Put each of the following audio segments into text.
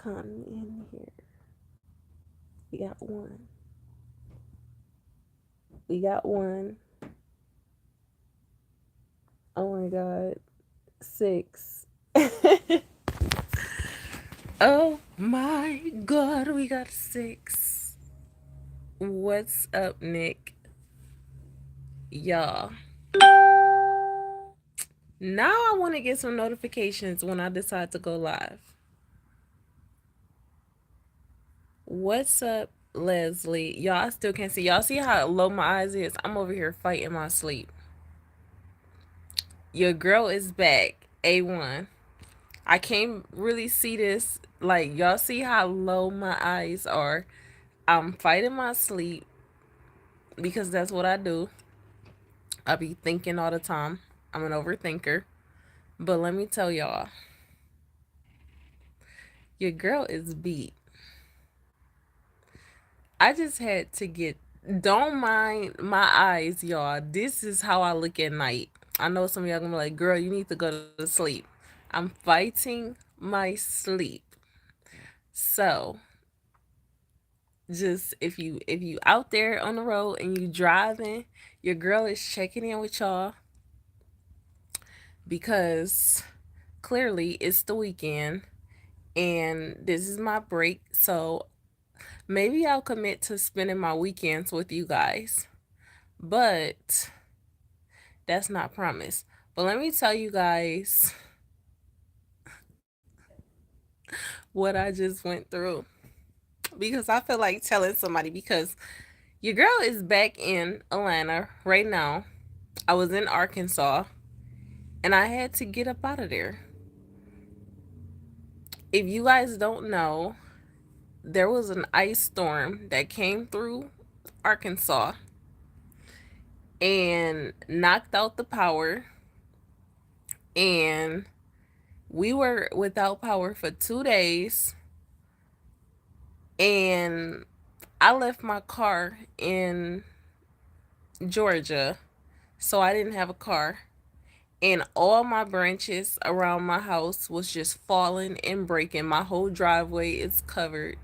come in here. We got one. We got one. Oh my god. 6. Oh my god, we got 6. What's up, Nick? Y'all. Now I want to get some notifications when I decide to go live. What's up, Leslie? Y'all, I still can't see. Y'all see how low my eyes is? I'm over here fighting my sleep. Your girl is back. A1. I can't really see this. Like, y'all see how low my eyes are? I'm fighting my sleep because that's what I do. I be thinking all the time. I'm an overthinker. But let me tell y'all, your girl is beat. I just had to get, don't mind my eyes, y'all. This is how I look at night. I know some of y'all gonna be like, girl, you need to go to sleep. I'm fighting my sleep. So just if you out there on the road and you driving, your girl is checking in with y'all because clearly it's the weekend and this is my break. So maybe I'll commit to spending my weekends with you guys. But that's not promised. But let me tell you guys what I just went through because I feel like telling somebody because your girl is back in Atlanta right now. I was in Arkansas and I had to get up out of there. If you guys don't know, there was an ice storm that came through Arkansas and knocked out the power, and we were without power for 2 days, and I left my car in Georgia, so I didn't have a car. And all my branches around my house was just falling and breaking. My whole driveway is covered.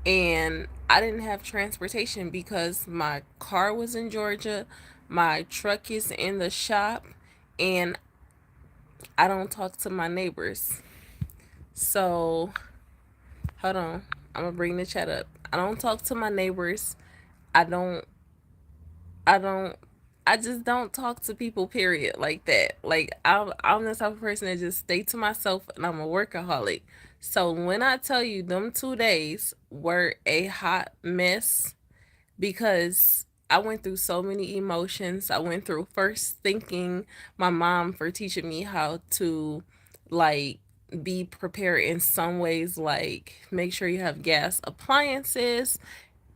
And I didn't have transportation because my car was in Georgia, my truck is in the shop, and I don't talk to my neighbors. So, hold on. I'm gonna bring the chat up. I don't talk to my neighbors. I don't I don't I just don't talk to people period like that. Like I'm the type of person that just stay to myself and I'm a workaholic. So when I tell you them 2 days were a hot mess because I went through so many emotions. I went through first thanking my mom for teaching me how to like be prepared in some ways, like make sure you have gas appliances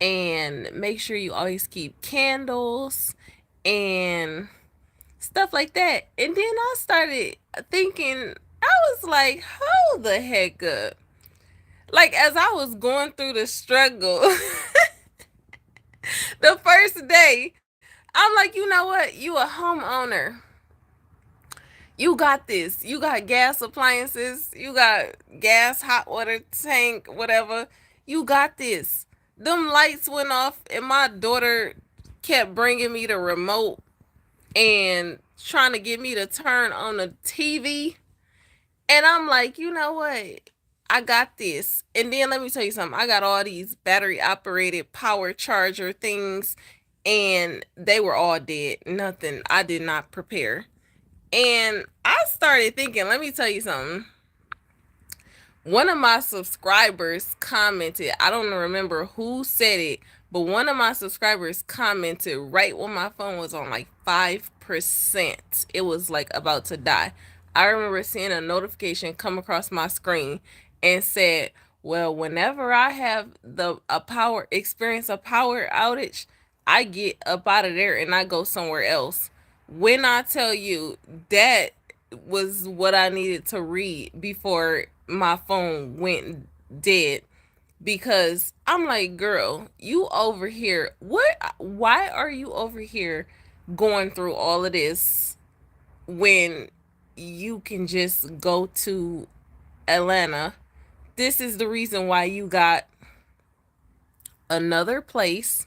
and make sure you always keep candles and stuff like that. And then I started thinking, I was like, hold the heck up. Like, as I was going through the struggle, the first day, I'm like, you know what? You a homeowner. You got this. You got gas appliances. You got gas, hot water tank, whatever. You got this. Them lights went off, and my daughter kept bringing me the remote and trying to get me to turn on the TV. And I'm like, you know what? I got this. And then let me tell you something. I got all these battery operated power charger things, and they were all dead. Nothing. I did not prepare. And I started thinking, let me tell you something. One of my subscribers commented, I don't remember who said it, but one of my subscribers commented right when my phone was on like 5%. It was like about to die. I remember seeing a notification come across my screen and said, well, whenever I have a power experience a power outage, I get up out of there and I go somewhere else. When I tell you that was what I needed to read before my phone went dead, because I'm like, girl, you over here, why are you over here going through all of this when you can just go to Atlanta, this is the reason why you got another place,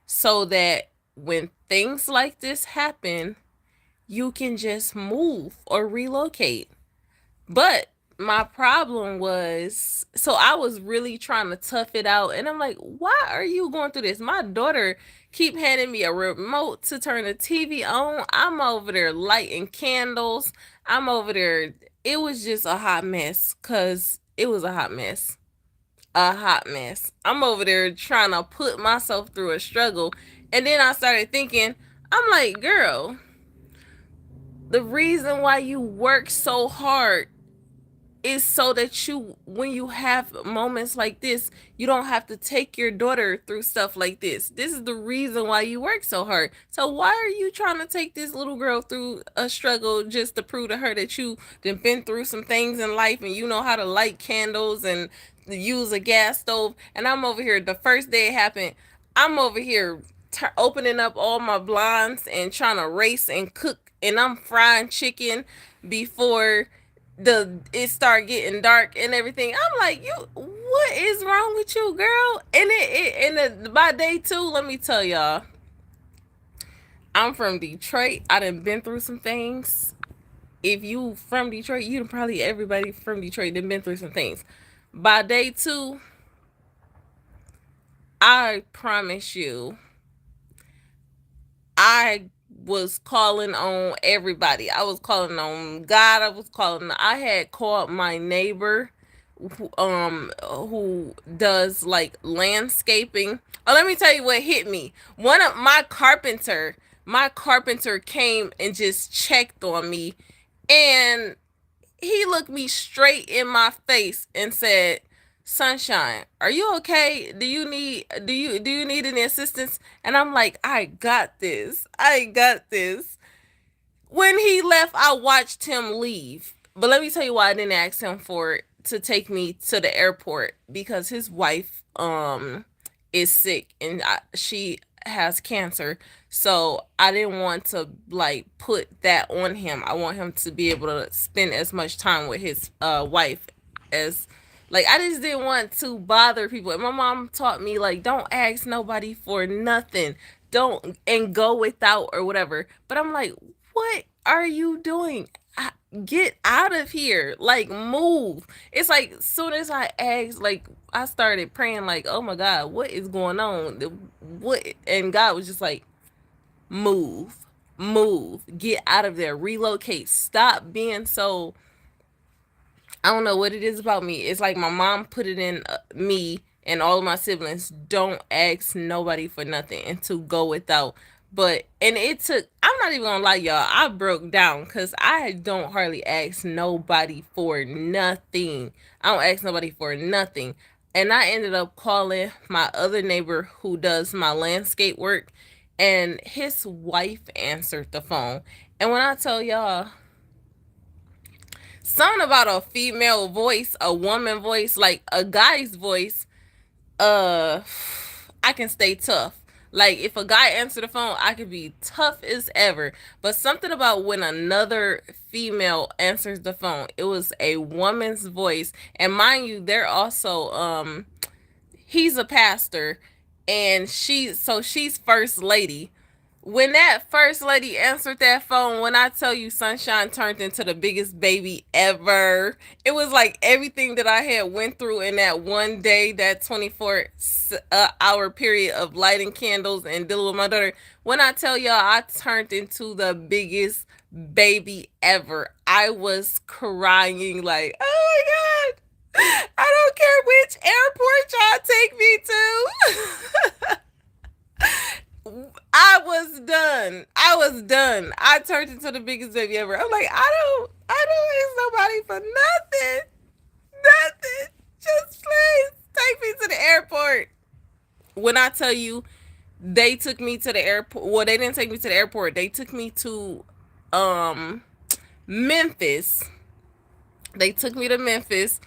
so that when things like this happen, you can just move or relocate. But my problem was, so I was really trying to tough it out, and I'm like, why are you going through this? My daughter keep handing me a remote to turn the TV on. I'm over there lighting candles. I'm over there. It was just a hot mess, cuz it was a hot mess. A hot mess. I'm over there trying to put myself through a struggle. And then I started thinking, I'm like, girl, the reason why you work so hard is so that you, when you have moments like this, you don't have to take your daughter through stuff like this. This is the reason why you work so hard. So why are you trying to take this little girl through a struggle just to prove to her that you done been through some things in life and you know how to light candles and use a gas stove? And I'm over here, the first day it happened, I'm over here opening up all my blinds and trying to race and cook, and I'm frying chicken before the it start getting dark and everything. I'm like, you, what is wrong with you, girl? And by day two, let me tell y'all, I'm from Detroit. I done been through some things. If you from Detroit, you done probably, everybody from Detroit done been through some things. By day two, I promise you, I was calling on everybody. I was calling on God. I had called my neighbor who does like landscaping. Oh, let me tell you what hit me. One of my carpenter came and just checked on me, and he looked me straight in my face and said, "Sunshine, are you okay? Do you need any assistance?" And I'm like, "I got this. I got this." When he left, I watched him leave. But let me tell you why I didn't ask him for it to take me to the airport, because his wife is sick, and she has cancer. So I didn't want to like put that on him. I want him to be able to spend as much time with his wife as, like, I just didn't want to bother people. And my mom taught me, like, don't ask nobody for nothing. Don't, and go without or whatever. But I'm like, what are you doing? Get out of here. Like, move. It's like, soon as I asked, like, I started praying, like, oh my God, what is going on? What? And God was just like, move, move, get out of there, relocate, stop being so, I don't know what it is about me. It's like my mom put it in me and all of my siblings. Don't ask nobody for nothing and to go without. But, and it took, I'm not even gonna lie, y'all, I broke down because I don't hardly ask nobody for nothing. I don't ask nobody for nothing. And I ended up calling my other neighbor who does my landscape work, and his wife answered the phone. And when I tell y'all, something about a female voice, a woman voice, like a guy's voice, uh I can stay tough. Like, if a guy answered the phone, I could be tough as ever. But something about when another female answers the phone, it was a woman's voice. And mind you, they're also he's a pastor, and she's first lady. When that first lady answered that phone, when I tell you, Sunshine turned into the biggest baby ever. It was like everything that I had went through in that one day, that 24 hour period of lighting candles and dealing with my daughter. When I tell y'all, I turned into the biggest baby ever. I was crying like, oh my God. I don't care which airport y'all take me to. I was done. I was done. I turned into the biggest baby ever. I'm like, I don't ask nobody for nothing. Nothing. Just please take me to the airport. When I tell you, they took me to the airport. Well, they didn't take me to the airport. They took me to Memphis. They took me to Memphis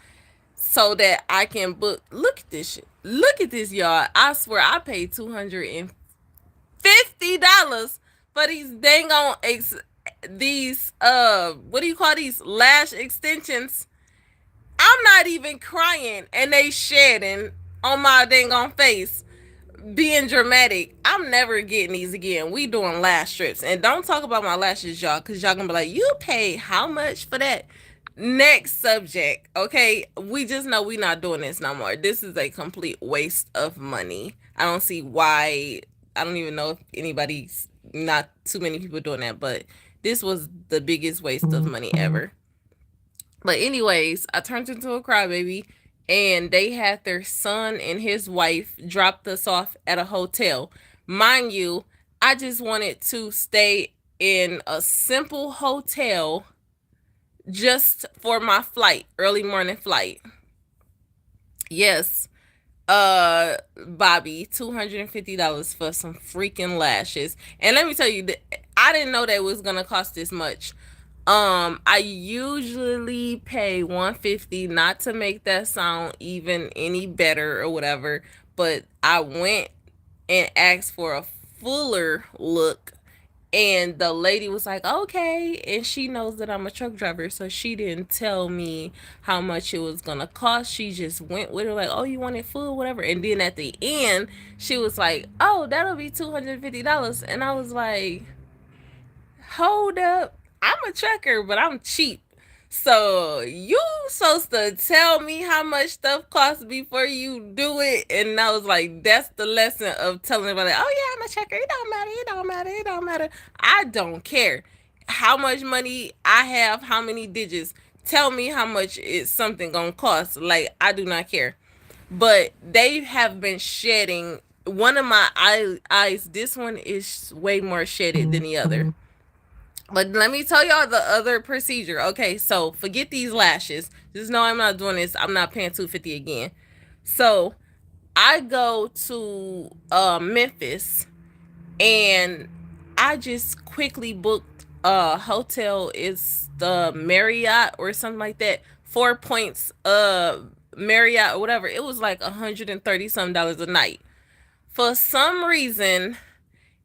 so that I can book. Look at this shit. Look at this, y'all. I swear I paid $250 for these dang on these what do you call these lash extensions? I'm not even crying and they shedding on my dang on face, being dramatic. I'm never getting these again. We doing lash strips. And don't talk about my lashes, y'all, because y'all gonna be like, you pay how much for that? Next subject. Okay. We just know we not doing this no more. This is a complete waste of money. I don't see why. I don't even know if anybody's, not too many people doing that, but this was the biggest waste of money ever. But anyways, I turned into a crybaby, and they had their son and his wife dropped us off at a hotel. Mind you, I just wanted to stay in a simple hotel just for my flight, early morning flight. Yes, Bobby, $250 for some freaking lashes. And let me tell you, I didn't know that it was gonna cost this much. I usually pay 150, not to make that sound even any better or whatever, but I went and asked for a fuller look, and the lady was like, okay. And she knows that I'm a truck driver, so she didn't tell me how much it was gonna cost. She just went with her, like, oh, you want it full, whatever. And then at the end, she was like, oh, that'll be $250. And I was like, hold up. I'm a trucker, but I'm cheap. So you supposed to tell me how much stuff costs before you do it. And I was like, that's the lesson of telling everybody, oh yeah, I'm a trucker. It don't matter. It don't matter. It don't matter. I don't care how much money I have, how many digits. Tell me how much is something gonna cost. Like, I do not care. But they have been shedding one of my eyes. This one is way more shedded than the other. But let me tell y'all the other procedure. Okay, so forget these lashes. Just know I'm not doing this. I'm not paying $250 again. So I go to Memphis, and I just quickly booked a hotel. It's the Marriott or something like that. 4 Points Marriott or whatever. It was like $130 some dollars a night. For some reason,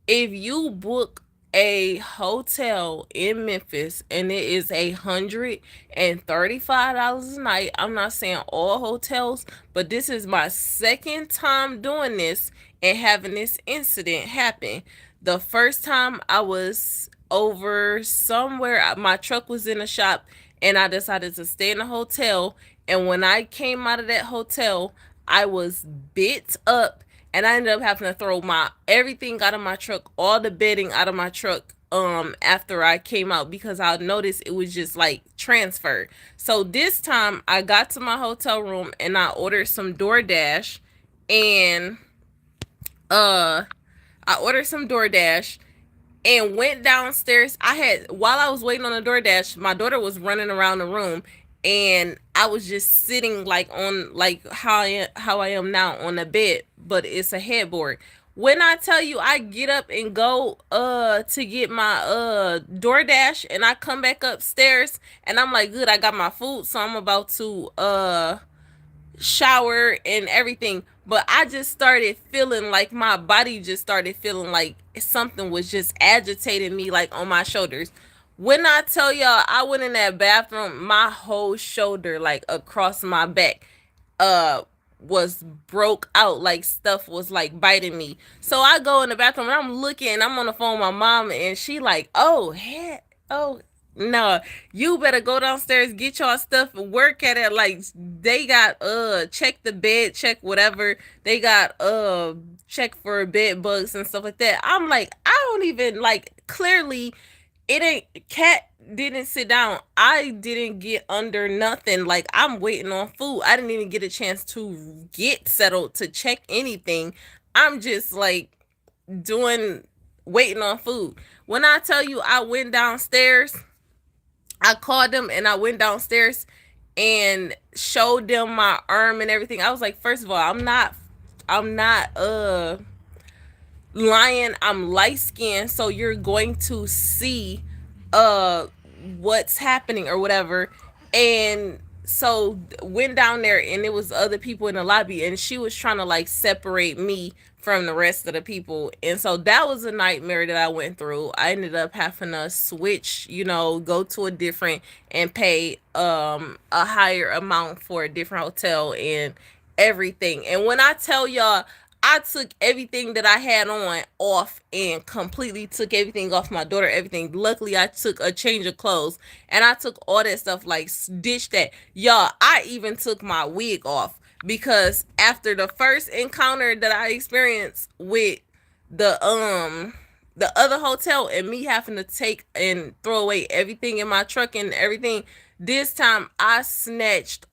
if you book a hotel in Memphis and it is $135 a night, I'm not saying all hotels, but this is my second time doing this and having this incident happen. The first time I was over somewhere, my truck was in a shop, and I decided to stay in a hotel. And when I came out of that hotel, I was bit up, and I ended up having to throw my everything out of my truck, all the bedding out of my truck, after I came out, because I noticed it was just like transferred. So this time I got to my hotel room and I ordered some DoorDash, and uh I ordered some DoorDash and went downstairs. While I was waiting on the DoorDash, my daughter was running around the room, and I was just sitting like on, like how I am now, on the bed, but it's a headboard. When I tell you, I get up and go to get my DoorDash, and I come back upstairs, and I'm like, good, I got my food, so I'm about to shower and everything. But I just started feeling like my body just started feeling like something was just agitating me, like on my shoulders. When I tell y'all, I went in that bathroom, my whole shoulder, like across my back, uh was broke out, like stuff was like biting me. So I go in the bathroom and I'm looking, I'm on the phone with my mom, and she like, oh heck, oh no, you better go downstairs, get your stuff, and work at it. Like, they got check the bed, check whatever. They got check for bed bugs and stuff like that. I'm like, I don't even, like, clearly it ain't, cat didn't sit down. I didn't get under nothing. Like, I'm waiting on food. I didn't even get a chance to get settled to check anything. I'm just like doing, waiting on food. When I tell you, I went downstairs, I called them and I went downstairs and showed them my arm and everything. I was like, first of all, I'm not lying. I'm light skinned, so you're going to see uh what's happening or whatever. And so went down there, and it was other people in the lobby, and she was trying to like separate me from the rest of the people. And so that was a nightmare that I went through. I ended up having to switch, go to a different and pay a higher amount for a different hotel and everything. And when I tell y'all, I took everything that I had on off and completely took everything off my daughter, everything. Luckily, I took a change of clothes and I took all that stuff, like ditched that. Y'all, I even took my wig off because after the first encounter that I experienced with the the other hotel and me having to take and throw away everything in my truck and everything, this time I snatched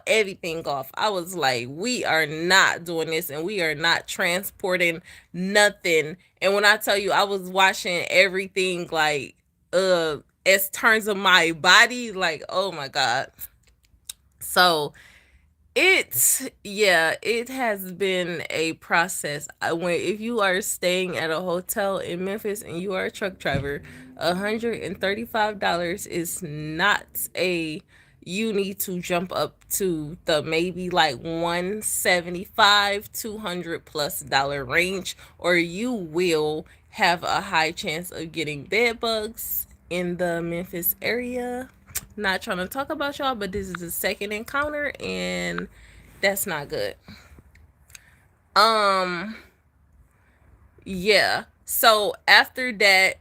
everything off. I was like, we are not doing this and we are not transporting nothing. And when I tell you, I was washing everything like as terms of my body, like, oh my God. So it has been a process. When if you are staying at a hotel in Memphis and you are a truck driver, $135 is not a you need to jump up to the maybe like 175 200 plus dollar range, or you will have a high chance of getting bed bugs in the Memphis area. Not trying to talk about y'all, but this is the second encounter and that's not good. Um, yeah. So after that,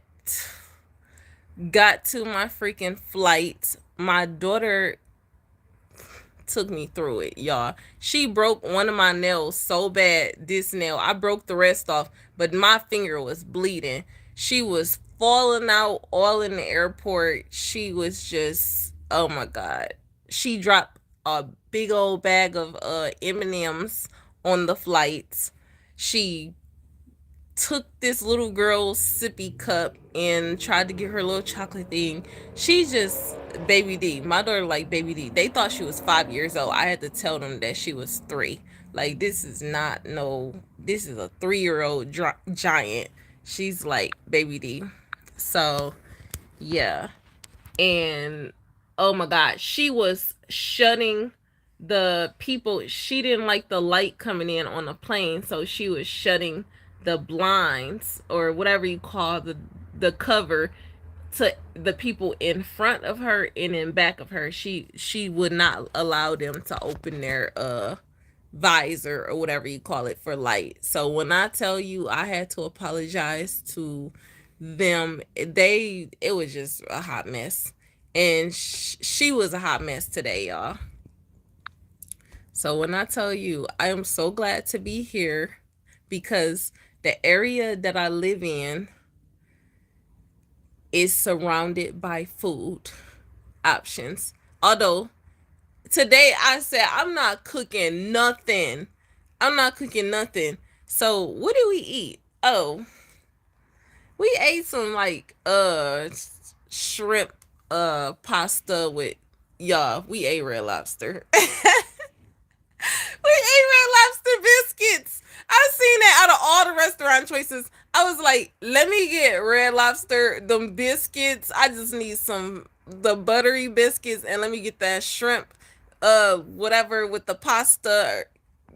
got to my freaking flight. My daughter took me through it, y'all. She broke one of my nails so bad. This nail, I broke the rest off, but my finger was bleeding. She was falling out all in the airport. She was just, oh my God. She dropped a big old bag of M&Ms on the flights. She took this little girl's sippy cup and tried to get her little chocolate thing. She just baby D. My daughter like baby D. They thought she was 5 years old. I had to tell them that she was 3. Like this is not no. This is a 3-year-old giant. She's like baby D. So yeah, and oh my God, she was shutting the people. She didn't like the light coming in on the plane, so she was shutting the blinds or whatever you call the cover to the people in front of her and in back of her. She would not allow them to open their visor or whatever you call it for light. So when I tell you I had to apologize to them, it was just a hot mess. And she was a hot mess today, y'all. So when I tell you I am so glad to be here because the area that I live in is surrounded by food options. Although today I said I'm not cooking nothing. I'm not cooking nothing. So what do we eat? Oh, we ate some like shrimp pasta with y'all. We ate Red Lobster. We ate Red Lobster biscuits. I seen that out of all the restaurant choices. I was like, let me get Red Lobster, them biscuits. I just need the buttery biscuits, and let me get that shrimp, whatever with the pasta.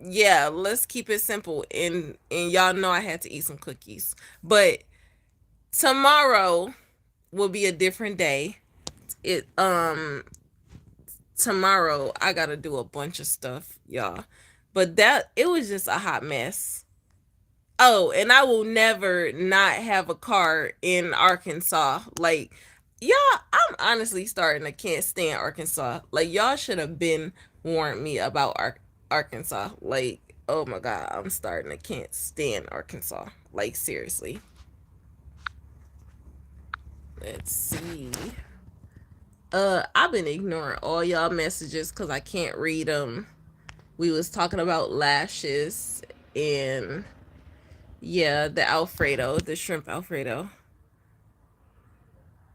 Yeah, let's keep it simple. And y'all know I had to eat some cookies, but tomorrow will be a different day. It tomorrow I gotta do a bunch of stuff, y'all. But that it was just a hot mess. Oh, and I will never not have a car in Arkansas. Like, y'all, I'm honestly starting to can't stand Arkansas. Like, y'all should have been warned me about Arkansas. Like, oh my God, I'm starting to can't stand Arkansas. Like, seriously. Let's see. I've been ignoring all y'all messages because I can't read them. We was talking about lashes and yeah, the Alfredo, the shrimp Alfredo.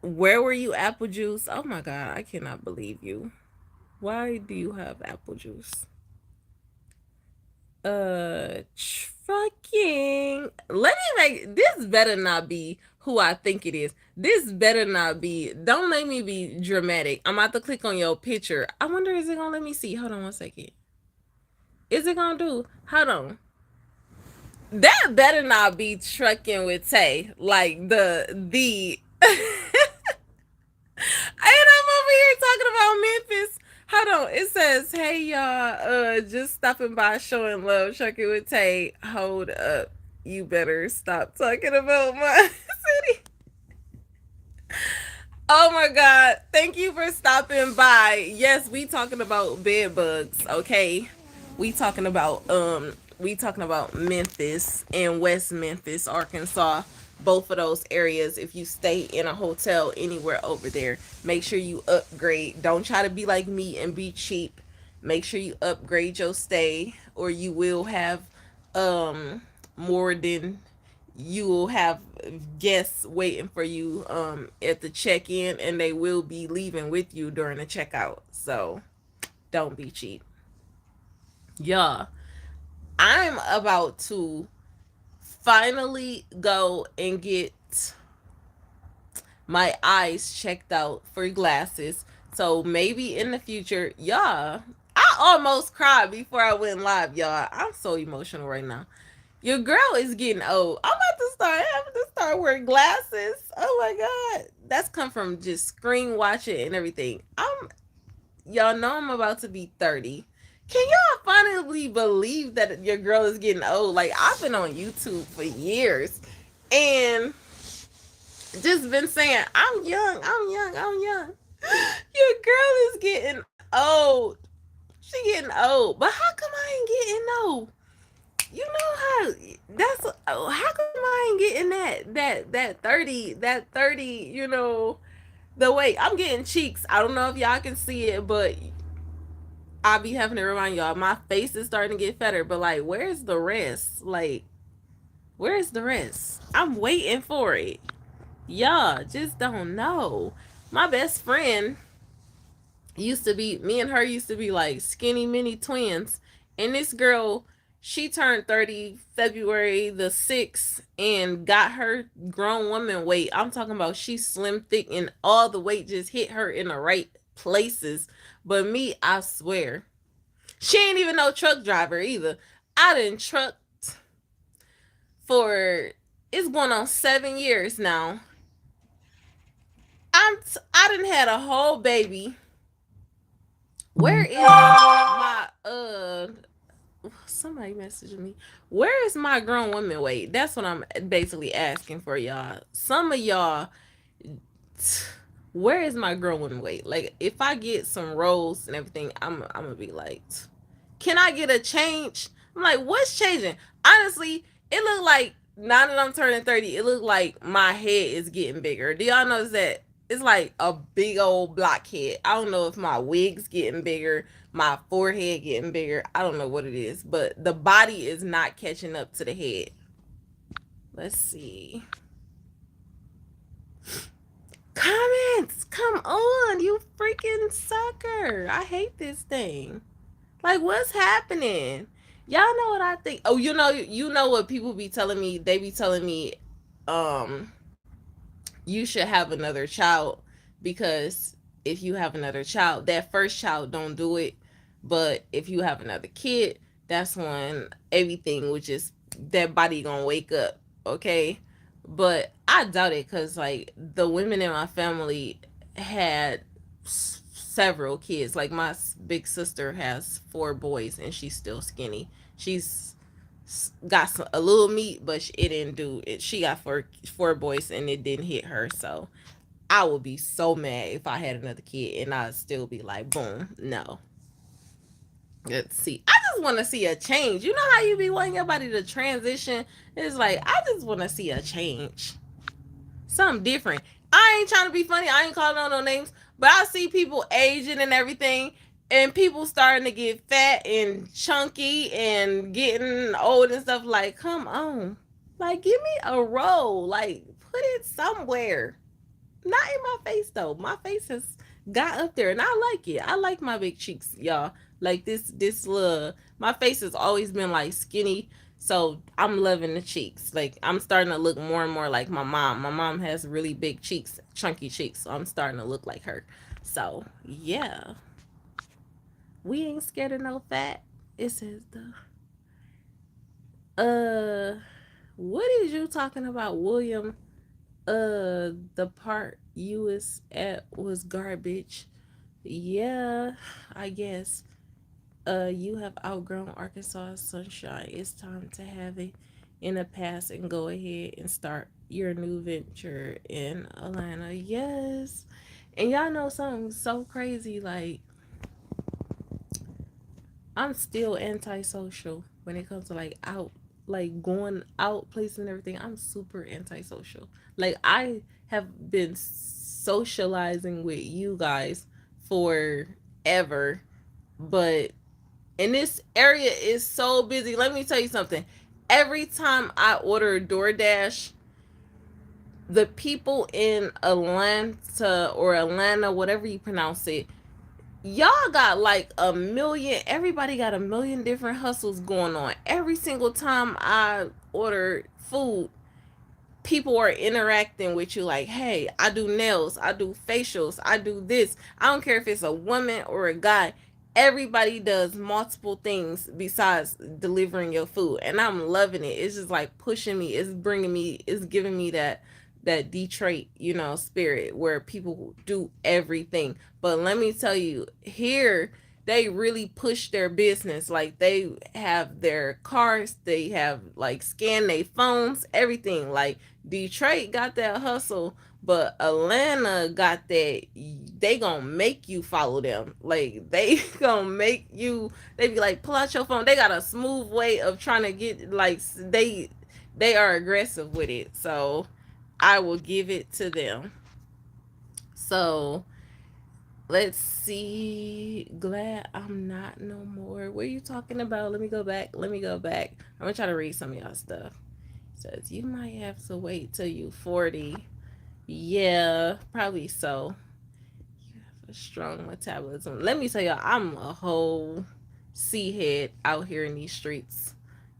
Where were you, apple juice? Oh my God, I cannot believe you. Why do you have apple juice? Fucking. Let me make this better not be who I think it is. This better not be. Don't let me be dramatic. I'm about to click on your picture. I wonder, is it gonna let me see? Hold on one second. Is it gonna do? Hold on. That better not be trucking with Tay. Like the and I'm over here talking about Memphis. Hold on. It says, hey y'all, just stopping by showing love, trucking with Tay. Hold up. You better stop talking about my city. Oh my god. Thank you for stopping by. Yes, we talking about bed bugs, okay? We talking about Memphis and West Memphis, Arkansas. Both of those areas. If you stay in a hotel anywhere over there, make sure you upgrade. Don't try to be like me and be cheap. Make sure you upgrade your stay or you will have more than you will have guests waiting for you at the check-in, and they will be leaving with you during the checkout. So don't be cheap. Yeah, I'm about to finally go and get my eyes checked out for glasses. So maybe in the future, yeah. I almost cried before I went live, y'all. I'm so emotional right now. Your girl is getting old. I'm about to start having to start wearing glasses. Oh my god. That's come from just screen watching and everything. Y'all know I'm about to be 30. Can y'all finally believe that your girl is getting old? Like I've been on YouTube for years and just been saying, I'm young, I'm young, I'm young. Your girl is getting old. She getting old. But how come I ain't getting old? You know how that's how come I ain't getting that 30, the way I'm getting cheeks. I don't know if y'all can see it, but I'll be having to remind y'all my face is starting to get fatter, but like where's the rest? Like where's the rest? I'm waiting for it. Y'all just don't know. My best friend used to be me and her used to be like skinny mini twins, and this girl, she turned 30 February the 6th and got her grown woman weight. I'm talking about she slim thick and all the weight just hit her in the right places. But me, I swear, she ain't even no truck driver either. I done trucked for, it's going on 7 years now. I done had a whole baby. Where is my somebody messaged me. Where is my grown woman weight? That's what I'm basically asking for y'all. Some of y'all, where is my grown woman weight? Like if I get some rolls and everything, I'm gonna be like, can I get a change? I'm like, what's changing? Honestly, it looked like now that I'm turning 30, it looked like my head is getting bigger. Do y'all notice that? It's like a big old blockhead. I don't know if my wig's getting bigger, my forehead getting bigger. I don't know what it is, but the body is not catching up to the head. Let's see. Comments, come on, you freaking sucker. I hate this thing. Like, what's happening? Y'all know what I think. Oh, you know what people be telling me? They be telling me, um, you should have another child because if you have another child, that first child don't do it. But if you have another kid, that's when everything would just that body gonna wake up. Okay, but I doubt it because like the women in my family had several kids. Like my big sister has 4 boys and she's still skinny. She's got a little meat, but it didn't do it. She got four boys and it didn't hit her. So I would be so mad if I had another kid and I'd still be like, boom, no. Let's see. I just want to see a change. You know how you be wanting your body to transition? It's like I just want to see a change, something different. I ain't trying to be funny. I ain't calling out no names, but I see people aging and everything, and people starting to get fat and chunky and getting old and stuff. Like, come on, like give me a role. Like, put it somewhere. Not in my face though. My face has got up there, and I like it. I like my big cheeks, y'all. Like this little. My face has always been like skinny, so I'm loving the cheeks. Like I'm starting to look more and more like my mom. My mom has really big cheeks, chunky cheeks, so I'm starting to look like her. So yeah, we ain't scared of no fat. It says the Uh, what is you talking about, William? The part you was at was garbage. Yeah, I guess. You have outgrown Arkansas sunshine. It's time to have it in the past and go ahead and start your new venture in Atlanta. Yes. And y'all know something so crazy, like I'm still antisocial when it comes to like out, like going out places and everything. I'm super antisocial. Like I have been socializing with you guys forever, but and this area is so busy. Let me tell you something. Every time I order DoorDash, the people in Atlanta or Atlanta, whatever you pronounce it, y'all got like a million, everybody got a million different hustles going on. Every single time I order food, people are interacting with you like, hey, I do nails, I do facials, I do this. I don't care if it's a woman or a guy. Everybody does multiple things besides delivering your food. And I'm loving it. It's just like pushing me. It's bringing me, it's giving me that Detroit, spirit where people do everything. But let me tell you, here they really push their business. Like they have their cars, they have like scan their phones, everything. Like Detroit got that hustle, but Atlanta got that. They gonna make you follow them. Like they gonna make you. They be like, pull out your phone. They got a smooth way of trying to get like they are aggressive with it. So I will give it to them. So let's see. Glad I'm not no more. What are you talking about? Let me go back. Let me go back. I'm gonna try to read some of y'all stuff. It says you might have to wait till you 40. Yeah, probably so. You have a strong metabolism. Let me tell y'all, I'm a whole sea head out here in these streets.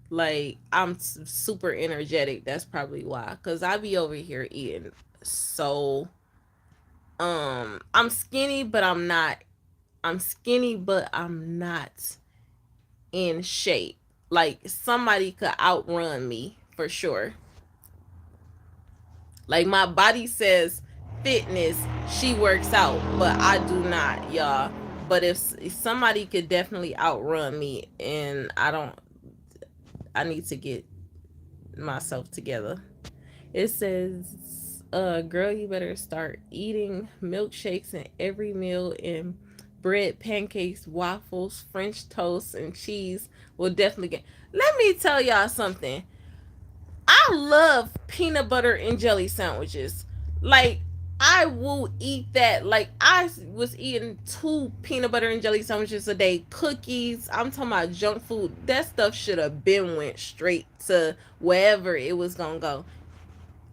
Like I'm super energetic. That's probably why. Cause I be over here eating so. I'm skinny, but I'm not. I'm skinny, but I'm not in shape. Like somebody could outrun me for sure. Like my body says fitness, she works out, but I do not, y'all. But if somebody could definitely outrun me, and I need to get myself together. It says, girl, you better start eating milkshakes in every meal and bread, pancakes, waffles, French toast, and cheese will definitely get. Let me tell y'all something. I love peanut butter and jelly sandwiches. Like I will eat that. Like I was eating 2 peanut butter and jelly sandwiches a day. Cookies. I'm talking about junk food. That stuff should have been went straight to wherever it was gonna go.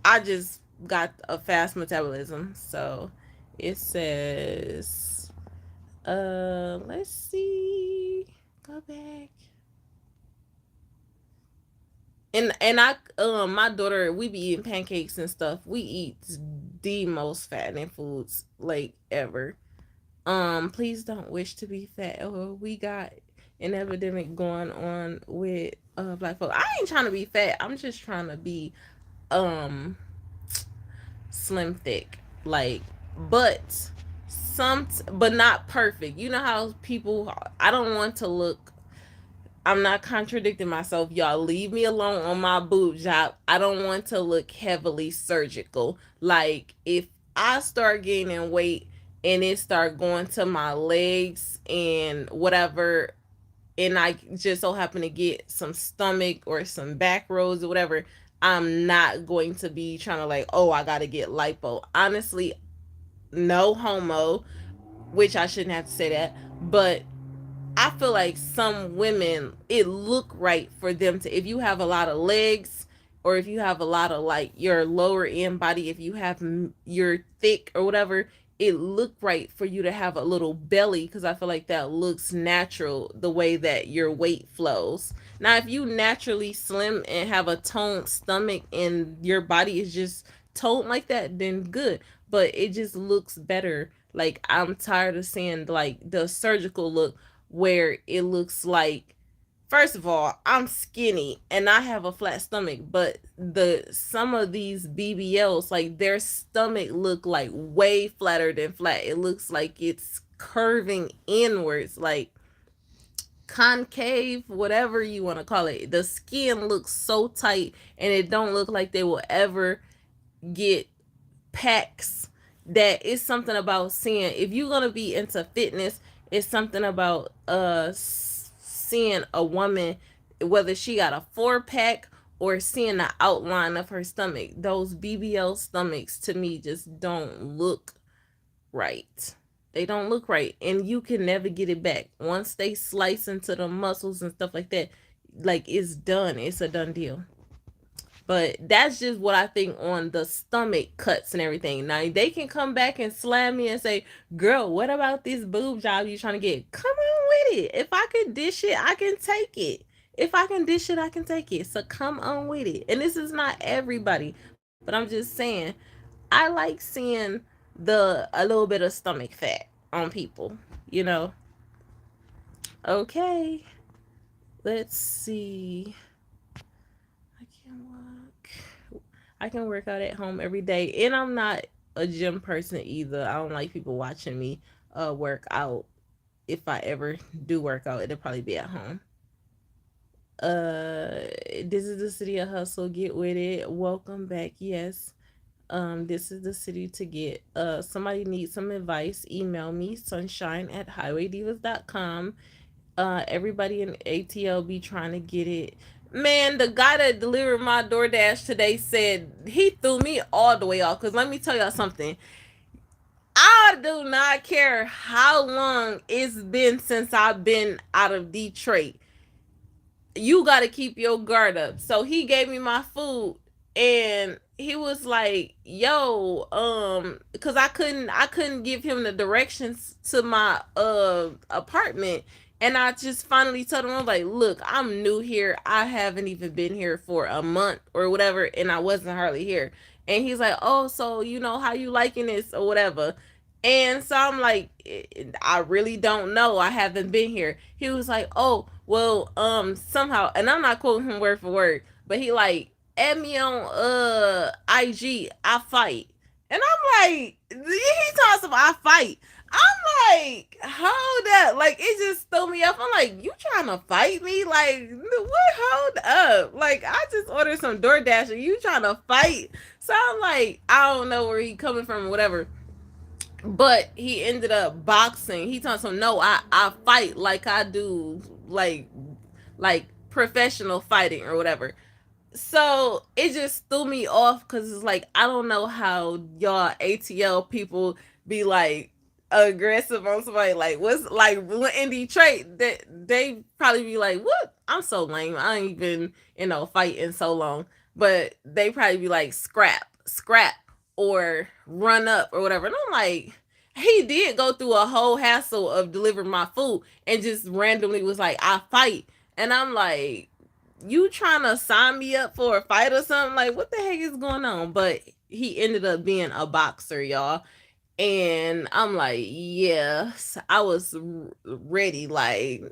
I just got a fast metabolism. So it says let's see. Go back. And I my daughter, we be eating pancakes and stuff. We eat the most fattening foods like ever. Please don't wish to be fat. Oh, we got an epidemic going on with black folks. I ain't trying to be fat. I'm just trying to be um slim thick. Like but but not perfect. You know how people, I don't want to look, I'm not contradicting myself. Y'all leave me alone on my boob job. I don't want to look heavily surgical. Like if I start gaining weight and it start going to my legs and whatever, and I just so happen to get some stomach or some back rows or whatever, I'm not going to be trying to like, oh, I got to get lipo. Honestly, no homo, which I shouldn't have to say that, but I feel like some women, it look right for them to, if you have a lot of legs or if you have a lot of like your lower end body, if you have you're thick or whatever, it look right for you to have a little belly because I feel like that looks natural the way that your weight flows. Now, if you naturally slim and have a toned stomach and your body is just toned like that, then good. But it just looks better. Like I'm tired of seeing like the surgical look where it looks like first of all, I'm skinny and I have a flat stomach, but some of these BBLs, like their stomach look like way flatter than flat. It looks like it's curving inwards, like concave, whatever you want to call it. The skin looks so tight and it don't look like they will ever get packs. That is something about seeing, if you're gonna be into fitness, it's something about seeing a woman, whether she got a 4 pack or seeing the outline of her stomach. Those BBL stomachs to me just don't look right. They don't look right, and you can never get it back once they slice into the muscles and stuff like that. Like, it's done. It's a done deal. But that's just what I think on the stomach cuts and everything. Now they can come back and slam me and say, "Girl, what about this boob job you trying to get?" Come on with it. If I can dish it, I can take it. If I can dish it, I can take it. So come on with it. And this is not everybody, but I'm just saying, I like seeing a little bit of stomach fat on people. You know. Okay. Let's see. I can't walk. I can work out at home every day, and I'm not a gym person either. I don't like people watching me work out. If I ever do work out, it'll probably be at home. This is the city of hustle. Get with it. Welcome back. Yes. This is the city to get. Somebody needs some advice, email me, sunshine@highwaydivas.com. Everybody in ATL be trying to get it. Man, the guy that delivered my DoorDash today said he threw me all the way off. Because let me tell y'all something. I do not care how long it's been since I've been out of Detroit. You got to keep your guard up. So he gave me my food and he was like, "Yo, cuz I couldn't give him the directions to my apartment." And I just finally told him, I was like, "Look, I'm new here. I haven't even been here for a month or whatever, and I wasn't hardly here." And he's like, "Oh, so you know how you liking this or whatever." And so I'm like, "I really don't know. I haven't been here." He was like, "Oh, well, somehow," and I'm not quoting him word for word, but he like, "Add me on IG, I fight." And I'm like, he talks about I fight. I'm like, hold up. Like, it just threw me up. I'm like, "You trying to fight me? Like, what? Hold up. Like, I just ordered some DoorDash and you trying to fight?" So I'm like, I don't know where he coming from or whatever. But he ended up boxing. He told him, "No, I fight like I do, like professional fighting or whatever." So it just threw me off because it's like, I don't know how y'all ATL people be like aggressive on somebody. Like, what's like in Detroit, that they probably be like, "What? I'm so lame. I ain't even fight in so long." But they probably be like, "Scrap, scrap," or "Run up," or whatever. And I'm like, he did go through a whole hassle of delivering my food and just randomly was like, "I fight." And I'm like, "You trying to sign me up for a fight or something? Like, what the heck is going on?" But he ended up being a boxer, y'all. And I'm like, yes, I was ready. Like,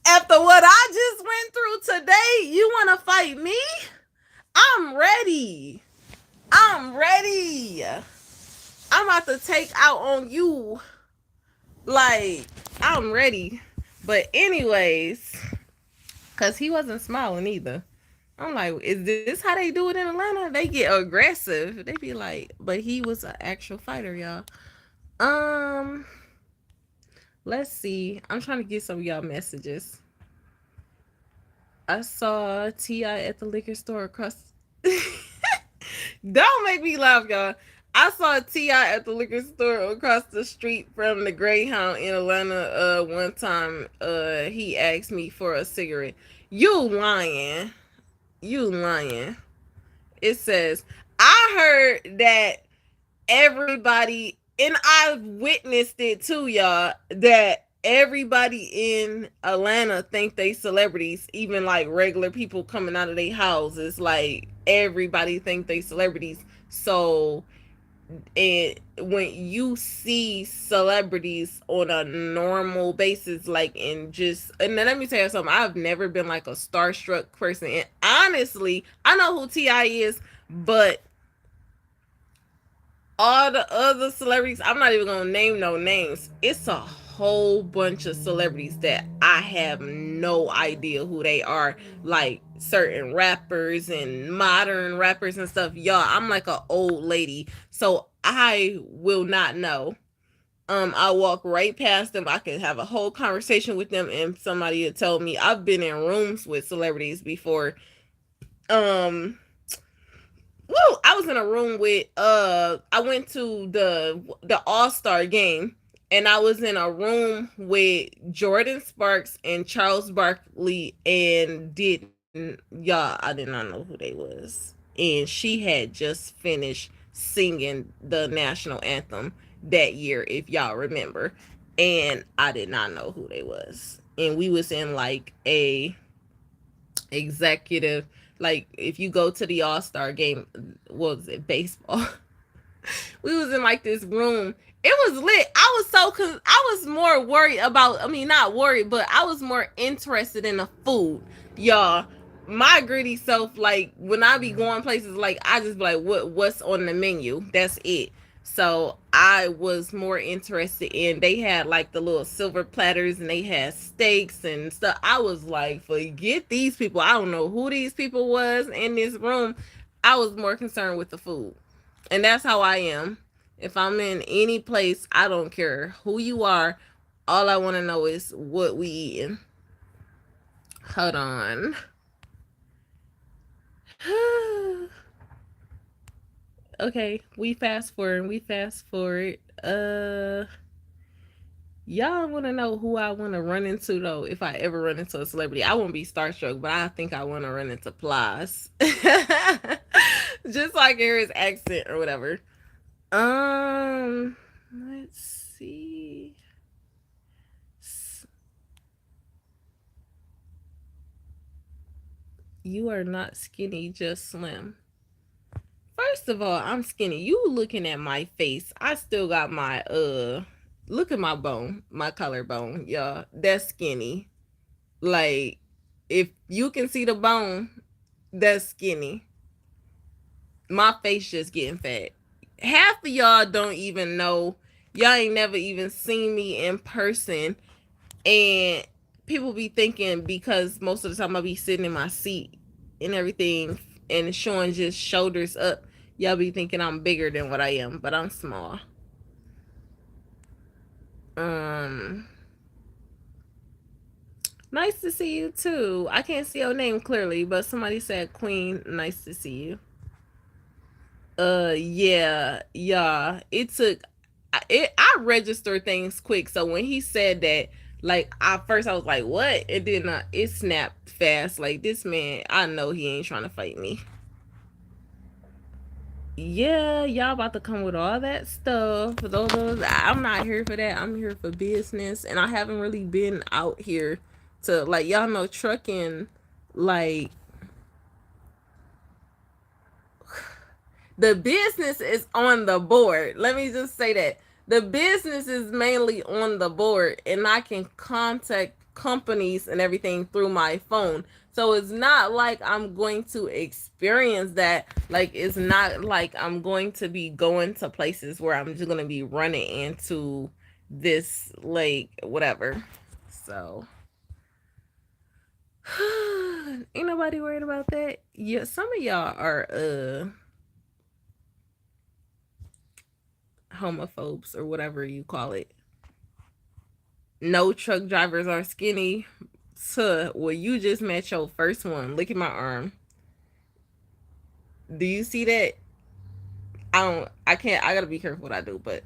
after what I just went through today, you want to fight me? I'm ready. I'm ready. I'm about to take out on you. Like, I'm ready. But anyways, because he wasn't smiling either. I'm like, is this how they do it in Atlanta? They get aggressive. They be like, but he was an actual fighter, y'all. Um, let's see. I'm trying to get some of y'all messages. I saw T.I. at the liquor store across. Don't make me laugh, y'all. I saw T.I. at the liquor store across the street from the Greyhound in Atlanta. One time, he asked me for a cigarette. You lying? You lying? It says, "I heard that everybody," and I've witnessed it too, y'all, that everybody in Atlanta think they celebrities, even like regular people coming out of their houses. Like, everybody think they celebrities. So And when you see celebrities on a normal basis, like, and then let me tell you something, I've never been like a starstruck person, and honestly I know who Ti is, but all the other celebrities, I'm not even gonna name no names. It's a whole bunch of celebrities that I have no idea who they are. Like certain rappers and modern rappers and stuff. Y'all, I'm like an old lady, so I will not know. I walk right past them. I can have a whole conversation with them, and somebody will tell me. I've been in rooms with celebrities before. Um, Woo! I was in a room with I went to the All-Star game, and I was in a room with Jordan Sparks and Charles Barkley, and didn't y'all, I did not know who they was. And she had just finished singing the national anthem that year, if y'all remember. And I did not know who they was. And we was in like a executive, like if you go to the All-Star game, what was it, baseball? We was in like this room. It was lit. I was more worried about, I mean, not worried, but I was more interested in the food, y'all. My gritty self, like when I be going places, like I just be like, what's on the menu? That's it. So I was more interested in, they had like the little silver platters and they had steaks and stuff. I was like, forget these people. I don't know who these people was in this room. I was more concerned with the food. And that's how I am. If I'm in any place, I don't care who you are. All I want to know is what we eating. Hold on. Okay, we fast forward. We fast forward. Y'all want to know who I want to run into though? If I ever run into a celebrity, I won't be starstruck, but I think I want to run into Plies, just like hear his accent or whatever. Let's see. You are not skinny, just slim. First of all, I'm skinny. You looking at my face. I still got my look at my bone, my collarbone, y'all. That's skinny. Like if you can see the bone, that's skinny. My face just getting fat. Half of y'all don't even know. Y'all ain't never even seen me in person, and people be thinking because most of the time I be sitting in my seat and everything and showing just shoulders up, y'all be thinking I'm bigger than what I am, but I'm small. Um, Nice to see you too. I can't see your name clearly, but somebody said Queen. Nice to see you. Yeah. It took I register things quick. So when he said that, like at first I was like, what? It did not, it snapped fast. Like this man, I know he ain't trying to fight me. Yeah, y'all about to come with all that stuff. For those, I'm not here for that. I'm here for business, and I haven't really been out here to, like, y'all know trucking. Like the business is on the board. Let me just say that the business is mainly on the board, and I can contact companies and everything through my phone. So it's not like I'm going to experience that. Like it's not like I'm going to be going to places where I'm just going to be running into this, like, whatever. So ain't nobody worried about that. Yeah, some of y'all are homophobes or whatever you call it. No truck drivers are skinny. So, well, you just met your first one. Look at my arm. Do you see that? I can't, I gotta be careful what I do, but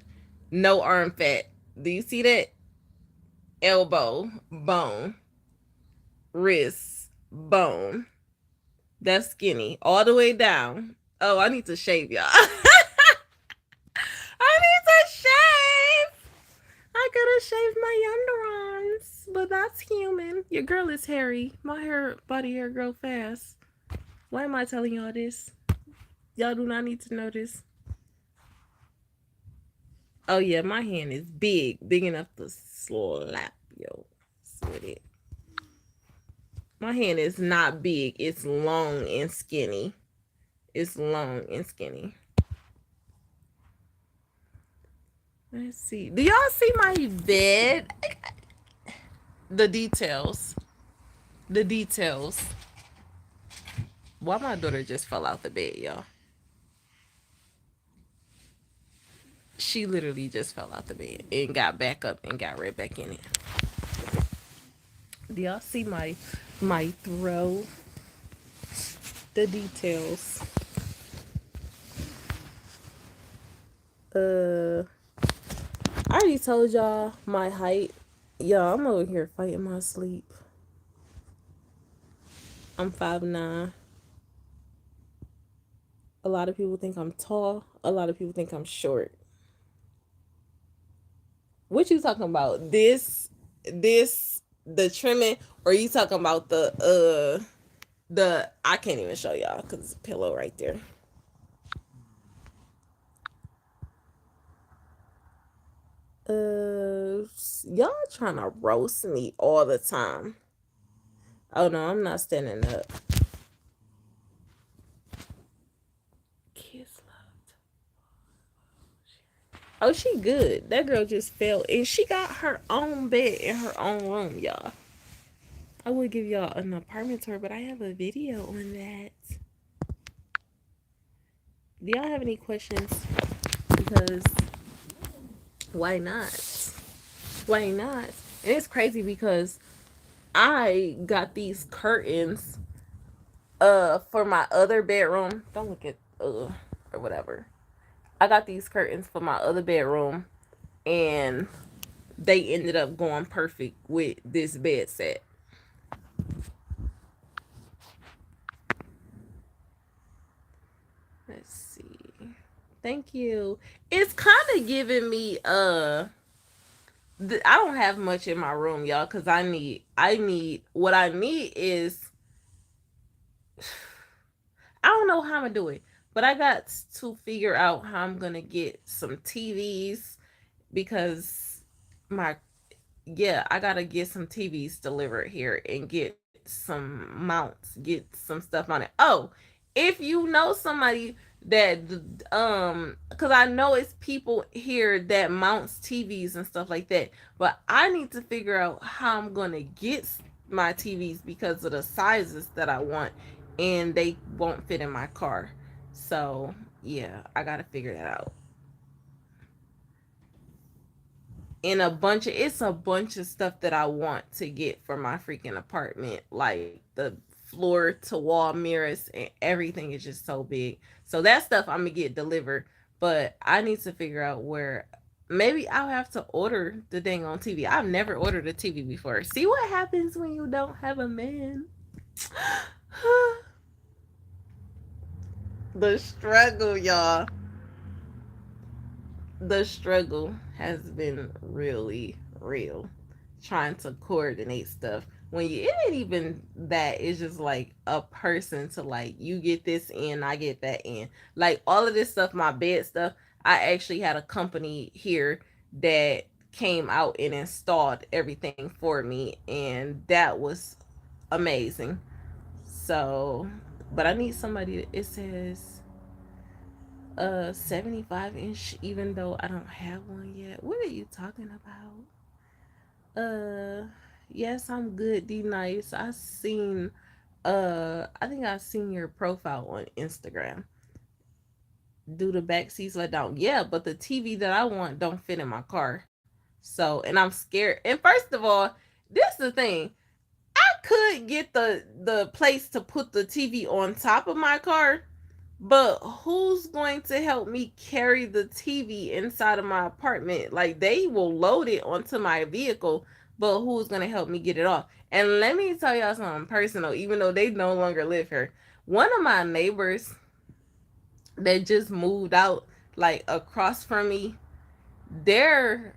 no arm fat. Do you see that? Elbow, bone, wrist, bone. That's skinny. All the way down. Oh, I need to shave, y'all. I need to shave. I gotta shave my underarms, but that's human. Your girl is hairy. My hair, body hair grow fast. Why am I telling y'all this? Y'all do not need to know this. Oh yeah, my hand is big enough to slap yo with it. My hand is not big. It's long and skinny. It's long and skinny. Let's see. Do y'all see my bed? The details. The details. Why my daughter just fell out the bed, y'all? She literally just fell out the bed and got back up and got right back in it. Do y'all see my throw? The details. I already told y'all my height. Y'all, I'm over here fighting my sleep. I'm 5'9". A lot of people think I'm tall. A lot of people think I'm short. What you talking about? This, the trimming, or you talking about the I can't even show y'all because it's a pillow right there. Y'all trying to roast me all the time. Oh no, I'm not standing up. Kiss loved. Oh, she good. That girl just fell, and she got her own bed in her own room, y'all. I would give y'all an apartment tour, but I have a video on that. Do y'all have any questions? Because why not? Why not? And it's crazy because I got these curtains for my other bedroom. Don't look at or whatever. I got these curtains for my other bedroom, and they ended up going perfect with this bed set. Let's see. Thank you. It's kind of giving me I don't have much in my room, y'all, because I need what I need is I don't know how I'm gonna do it, but I got to figure out how I'm gonna get some TVs because my yeah, I gotta get some TVs delivered here and get some mounts, get some stuff on it. Oh, if you know somebody that because I know it's people here that mounts TVs and stuff like that, but I need to figure out how I'm gonna get my TVs because of the sizes that I want, and they won't fit in my car. So yeah, I gotta figure that out. And it's a bunch of stuff that I want to get for my freaking apartment, like the floor to wall mirrors, and everything is just so big. So that stuff I'm gonna get delivered, but I need to figure out where. Maybe I'll have to order the dang on TV. I've never ordered a TV before. See what happens when you don't have a man. The struggle, y'all. The struggle has been really real trying to coordinate stuff when you it ain't even that, it's just like a person to like you get this in, I get that in, like all of this stuff, my bed stuff. I actually had a company here that came out and installed everything for me, and that was amazing. So but I need somebody. It says 75-inch, even though I don't have one yet. What are you talking about? Yes, I'm good, D Nice. I think I seen your profile on Instagram. Do the back seats let down? Yeah, but the TV that I want don't fit in my car. So, and I'm scared. And first of all, this is the thing. I could get the place to put the TV on top of my car, but who's going to help me carry the TV inside of my apartment? Like they will load it onto my vehicle, but who's going to help me get it off? And let me tell y'all something personal, even though they no longer live here. One of my neighbors that just moved out like across from me, they're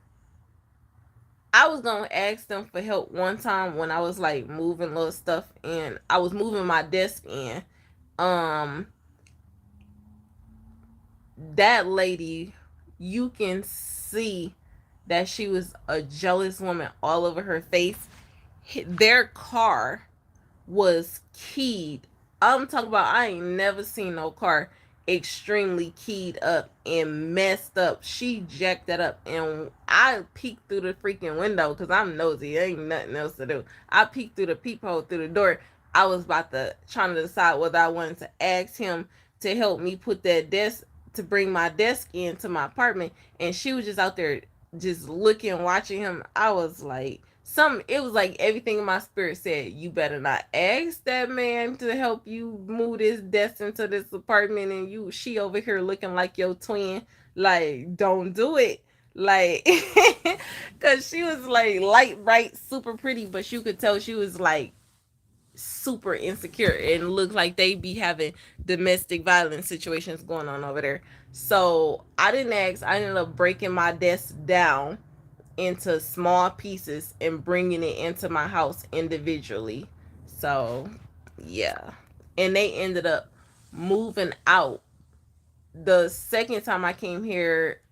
I was gonna ask them for help one time when I was like moving little stuff, and I was moving my desk in. Um, that lady you can see that she was a jealous woman all over her face. Their car was keyed. I'm talking about, I ain't never seen no car extremely keyed up and messed up. She jacked that up, and I peeked through the freaking window because I'm nosy. There ain't nothing else to do. I peeked through the peephole through the door. I was about to trying to decide whether I wanted to ask him to help me put that desk, to bring my desk into my apartment, and she was just out there just looking, watching him. I was like, it was like everything in my spirit said, you better not ask that man to help you move this desk into this apartment, and she over here looking like your twin. Like, don't do it. Like, because she was like light bright, super pretty, but you could tell she was like super insecure and looked like they be having domestic violence situations going on over there. So I didn't ask. I ended up breaking my desk down into small pieces and bringing it into my house individually. So, yeah. And they ended up moving out. The second time I came here,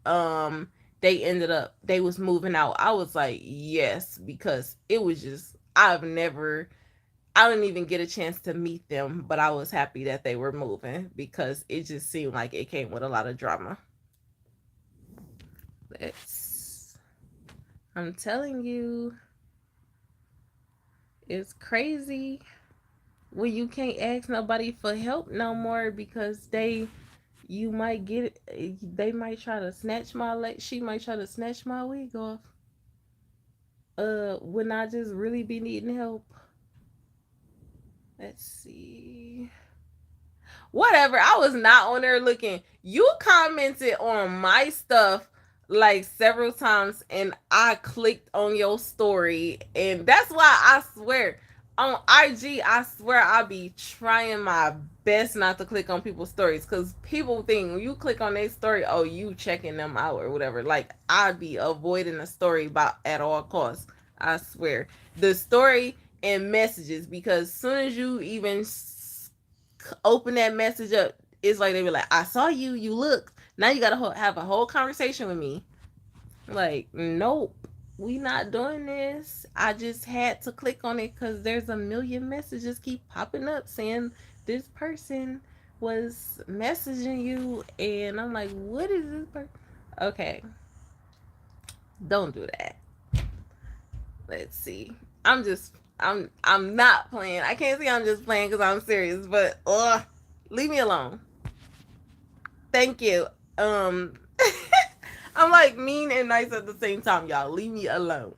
they was moving out. I was like, yes, because it was just, I didn't even get a chance to meet them, but I was happy that they were moving because it just seemed like it came with a lot of drama. It's, I'm telling you, it's crazy when you can't ask nobody for help no more because you might get it. They might try to snatch my leg. She might try to snatch my wig off. When I just really be needing help. Let's see. Whatever. I was not on there looking. You commented on my stuff like several times, and I clicked on your story, and that's why I swear on IG, I swear I be trying my best not to click on people's stories because people think when you click on their story, oh, you checking them out or whatever. Like, I'd be avoiding the story about at all costs. I swear the story and messages, because soon as you even open that message up, it's like they be like, I saw you, you look. Now you gotta have a whole conversation with me. Like, nope, we not doing this. I just had to click on it because there's a million messages keep popping up saying this person was messaging you, and I'm like, what is this person? Okay, don't do that. Let's see. I'm not playing. I can't say I'm just playing because I'm serious, but leave me alone. Thank you. Um, I'm like mean and nice at the same time, y'all. Leave me alone.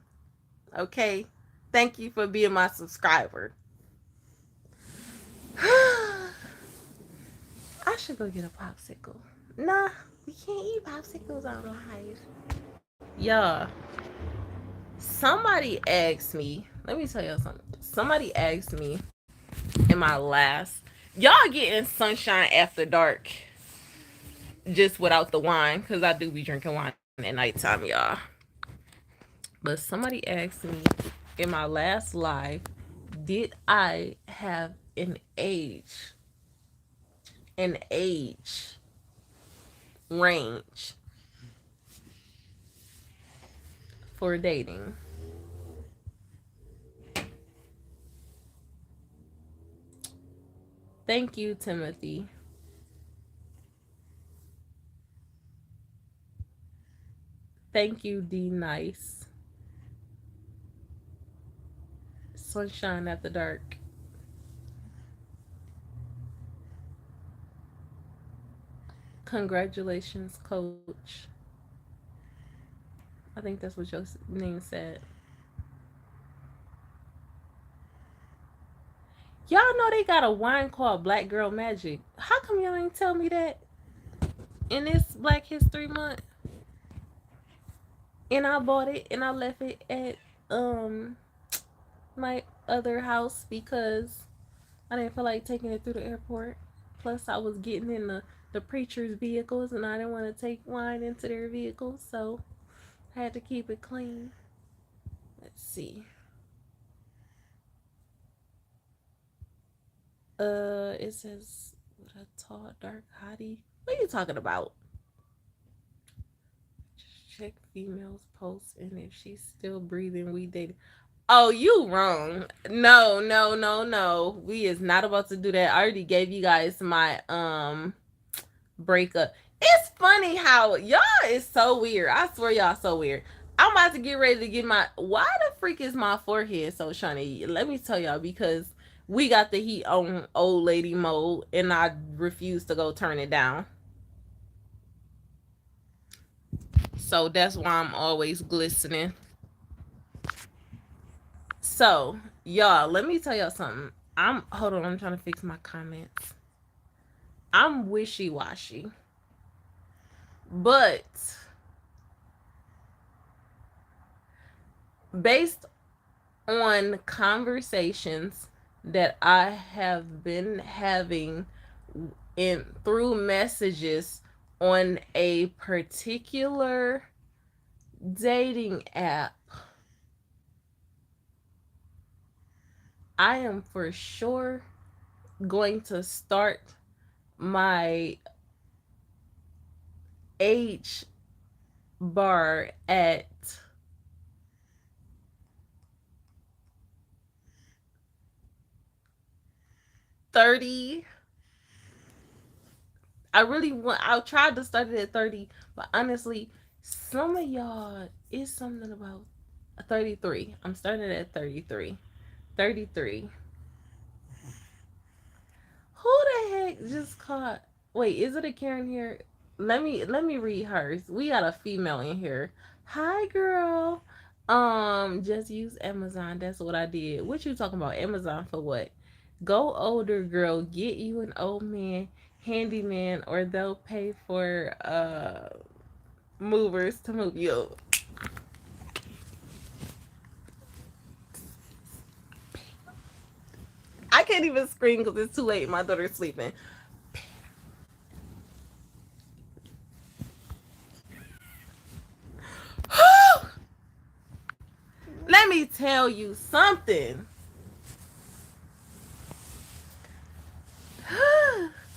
Okay? Thank you for being my subscriber. I should go get a popsicle. Nah, we can't eat popsicles on live. Yeah. Somebody asked me, let me tell you something. Somebody asked me in my last, y'all getting sunshine after dark just without the wine, because I do be drinking wine at nighttime, y'all. But somebody asked me in my last live, did I have an age range for dating? Thank you, Timothy. Thank you, D Nice. Sunshine at the dark. Congratulations, coach. I think that's what your name said. Y'all know they got a wine called Black Girl Magic. How come y'all ain't tell me that in this Black History Month? And I bought it and I left it at um my other house because I didn't feel like taking it through the airport. Plus, I was getting in the preacher's vehicles and I didn't want to take wine into their vehicles, so I had to keep it clean. Let's see. It says with a tall, dark hottie. What are you talking about? check females post, and if she's still breathing, we dated. Oh, you wrong. No, no, no, no. We is not about to do that. I already gave you guys my breakup. It's funny how y'all is so weird. I swear y'all so weird. I'm about to get ready to get my. Why the freak is my forehead so shiny? Let me tell y'all, because we got the heat on old lady mode, and I refuse to go turn it down. So that's why I'm always glistening. So y'all, let me tell y'all something. I'm hold on. I'm trying to fix my comments. I'm wishy washy, but based on conversations that I have been having in through messages on a particular dating app, I am for sure going to start my age bar at 30. I tried to start it at 30, but honestly, some of y'all, is something about 33. I'm starting at 33. 33. Who the heck just caught? Wait, is it a Karen here? Let me read hers. We got a female in here. Hi, girl. Just use Amazon. That's what I did. What you talking about? Amazon for what? Go older, girl. Get you an old man, handyman, or they'll pay for movers to move you. I can't even scream because it's too late. My daughter's sleeping. Let me tell you something.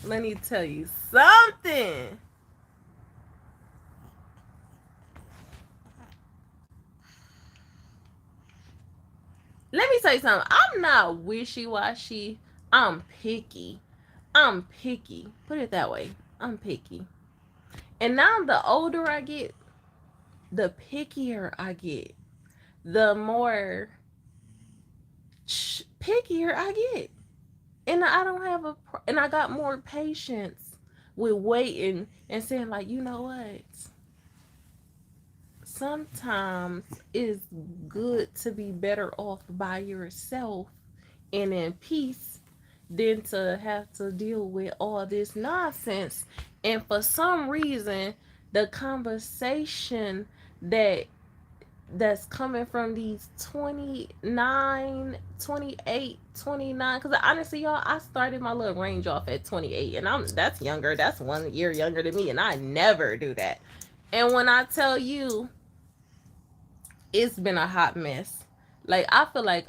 Let me tell you something. Let me tell you something. I'm not wishy washy. I'm picky. I'm picky. Put it that way. I'm picky. And now the older I get, the pickier I get. The more pickier I get. And I don't have and I got more patience with waiting and saying, like, you know what? Sometimes it's good to be better off by yourself and in peace than to have to deal with all this nonsense. And for some reason, the conversation that's coming from these 29, 28, 29. Because honestly, y'all, I started my little range off at 28, and that's younger. That's 1 year younger than me, and I never do that. And when I tell you, it's been a hot mess. Like, I feel like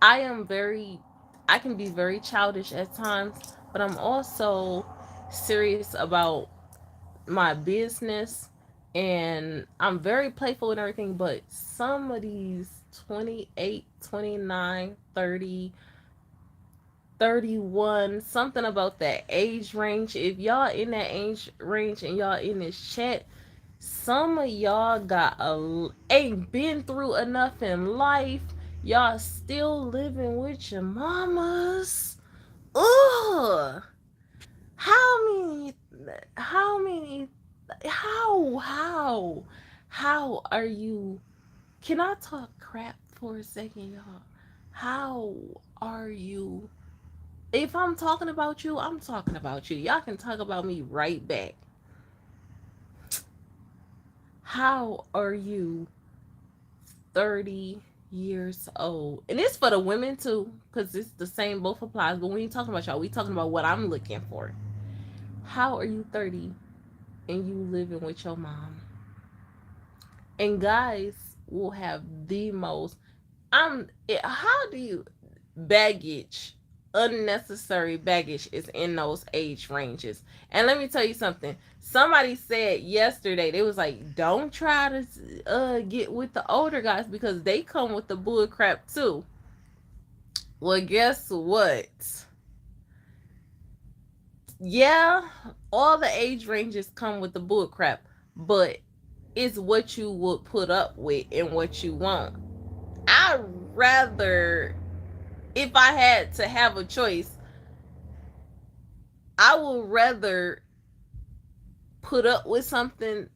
I am very, I can be very childish at times, but I'm also serious about my business, and I'm very playful and everything. But some of these 28, 29, 30, 31, something about that age range, if y'all in that age range and y'all in this chat, some of y'all ain't been through enough in life. Y'all still living with your mamas. Ugh. How many? How many? How are you? Can I talk crap for a second, y'all? How are you? If I'm talking about you, I'm talking about you. Y'all can talk about me right back. How are you 30 years old? And it's for the women too, because it's the same, both applies. But when you talking about y'all, we talking about what I'm looking for. How are you 30 and you living with your mom? And guys will have the most. How do you baggage? unnecessary baggage is in those age ranges. And let me tell you something. Somebody said yesterday, they was like, don't try to get with the older guys because they come with the bull crap too. Well, guess what? Yeah, all the age ranges come with the bull crap, but it's what you would put up with and what you want. I'd rather, if I had to have a choice, I would rather put up with something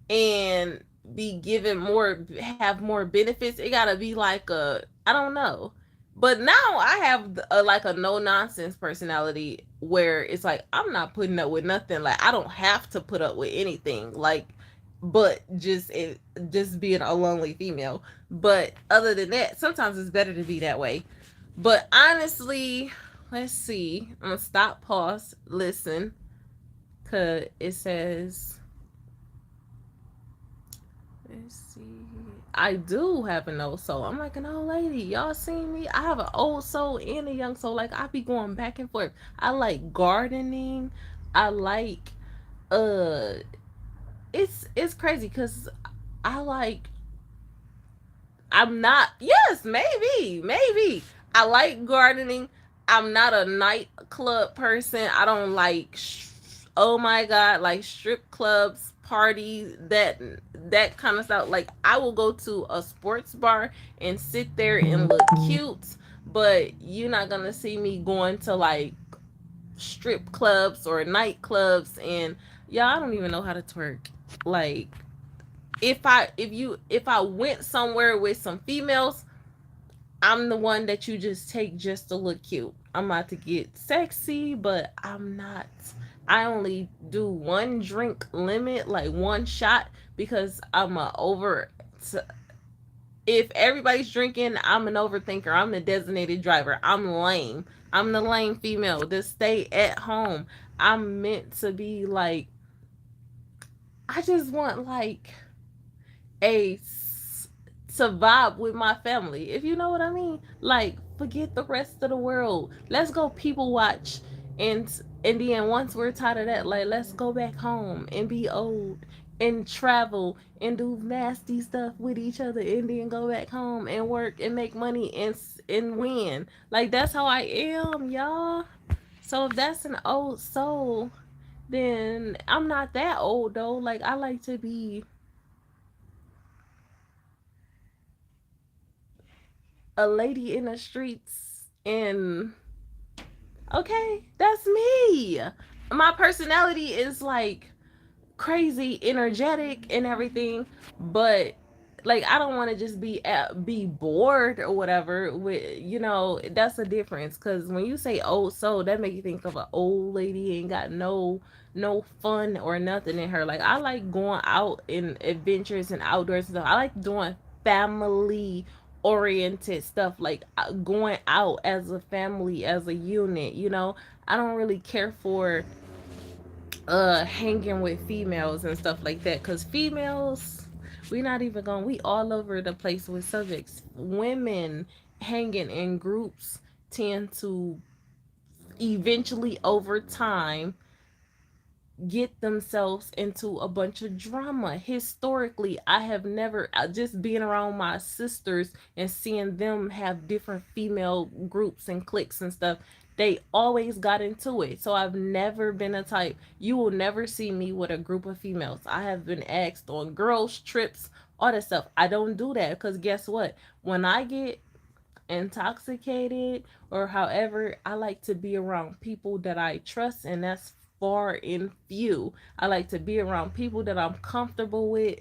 and be given more, have more benefits. It gotta be like a, I don't know. But now I have like a no nonsense personality where it's like I'm not putting up with nothing. Like I don't have to put up with anything. Like, but just being a lonely female. But other than that, sometimes it's better to be that way. But honestly, let's see. I'm gonna stop, pause, listen, cause it says, let's see. I do have an old soul. I'm like an old lady. Y'all seen me? I have an old soul and a young soul. Like I be going back and forth. I like gardening. I like uh it's crazy because I like, I'm not, yes, maybe. I like gardening. I'm not a nightclub person. I don't like oh my god, like strip clubs, parties, that kind of stuff. Like I will go to a sports bar and sit there and look cute, but you're not going to see me going to like strip clubs or nightclubs. And y'all, I don't even know how to twerk. Like if I went somewhere with some females, I'm the one that you just take just to look cute. I'm about to get sexy, but I'm not. I only do one drink limit, like one shot, because I'm a over. If everybody's drinking, I'm an overthinker. I'm the designated driver. I'm lame. I'm the lame female. Just stay at home. I'm meant to be like. I just want like a survive with my family, if you know what I mean. Like forget the rest of the world, let's go people watch. And then once we're tired of that, like let's go back home and be old and travel and do nasty stuff with each other and then go back home and work and make money and win. Like that's how I am, y'all. So if that's an old soul, then I'm not that old though. Like I like to be a lady in the streets. And okay, that's me. My personality is like crazy energetic and everything, but like I don't want to just be bored or whatever with, that's a difference. Because when you say old soul, that make you think of an old lady ain't got no fun or nothing in her. Like I like going out in adventures and outdoors and stuff. I like doing family oriented stuff, like going out as a family, as a unit. I don't really care for hanging with females and stuff like that, because females, we not even going, we all over the place with subjects. Women hanging in groups tend to eventually over time get themselves into a bunch of drama. Historically, I have never, just being around my sisters and seeing them have different female groups and cliques and stuff, they always got into it. So I've never been a type, you will never see me with a group of females. I have been asked on girls trips, all that stuff. I don't do that because guess what, when I get intoxicated or however, I like to be around people that I trust, and that's far and few. I like to be around people that I'm comfortable with,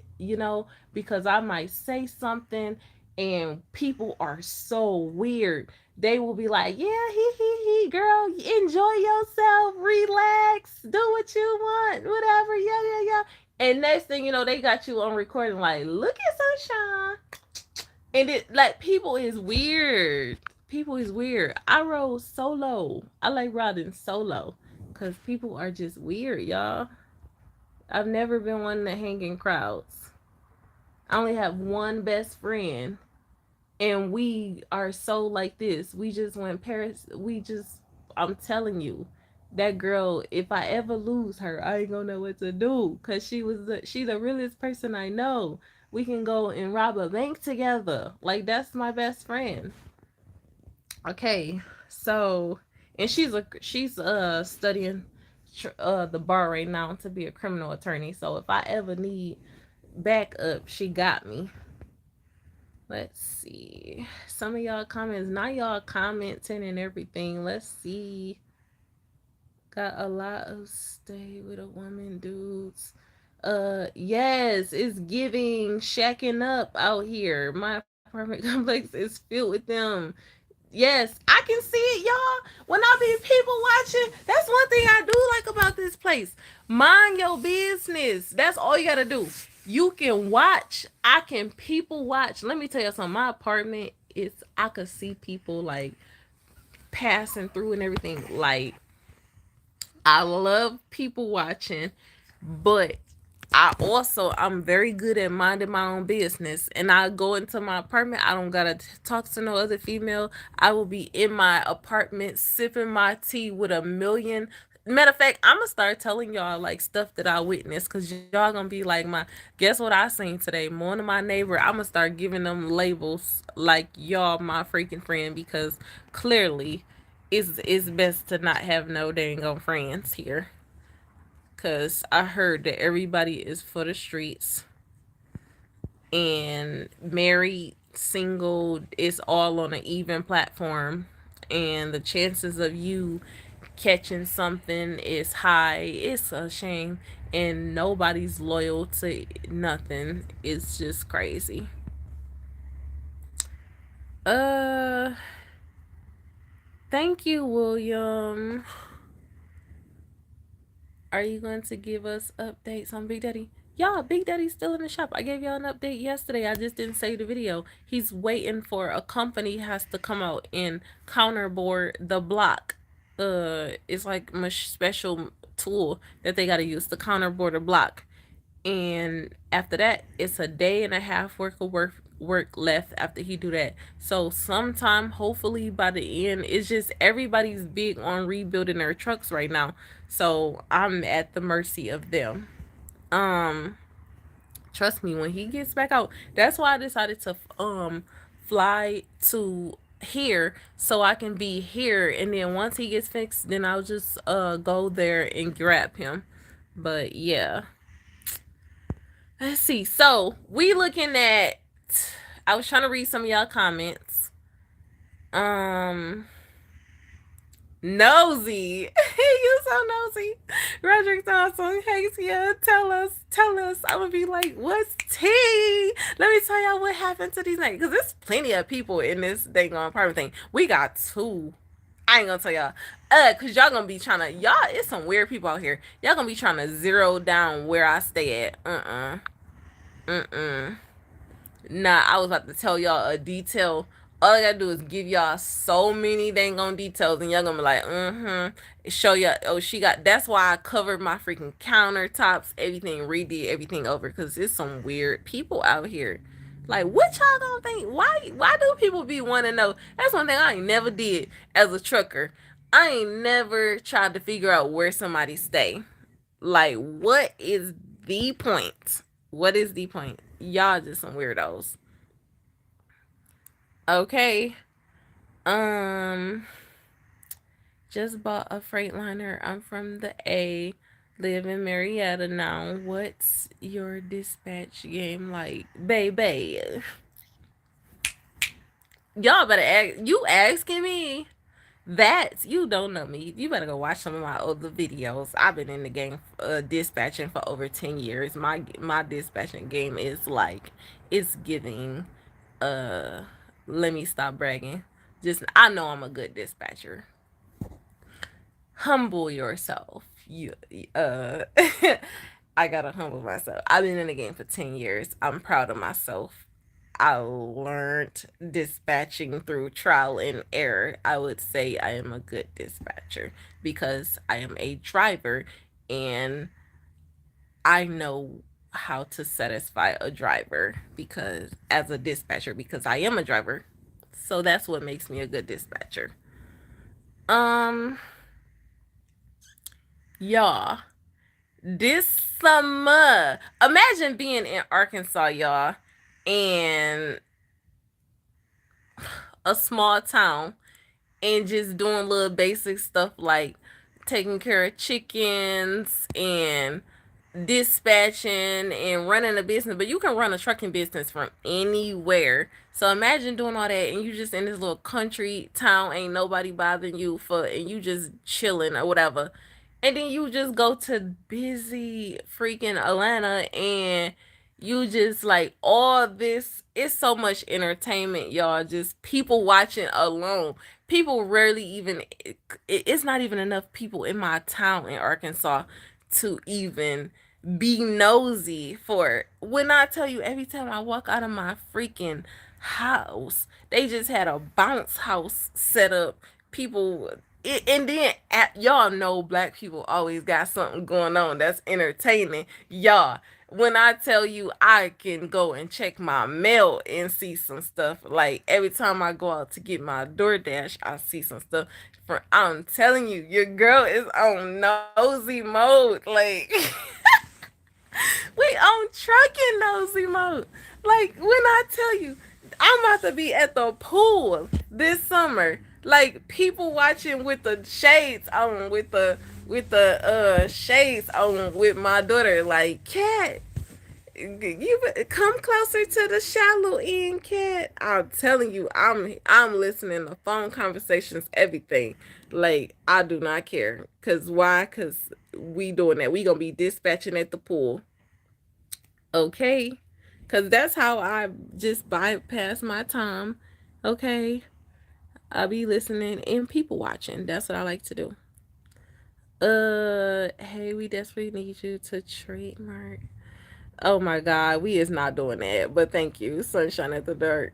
because I might say something and people are so weird. They will be like, yeah, he, girl, enjoy yourself, relax, do what you want, whatever, yeah. And next thing you know, they got you on recording, like, look at Sunshine. And it like people is weird. People is weird. I rode solo. I like riding solo because people are just weird, y'all. I've never been one to hang in crowds. I only have one best friend, and we are so like this. We just went Paris. We just I'm telling you, that girl, if I ever lose her, I ain't gonna know what to do. Cause she the realest person I know. We can go and rob a bank together. Like, that's my best friend. Okay, so, and she's studying the bar right now to be a criminal attorney. So if I ever need backup, she got me. Let's see. Some of y'all comments. Now y'all commenting and everything. Let's see. Got a lot of stay with a woman dudes. Yes, it's giving shacking up out here. My apartment complex is filled with them. Yes, I can see it, y'all. When I be people watching, that's one thing I do like about this place. Mind your business. That's all you gotta do. You can watch. I can people watch. Let me tell you something. My apartment is, I could see people like passing through and everything. Like, I love people watching, but I'm very good at minding my own business. And I go into my apartment. I don't gotta talk to no other female. I will be in my apartment sipping my tea with a million. Matter of fact, I'm gonna start telling y'all like stuff that I witnessed, because y'all gonna be like, my guess what I seen today? Morning, my neighbor. I'm gonna start giving them labels like y'all my freaking friend, because clearly it's best to not have no dang on friends here. Cause I heard that everybody is for the streets, and married, single, it's all on an even platform, and the chances of you catching something is high. It's a shame, and nobody's loyal to nothing. It's just crazy. Uh, thank you, William. Are you going to give us updates on Big Daddy? Y'all, Big Daddy's still in the shop. I gave y'all an update yesterday. I just didn't save the video. He's waiting for a company has to come out and counterboard the block. It's like a special tool that they got to use to counterboard a block. And after that, it's a day and a half worth of work left after he do that. So sometime, hopefully by the end, it's just everybody's big on rebuilding their trucks right now. So I'm at the mercy of them. Um, Trust me, when he gets back out, that's why I decided to fly to here so I can be here, and then once he gets fixed, then I'll just go there and grab him. But yeah. Let's see. So we looking at. I was trying to read some of y'all comments. Um, Nosy, you so nosy. Roderick Dawson, hey, yeah, tell us. I'm gonna be like, what's tea? Let me tell y'all what happened to these names, because there's plenty of people in this dang on apartment thing. We got two. I ain't gonna tell y'all. Cause y'all gonna be trying to, y'all, it's some weird people out here. Y'all gonna be trying to zero down where I stay at. Nah, I was about to tell y'all a detail. All I gotta do is give y'all so many dang on details, and y'all gonna be like, Show y'all. Oh, she got. That's why I covered my freaking countertops, everything, redid everything over, cause it's some weird people out here. Like, what y'all gonna think? Why do people be wanting to know? That's one thing I ain't never did as a trucker. I ain't never tried to figure out where somebody stay. Like, what is the point? What is the point? Y'all just some weirdos. Okay. Um, just bought a Freightliner. I'm from the A. Live in Marietta now. What's your dispatch game like, baby? Y'all better ask. You asking me? That you don't know me. You better go watch some of my older videos. I've been in the game dispatching for over 10 years. My dispatching game is like, it's giving uh let me stop bragging. Just, I know I'm a good dispatcher. Humble yourself. You I gotta humble myself. I've been in the game for 10 years. I'm proud of myself. I learned dispatching through trial and error. I would say I am a good dispatcher because I am a driver, and I know how to satisfy a driver because as a dispatcher, because I am a driver. So that's what makes me a good dispatcher. Um, y'all, this summer, imagine being in Arkansas, y'all, and a small town and just doing little basic stuff like taking care of chickens and dispatching and running a business. But you can run a trucking business from anywhere. So imagine doing all that and you just in this little country town, ain't nobody bothering you for, and you just chilling or whatever. And then you just go to busy freaking Atlanta and you just like all this. It's so much entertainment, y'all. Just people watching alone. People rarely even, it's not even enough people in my town in Arkansas to even be nosy for. When I tell you, every time I walk out of my freaking house, they just had a bounce house set up. People, and then y'all know black people always got something going on that's entertaining. Y'all, when I tell you I can go and check my mail and see some stuff, like every time I go out to get my DoorDash, I see some stuff. I'm telling you, your girl is on nosy mode. Like, we on trucking nosy mode. Like, when I tell you, I'm about to be at the pool this summer. Like, people watching with the shades on, with the shades on with my daughter. Like, cat, you come closer to the shallow end, cat. I'm telling you, I'm listening to phone conversations, everything. Like, I do not care. Cause why? Cause we doing that. We gonna be dispatching at the pool. Okay. Cause that's how I just bypass my time. Okay. I'll be listening and people watching. That's what I like to do. Hey, we desperately need you to trademark. Oh my God, we is not doing that. But thank you, Sunshine at the Dark.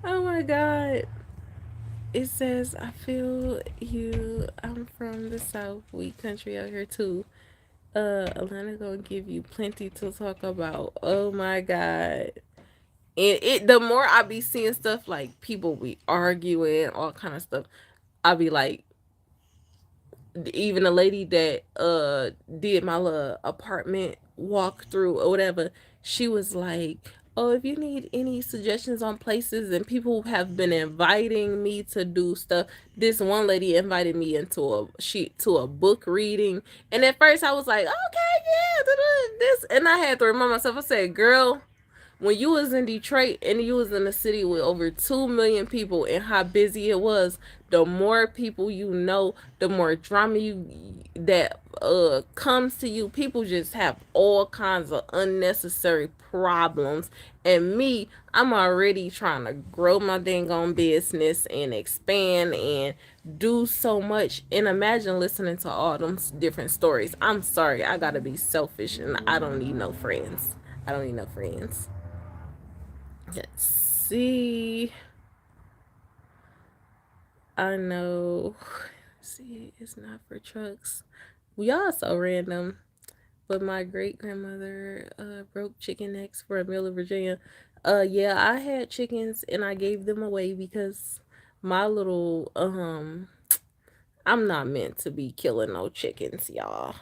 Oh my God. It says, I feel you. I'm from the South. We country out here too. Atlanta gonna give you plenty to talk about. Oh my God. And the more I be seeing stuff like people be arguing, all kind of stuff, I be like, even a lady that did my little apartment walkthrough or whatever, she was like, oh, if you need any suggestions on places, and people have been inviting me to do stuff. This one lady invited me into a book reading, and at first I was like, okay, yeah, this, and I had to remind myself. I said, girl, when you was in Detroit and you was in a city with over 2 million people and how busy it was, the more people you know, the more drama you that comes to you. People just have all kinds of unnecessary problems. And me, I'm already trying to grow my dang on business and expand and do so much. And imagine listening to all them different stories. I'm sorry, I gotta be selfish and I don't need no friends. I don't need no friends. Let's see. I know. See, it's not for trucks. We all so random. But my great grandmother broke chicken necks for a meal in Virginia. Yeah, I had chickens and I gave them away because my little I'm not meant to be killing no chickens, y'all.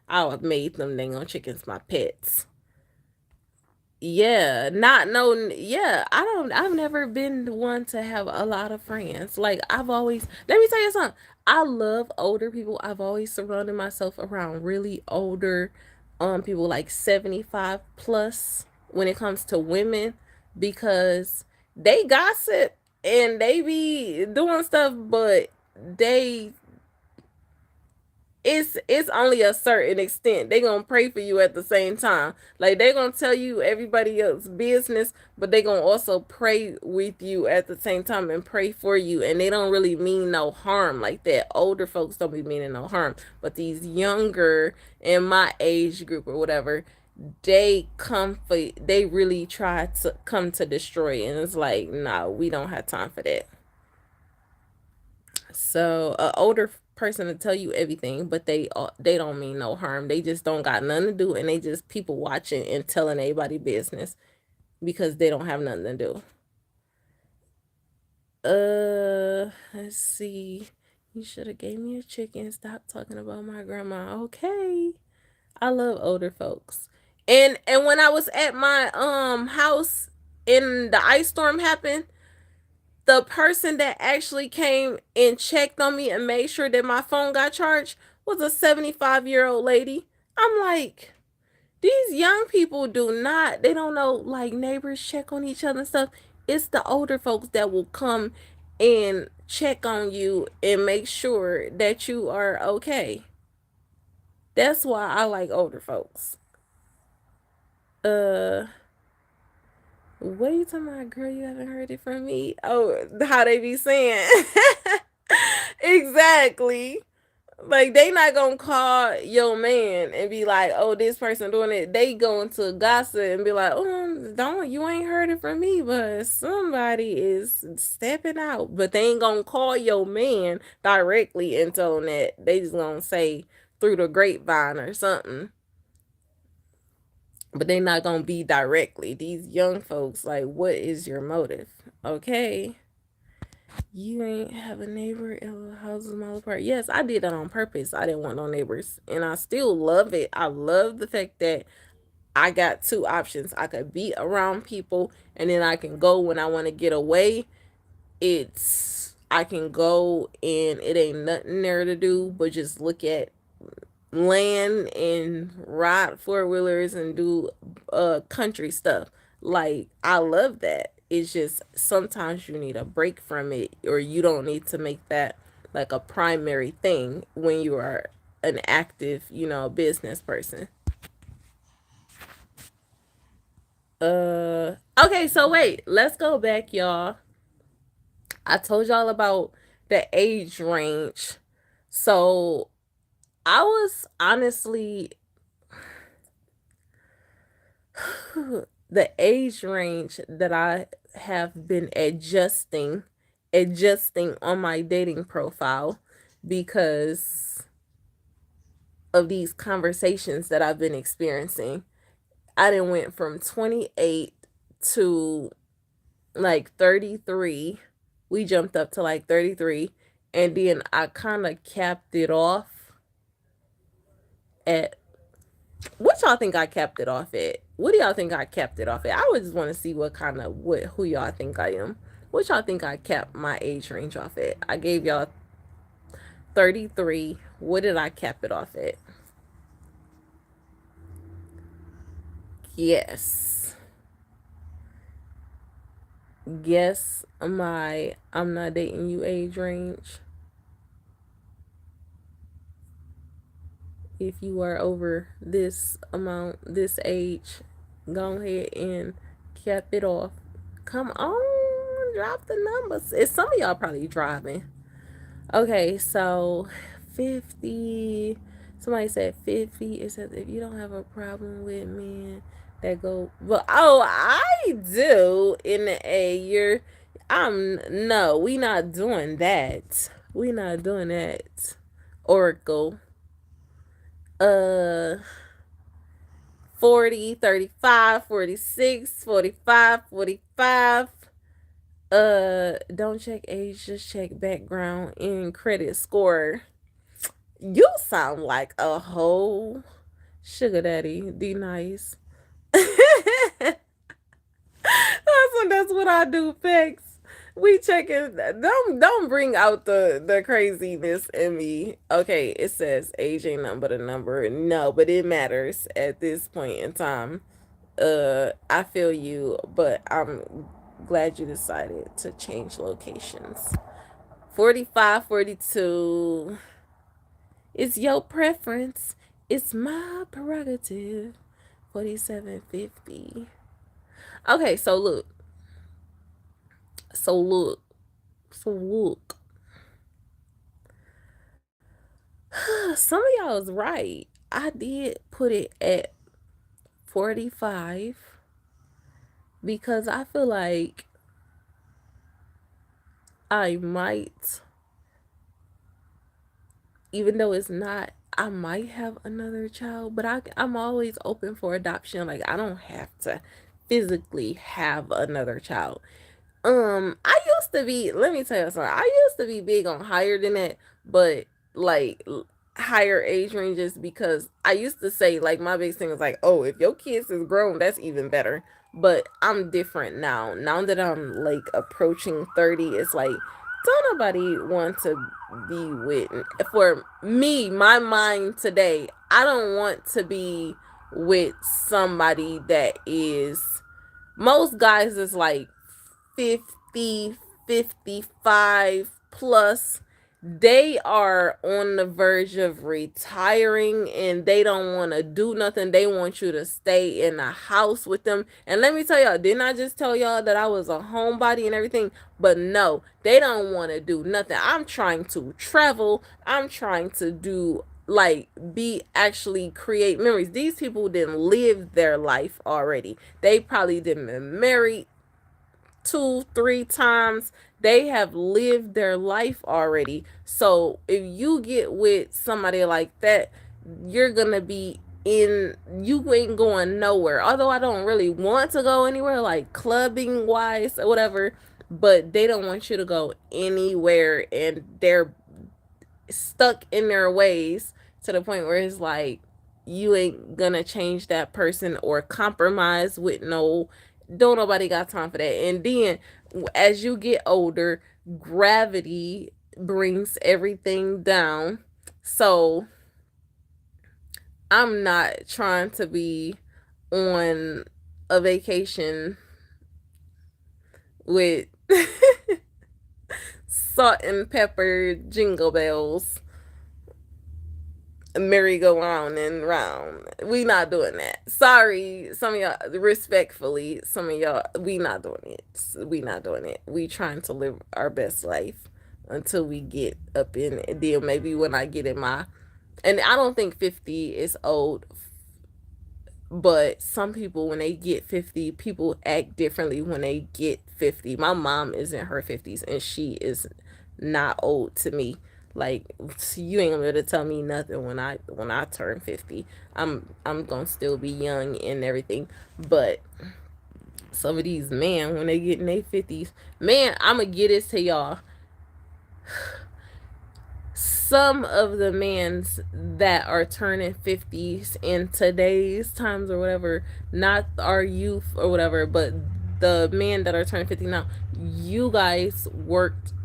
I have made them dang on chickens my pets. Yeah, not no, yeah, I've never been the one to have a lot of friends. Like, I've always, let me tell you something. I love older people. I've always surrounded myself around really older people, like 75 plus, when it comes to women, because they gossip and they be doing stuff, but they it's only a certain extent. They gonna pray for you at the same time. Like, they gonna tell you everybody else's business, but they gonna also pray with you at the same time and pray for you. And they don't really mean no harm like that. Older folks don't be meaning no harm, but these younger in my age group or whatever, they really try to come to destroy. And it's like, no, we don't have time for that. So a older person to tell you everything, but they don't mean no harm. They just don't got nothing to do, and they just people watching and telling everybody business because they don't have nothing to do. Let's see. You should have gave me a chicken. Stop talking about my grandma. Okay. I love older folks. And when I was at my house and the ice storm happened, the person that actually came and checked on me and made sure that my phone got charged was a 75-year-old lady. I'm like, these young people do not, they don't know, like, neighbors check on each other and stuff. It's the older folks that will come and check on you and make sure that you are okay. That's why I like older folks. Uh, what are you talking about, girl? You haven't heard it from me? Oh, how they be saying. Exactly. Like, they not gonna call your man and be like, oh, this person doing it. They going to gossip and be like, oh, don't, you ain't heard it from me, but somebody is stepping out. But they ain't gonna call your man directly and tell him that. They just gonna say through the grapevine or something. But they not gonna be directly. These young folks, like, what is your motive? Okay. You ain't have a neighbor in the house a mile apart. Yes, I did that on purpose. I didn't want no neighbors. And I still love it. I love the fact that I got two options. I could be around people and then I can go when I want to get away. I can go and it ain't nothing there to do but just look at land and ride four wheelers and do country stuff. Like, I love that. It's just sometimes you need a break from it, or you don't need to make that like a primary thing when you are an active, business person. Okay, so wait, let's go back, y'all. I told y'all about the age range. So I was honestly the age range that I have been adjusting on my dating profile because of these conversations that I've been experiencing. I done went from 28 to like 33. We jumped up to like 33, and then I kind of capped it off at, what y'all think I capped it off at? What do y'all think I capped it off at? I would just want to see who y'all think I am. What y'all think I capped my age range off at? I gave y'all 33. What did I cap it off at? Yes. Guess my I'm not dating you age range. If you are over this amount, this age, go ahead and cap it off. Come on, drop the numbers. It's some of y'all probably driving. Okay, so 50. Somebody said 50. It says if you don't have a problem with men that go, but oh, I do. In a year, no, we not doing that. We not doing that. Oracle. Uh 40, 35, 46, 45, 45. Don't check age, just check background and credit score. You sound like a whole sugar daddy. D nice. That's what I do, Pex. We checking. Don't bring out the craziness in me. Okay, it says age ain't nothing but a number. No, but it matters at this point in time. I feel you, but I'm glad you decided to change locations. 45, 42. It's your preference. It's my prerogative. 47, 50. Okay, so look. So look. So look. Some of y'all is right. I did put it at 45 because I feel like I might, even though it's not, I might have another child, but I'm always open for adoption. Like, I don't have to physically have another child. I used to be, let me tell you something. I used to be big on higher than that, but like higher age ranges, because I used to say, like, my big thing was like, oh, if your kids is grown, that's even better. But I'm different now. Now that I'm like approaching 30, it's like, don't nobody want to be with, for me, my mind today, I don't want to be with somebody that is, most guys is like 50, 55 plus. They are on the verge of retiring and they don't want to do nothing. They want you to stay in the house with them. And let me tell y'all, didn't I just tell y'all that I was a homebody and everything? But no, they don't want to do nothing. I'm trying to travel. I'm trying to do, like, be, actually create memories. These people didn't live their life already. They probably didn't been married 2, 3 times. They have lived their life already. So if you get with somebody like that, you're gonna be in, you ain't going nowhere. Although I don't really want to go anywhere, like clubbing wise or whatever, but they don't want you to go anywhere, and they're stuck in their ways to the point where it's like, you ain't gonna change that person or compromise with no, don't nobody got time for that. And then as you get older, gravity brings everything down. So I'm not trying to be on a vacation with salt and pepper jingle bells, merry-go-round and round. We not doing that. Sorry, some of y'all, respectfully, some of y'all, we not doing it. We not doing it. We trying to live our best life until we get up in, and then maybe when I get in my, and I don't think 50 is old, but some people, when they get 50, people act differently when they get 50. My mom is in her 50s and she is not old to me. Like, you ain't gonna be able to tell me nothing when I turn 50. I'm gonna still be young and everything. But some of these men, when they get in their 50s, man, I'ma get this to y'all. Some of the mans that are turning 50s in today's times or whatever, not our youth or whatever, but the men that are turning 50 now, you guys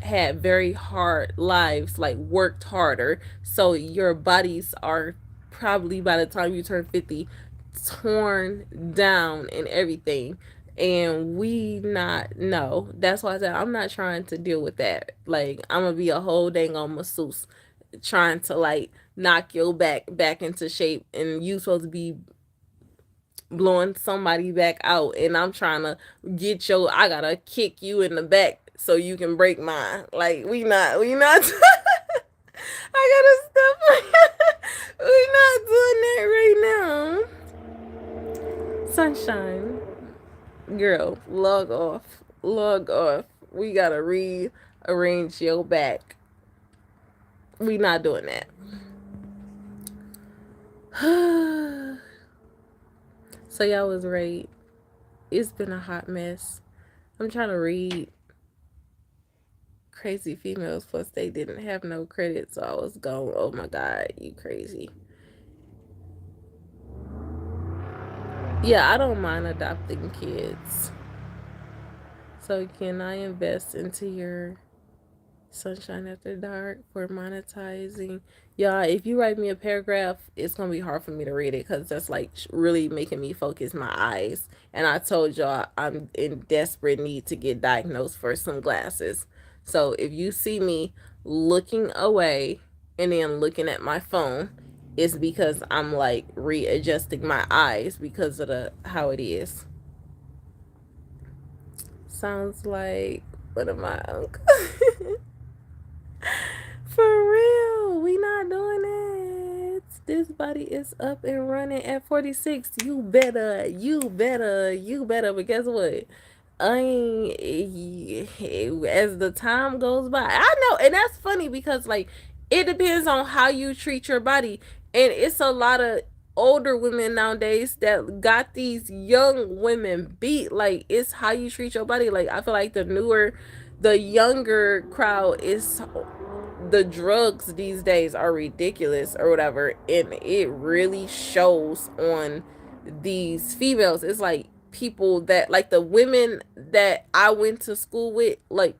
had very hard lives, like worked harder. So your bodies are probably, by the time you turn 50, torn down and everything. And we not, no, that's why I said I'm not trying to deal with that. Like, I'm gonna be a whole dang on masseuse trying to, like, knock your back into shape, and you supposed to be blowing somebody back out, and I'm trying to get I gotta kick you in the back so you can break mine. Like, we not I gotta stop. We not doing that right now. Sunshine, girl, log off. We gotta rearrange your back. We not doing that. So y'all was right. It's been a hot mess. I'm trying to read Crazy Females, plus they didn't have no credit, so I was going, oh my god, you crazy. Yeah, I don't mind adopting kids. So can I invest into your Sunshine After Dark for monetizing? Y'all, if you write me a paragraph, it's gonna be hard for me to read it because that's like really making me focus my eyes. And I told y'all I'm in desperate need to get diagnosed for some glasses. So if you see me looking away and then looking at my phone, it's because I'm like readjusting my eyes because of how it is. Sounds like one of my uncles. For real, we not doing it. This body is up and running at 46. You better. But guess what? As the time goes by, I know, and that's funny because, like, it depends on how you treat your body, and it's a lot of older women nowadays that got these young women beat. Like, it's how you treat your body. Like, I feel like the younger crowd is, the drugs these days are ridiculous or whatever, and it really shows on these females. It's like people that, like, the women that I went to school with, like,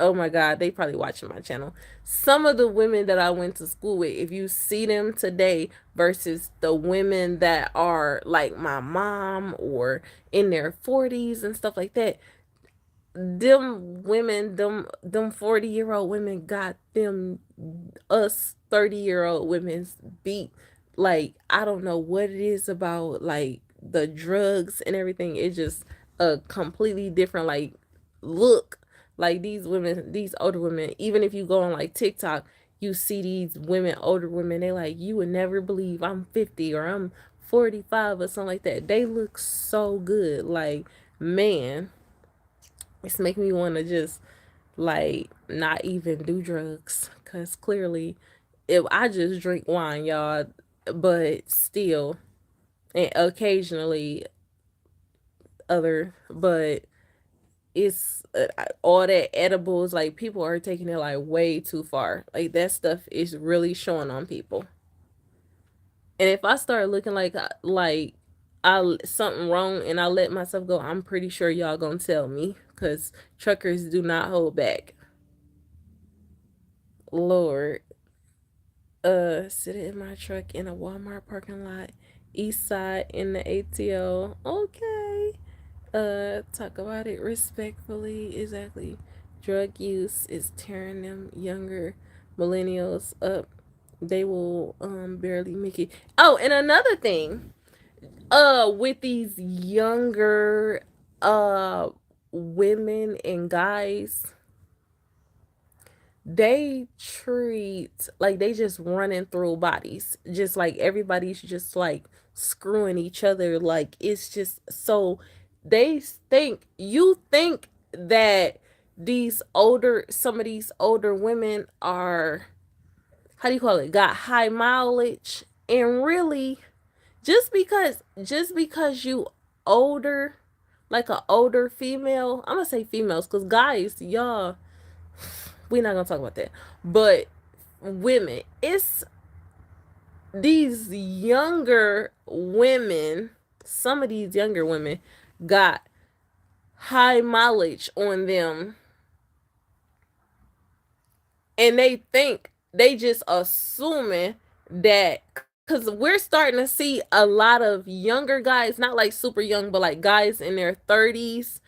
oh my god, they probably watching my channel. Some of the women that I went to school with, if you see them today versus the women that are like my mom or in their 40s and stuff like that, them women, them 40-year-old women got them us 30-year-old women's beat. Like, I don't know what it is about, like, the drugs and everything. It's just a completely different, like, look. Like, these women, these older women, even if you go on like TikTok, you see these women, older women, they like, you would never believe I'm 50 or I'm 45 or something like that. They look so good. Like, man, it's making me want to just, like, not even do drugs, because clearly, if I just drink wine, y'all, but still, and occasionally other, but it's all that edibles, like, people are taking it like way too far. Like, that stuff is really showing on people. And if I start looking like I something wrong and I let myself go, I'm pretty sure y'all gonna tell me, because truckers do not hold back. Lord. Sitting in my truck in a Walmart parking lot, east side in the ATL. Okay. Talk about it respectfully. Exactly. Drug use is tearing them younger millennials up. They will barely make it. Oh, and another thing, with these younger women and guys, they treat, like, they just running through bodies, just like everybody's just like screwing each other. Like, it's just so, they think, you think that some of these older women are, how do you call it, got high mileage. And really, just because you older, like a older female, I'm gonna say females, because guys, y'all, we're not gonna talk about that. But women, it's these younger women, some of these younger women got high mileage on them, and they think, they just assuming that, because we're starting to see a lot of younger guys, not like super young, but like guys in their 30s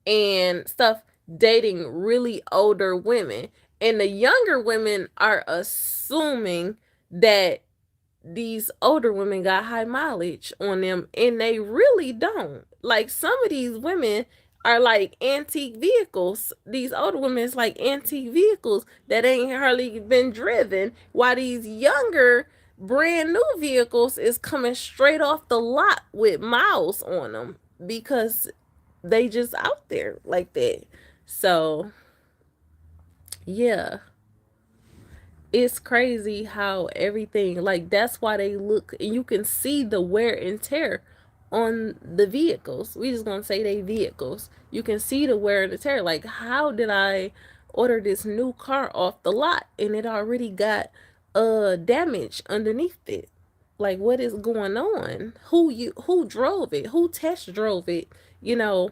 and stuff, dating really older women. And the younger women are assuming that these older women got high mileage on them, and they really don't. Like, some of these women are like antique vehicles. These older women is like antique vehicles that ain't hardly been driven, while these younger brand new vehicles is coming straight off the lot with miles on them, because they just out there like that. So yeah, it's crazy how everything, like, that's why they look, and you can see the wear and tear on the vehicles. We just gonna say they vehicles. You can see the wear and tear. Like, how did I order this new car off the lot and it already got damage underneath it? Like, what is going on? Who drove it? Who test drove it? You know,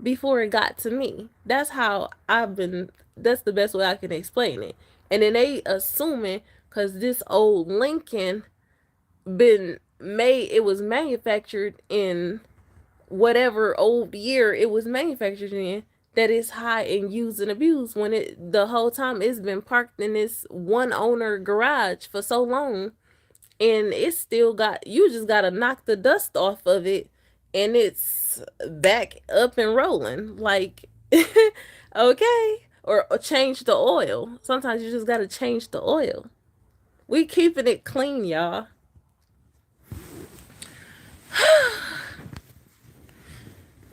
before it got to me. That's how I've been. That's the best way I can explain it. And then they assuming, because this old Lincoln been made, it was manufactured in whatever old year it was manufactured in, that it's high and used and abused, when it, the whole time, it's been parked in this one owner garage for so long, and it's still got, you just gotta knock the dust off of it, and it's back up and rolling. Like, okay. Or change the oil. Sometimes you just gotta change the oil. We keeping it clean, y'all.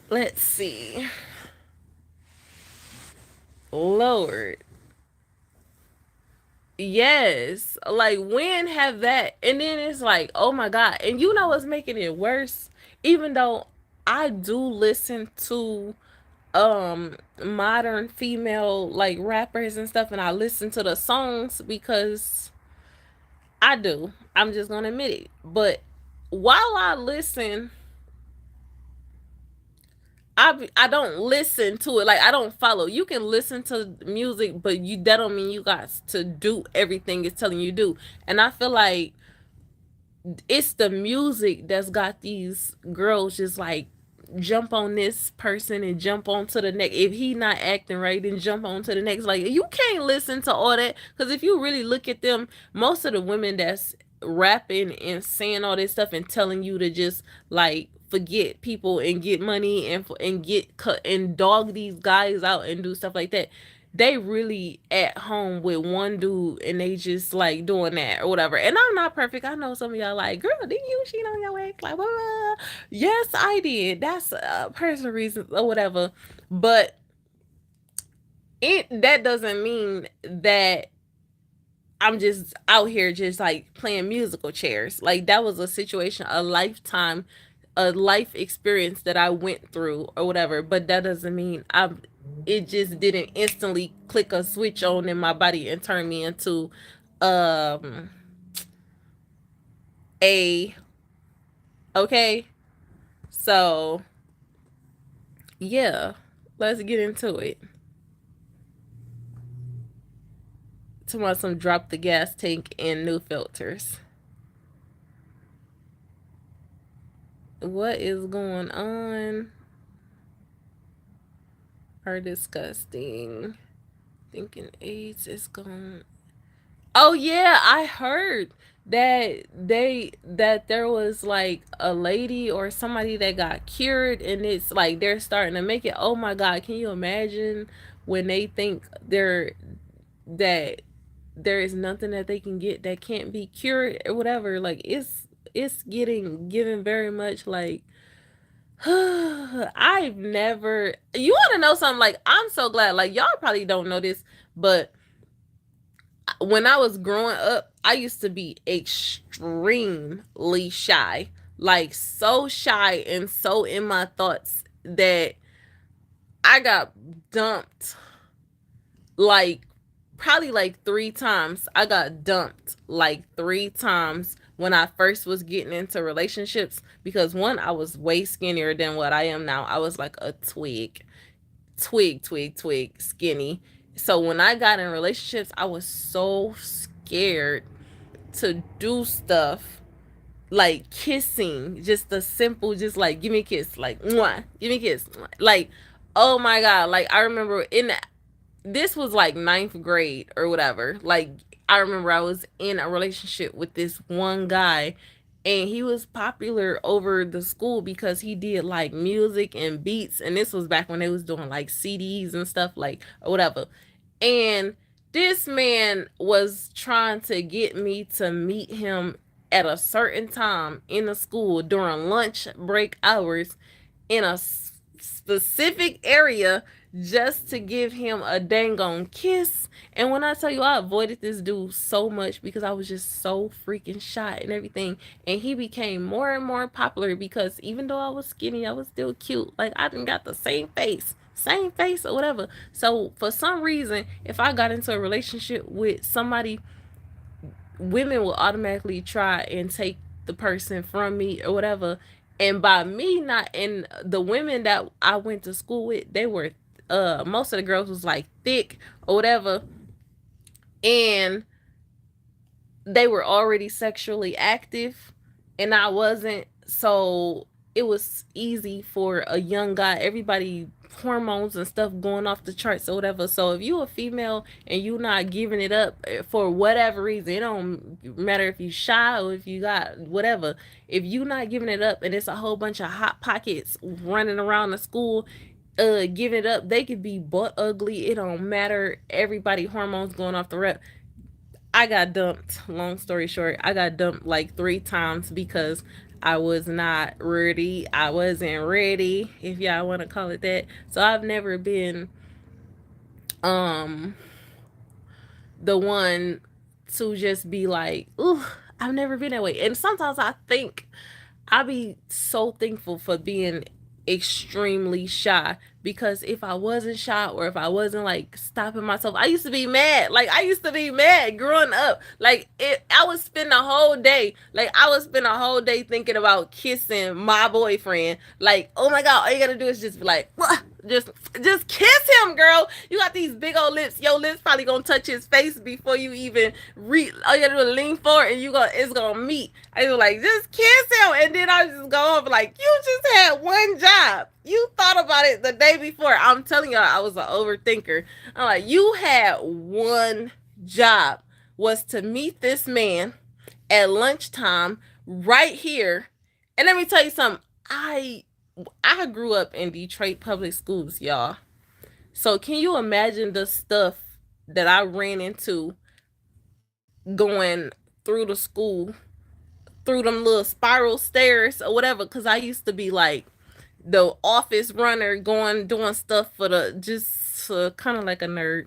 Let's see. Lord. Yes. Like when have that? And then it's like, oh my God. And you know what's making it worse? Even though I do listen to modern female like rappers and stuff, and I listen to the songs because I do. I'm just gonna admit it. But while I listen, I don't listen to it. Like I don't follow. You can listen to music, but you that don't mean you got to do everything it's telling you to do. And I feel like it's the music that's got these girls just like jump on this person and jump on to the next. If he not acting right, then jump on to the next. Like you can't listen to all that, because if you really look at them, most of the women that's rapping and saying all this stuff and telling you to just like forget people and get money and get cut and dog these guys out and do stuff like that, they really at home with one dude and they just like doing that or whatever. And I'm not perfect. I know some of y'all like, girl, didn't you cheat on your ex? Like, blah, blah. Yes, I did. That's personal reasons or whatever. But it that doesn't mean that I'm just out here just like playing musical chairs. Like that was a situation, a lifetime, a life experience that I went through or whatever. But that doesn't mean I'm. It just didn't instantly click a switch on in my body and turn me into um a okay. So yeah, let's get into it. Tomorrow, some drop the gas tank and new filters. What is going on? Are disgusting. Thinking AIDS is gone. Oh yeah, I heard that there was like a lady or somebody that got cured, and it's like they're starting to make it. Oh my God, can you imagine when they think that there is nothing that they can get that can't be cured or whatever? Like it's getting given very much like I've never. You want to know something? Like I'm so glad. Like y'all probably don't know this, but when I was growing up, I used to be extremely shy. Like so shy and so in my thoughts that I got dumped like probably like 3 times. I got dumped like 3 times when I first was getting into relationships, because one, I was way skinnier than what I am now. I was like a twig skinny. So when I got in relationships, I was so scared to do stuff like kissing, just the simple, just like give me a kiss, like mwah, give me a kiss, like oh my God, like I remember in this was like ninth grade or whatever. Like I remember I was in a relationship with this one guy, and he was popular over the school because he did like music and beats, and this was back when they was doing like CDs and stuff like or whatever. And this man was trying to get me to meet him at a certain time in the school during lunch break hours in a specific area just to give him a dang on kiss. And when I tell you, I avoided this dude so much because I was just so freaking shy and everything. And he became more and more popular because even though I was skinny, I was still cute. Like I didn't got the same face or whatever. So for some reason, if I got into a relationship with somebody, women will automatically try and take the person from me or whatever. And by me not, and the women that I went to school with, they were most of the girls was like thick or whatever, and they were already sexually active and I wasn't. So it was easy for a young guy, everybody hormones and stuff going off the charts or whatever. So if you a female and you not giving it up for whatever reason, it don't matter if you shy or if you got whatever, if you not giving it up and it's a whole bunch of hot pockets running around the school giving it up, they could be butt ugly, it don't matter, everybody hormones going off the rep. I got dumped. Long story short, I got dumped like 3 times because I was not ready. I wasn't ready, if y'all want to call it that. So I've never been um the one to just be like, ooh, I've never been that way. And sometimes I be so thankful for being extremely shy, because if I wasn't shy, or if I wasn't like stopping myself, I used to be mad. Like I used to be mad growing up. Like I would spend a whole day, thinking about kissing my boyfriend. Like, oh my god, all you gotta do is just be like, just just kiss him, girl. You got these big old lips. Your lips probably gonna touch his face before you even reach. All you gotta do is lean forward, and it's gonna meet. I was like, just kiss him, and then I just go off like, you just had one job. You thought about it the day before. I'm telling y'all, I was an overthinker. I'm like, you had one job, was to meet this man at lunchtime right here. And let me tell you something. I grew up in Detroit public schools, y'all. So can you imagine the stuff that I ran into going through the school, through them little spiral stairs or whatever? Because I used to be like the office runner, going doing stuff for the just kind of like a nerd,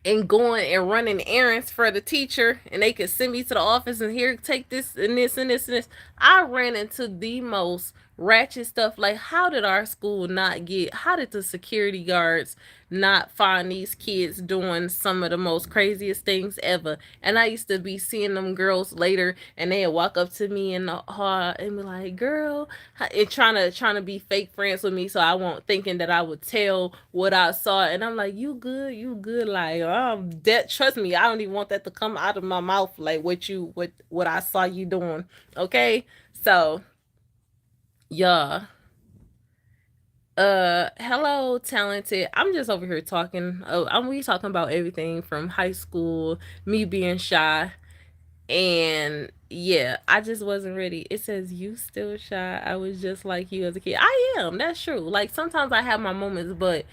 and going and running errands for the teacher, and they could send me to the office and here, take this and this and this and this. I ran into the most ratchet stuff. Like, how did our school not get, how did the security guards not find these kids doing some of the most craziest things ever? And I used to be seeing them girls later, and they'd walk up to me in the hall and be like, girl, and trying to be fake friends with me, so I won't, thinking that I would tell what I saw. And I'm like, you good, like, that, trust me, I don't even want that to come out of my mouth, like what I saw you doing. Okay, so yeah. Hello, talented. I'm just over here talking. Oh, we talking about everything from high school, me being shy, and yeah, I just wasn't ready. It says you still shy. I was just like you as a kid. I am. That's true. Like sometimes I have my moments, but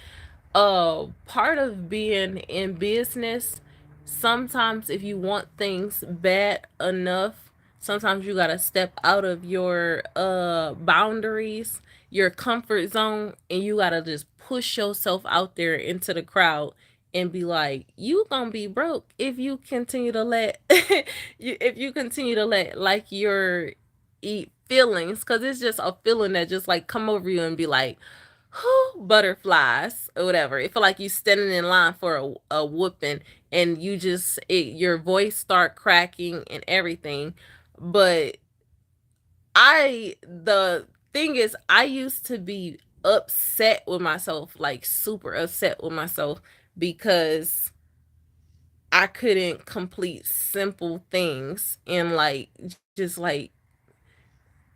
part of being in business, sometimes if you want things bad enough, sometimes you got to step out of your boundaries, your comfort zone, and you got to just push yourself out there into the crowd and be like, you gonna be broke if you continue to let if you continue to let like your eat feelings, because it's just a feeling that just like come over you and be like, butterflies or whatever. It feel like you standing in line for a whooping, and you just your voice start cracking and everything. But the thing is, I used to be upset with myself, like super upset with myself, because I couldn't complete simple things, and like just like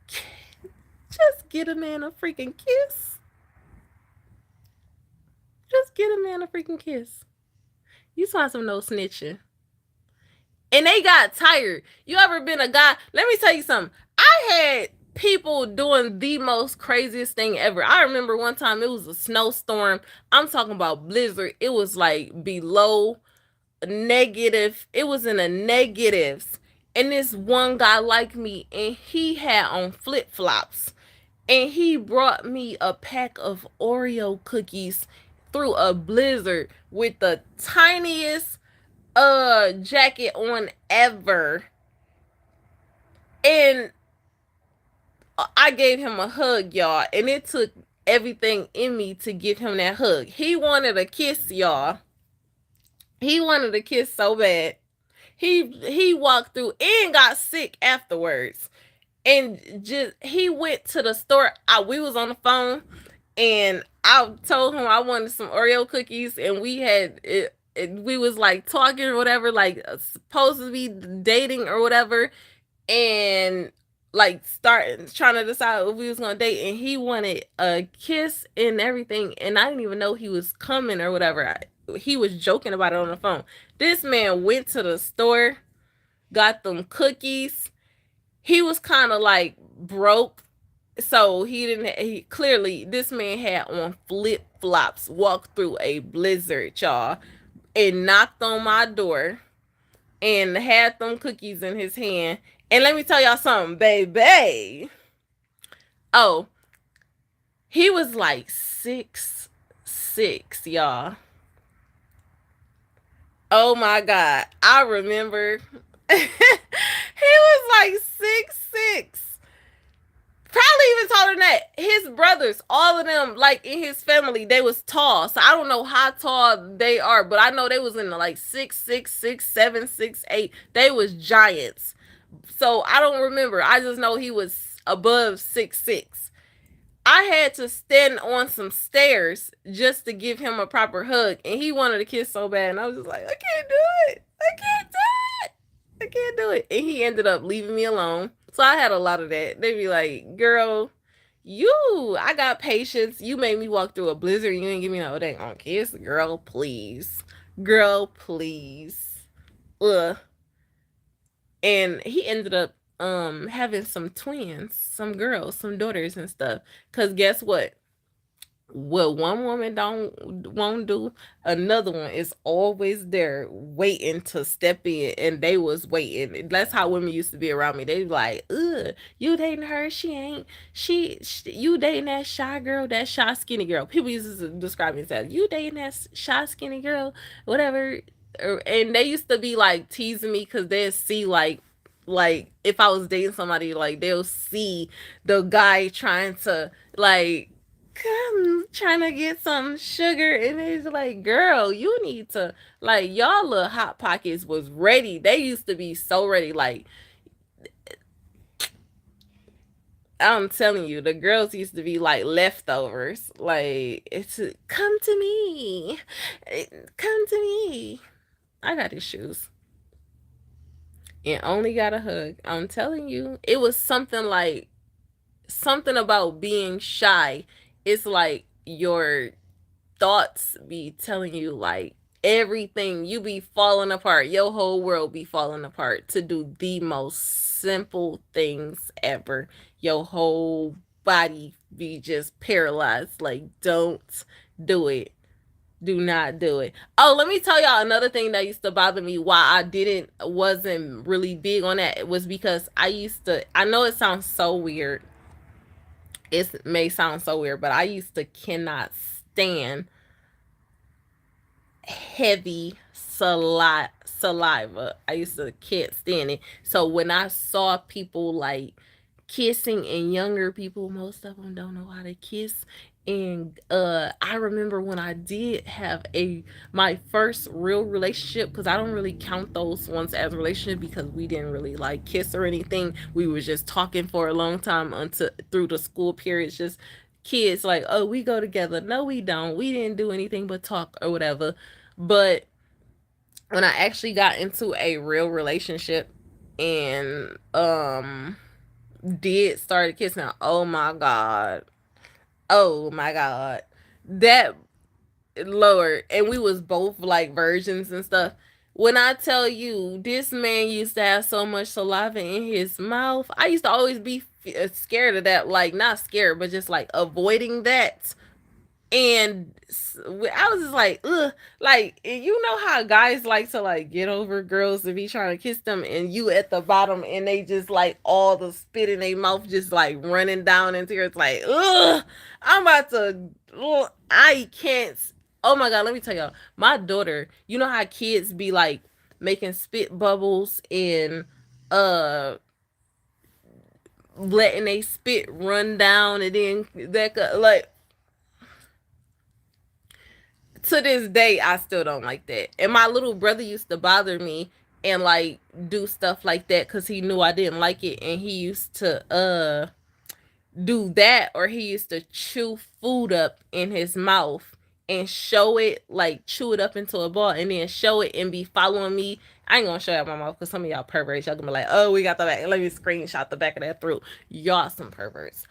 just get a man a freaking kiss. Just get a man a freaking kiss. You saw some no snitching. And they got tired. You ever been a guy? Let me tell you something. I had people doing the most craziest thing ever. I remember one time it was a snowstorm. I'm talking about blizzard. It was like below negative. It was in the negatives. And this one guy liked me, and he had on flip flops. And he brought me a pack of Oreo cookies through a blizzard with the tiniest jacket on ever. And I gave him a hug, y'all, and it took everything in me to give him that hug. He wanted a kiss, y'all. He wanted a kiss so bad. He walked through and got sick afterwards. And just he went to the store. We was on the phone, and I told him I wanted some Oreo cookies, and we had it, we was like talking or whatever, like supposed to be dating or whatever, and like starting trying to decide if we was gonna date, and he wanted a kiss and everything, and I didn't even know he was coming or whatever. He was joking about it on the phone. This man went to the store, got them cookies. He was kind of like broke, so he didn't. He clearly, this man had on flip flops, walked through a blizzard, y'all, and knocked on my door, and had them cookies in his hand. And let me tell y'all something, baby. Oh, he was like 6'6", y'all. Oh my God. I remember he was like 6'6". Probably even taller than that. His brothers, all of them, like in his family, they was tall. So I don't know how tall they are, but I know they was in the like 6'6", 6'7", 6'8". They was giants. So I don't remember. I just know he was above 6'6". I had to stand on some stairs just to give him a proper hug, and he wanted to kiss so bad, and I was just like, I can't do it. I can't do it. I can't do it. And he ended up leaving me alone. So I had a lot of that. They'd be like, girl, I got patience. You made me walk through a blizzard. You didn't give me no dang on kiss. Girl, please. Girl, please. Ugh. And he ended up having some twins, some girls, some daughters and stuff. Cause guess what one woman don't won't do, another one is always there waiting to step in, and they was waiting. That's how women used to be around me. They be like, ugh, you dating her, she ain't she you dating that shy girl, that shy skinny girl. People used to describe me as, you dating that shy skinny girl, whatever. And they used to be like teasing me because they'd see like if I was dating somebody, like they'll see the guy trying to like come trying to get some sugar, and it's like, girl, you need to, like, y'all little hot pockets was ready. They used to be so ready. Like, I'm telling you, the girls used to be like leftovers. Like, it's come to me, come to me. I got issues and only got a hug. I'm telling you, it was something about being shy. It's like your thoughts be telling you like everything, you be falling apart, your whole world be falling apart to do the most simple things ever. Your whole body be just paralyzed. Like, don't do it. Do not do it. Oh, let me tell y'all another thing that used to bother me, why I wasn't really big on that. It was because I know it sounds so weird, it may sound so weird, but I used to cannot stand heavy saliva. I used to can't stand it. So when I saw people like kissing, and younger people, most of them don't know how to kiss. And I remember when I did have my first real relationship, because I don't really count those ones as a relationship because we didn't really like kiss or anything. We were just talking for a long time until through the school periods, just kids like, oh, we go together. No, we don't. We didn't do anything but talk or whatever. But when I actually got into a real relationship and did started kissing, oh my God. Oh my God. That, Lord, and we was both like virgins and stuff. When I tell you, this man used to have so much saliva in his mouth, I used to always be scared of that. Like, not scared, but just like avoiding that. And I was just like, ugh, like, you know how guys like to like get over girls to be trying to kiss them, and you at the bottom, and they just like all the spit in their mouth just like running down into your, it's like, ugh, I'm about to, ugh, I can't. Oh my God, let me tell y'all, my daughter, you know how kids be like making spit bubbles and uh letting they spit run down, and then that like, to this day I still don't like that. And my little brother used to bother me and like do stuff like that because he knew I didn't like it, and he used to do that, or he used to chew food up in his mouth and show it, like chew it up into a ball and then show it and be following me. I ain't gonna show y'all my mouth because some of y'all perverts, y'all gonna be like, oh, we got the back, let me screenshot the back of that throat. Y'all some perverts.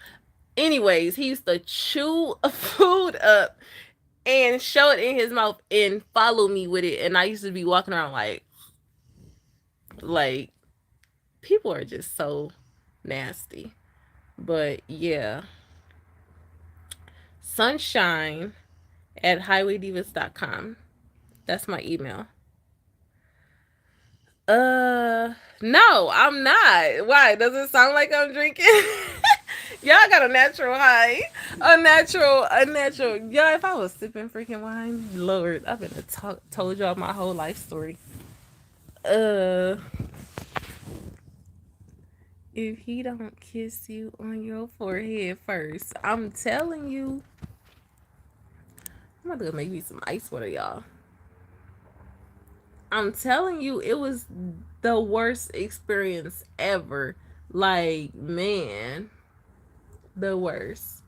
Anyways, he used to chew food up and show it in his mouth and follow me with it. And I used to be walking around like people are just so nasty. But yeah, sunshine at highwaydivas.com. That's my email. No, I'm not. Why? Does it sound like I'm drinking? Y'all got a natural high. A natural. Yeah, if I was sipping freaking wine, Lord, I've been told y'all my whole life story. Uh, if he don't kiss you on your forehead first, I'm telling you, I'm about to go make me some ice water, y'all. I'm telling you, it was the worst experience ever. Like, man, the worst.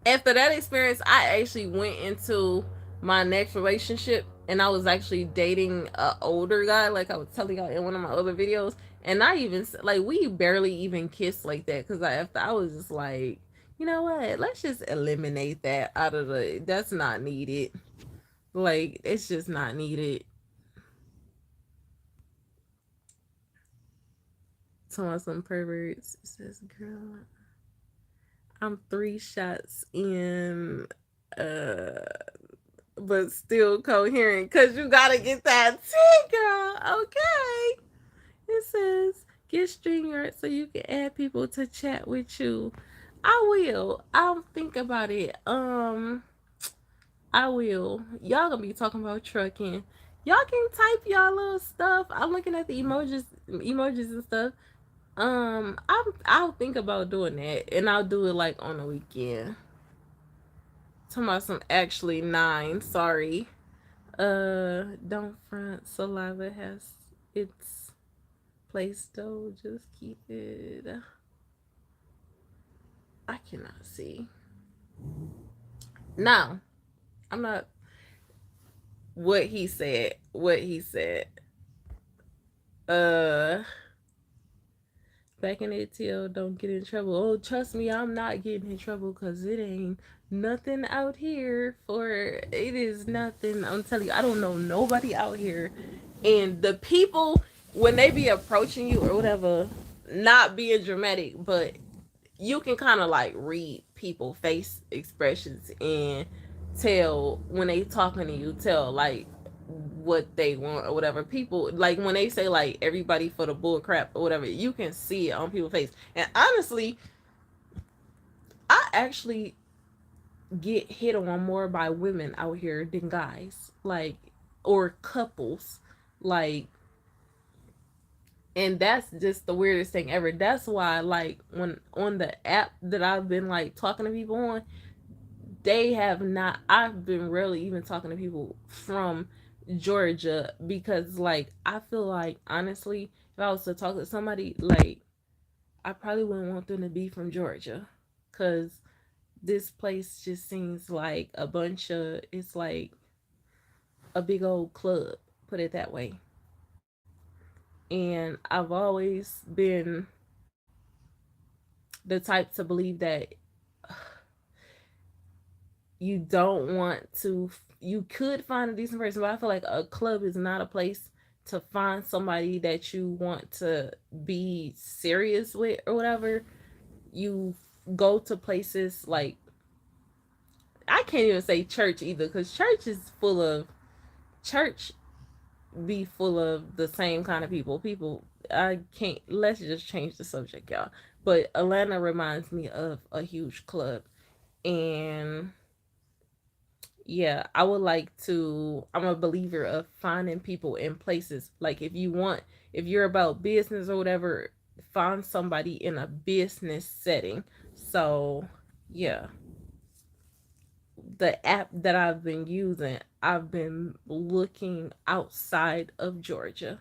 After that experience, I actually went into my next relationship and I was actually dating an older guy, like I was telling y'all in one of my other videos. And I even, like, we barely even kissed like that because after I was just like, you know what? Let's just eliminate that out of the, that's not needed. Like, it's just not needed. Telling some perverts. It says, girl, I'm 3 shots in, uh, but still coherent because you gotta get that tea, girl. Okay. It says, get StreamYard so you can add people to chat with you. I will. I'll think about it. I will. Y'all gonna be talking about trucking. Y'all can type y'all little stuff. I'm looking at the emojis and stuff. I'll think about doing that, and I'll do it like on the weekend. Talking about some actually 9. Sorry. Don't front. Saliva has its place though. Just keep it. I cannot see. Now, I'm not. What he said. What he said. Uh. Back in ATL, don't get in trouble. Oh, trust me, I'm not getting in trouble because it ain't nothing out here for it is nothing. I'm telling you, I don't know nobody out here. And the people, when they be approaching you or whatever, not being dramatic, but you can kind of like read people face expressions and tell when they talking to you, tell like what they want or whatever. People like when they say like everybody for the bull crap or whatever, you can see it on people's face. And honestly, I actually get hit on more by women out here than guys, like, or couples, like. And that's just the weirdest thing ever. That's why, like, when on the app that I've been like talking to people on, they have not, I've been rarely even talking to people from Georgia because like I feel like honestly if I was to talk to somebody, like, I probably wouldn't want them to be from Georgia because this place just seems like a bunch of, it's like a big old club, put it that way. And I've always been the type to believe that you don't want to, you could find a decent person, but I feel like a club is not a place to find somebody that you want to be serious with or whatever. You go to places like, I can't even say church either because church is full of, church be full of the same kind of people. I can't, let's just change the subject, y'all. But Atlanta reminds me of a huge club. And yeah, I would like to, I'm a believer of finding people in places. Like if you want, if you're about business or whatever, find somebody in a business setting. So yeah, the app that I've been using, I've been looking outside of Georgia.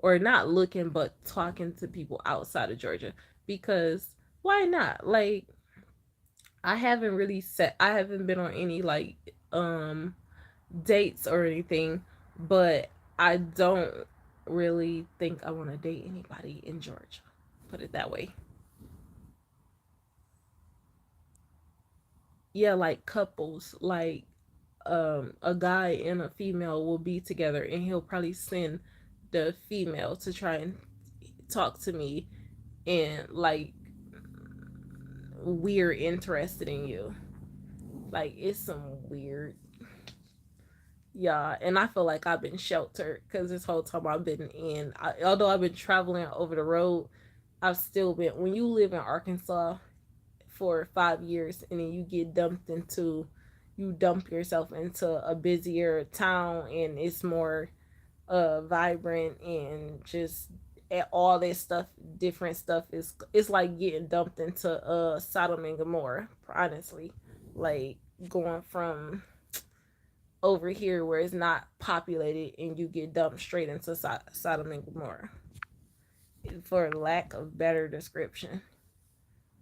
Or not looking, but talking to people outside of Georgia. Because why not? Like, I haven't really set, I haven't been on any like dates or anything, but I don't really think I want to date anybody in Georgia. Put it that way. Yeah, like couples, like a guy and a female will be together and he'll probably send the female to try and talk to me and like we're interested in you. Like it's some weird, yeah. And I feel like I've been sheltered because this whole time I've been in, although I've been traveling over the road, I've still been, when you live in Arkansas for 5 years and then you dump yourself into a busier town, and it's more vibrant, and just all this stuff, different stuff, is it's like getting dumped into Sodom and Gomorrah, honestly. Like going from over here where it's not populated and you get dumped straight into Sodom and Gomorrah, for lack of better description.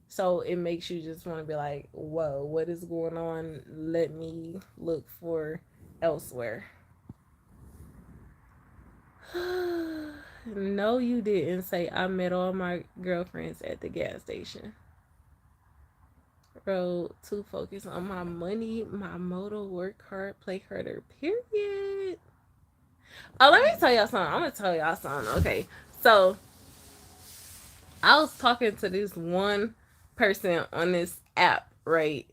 So it makes you just want to be like, whoa, what is going on? Let me look for elsewhere. No, you didn't say I met all my girlfriends at the gas station. Bro, too focused on my money, my motto, work hard, play harder, period. Oh, let me tell y'all something. I'm gonna tell y'all something. Okay. So I was talking to this one person on this app, right?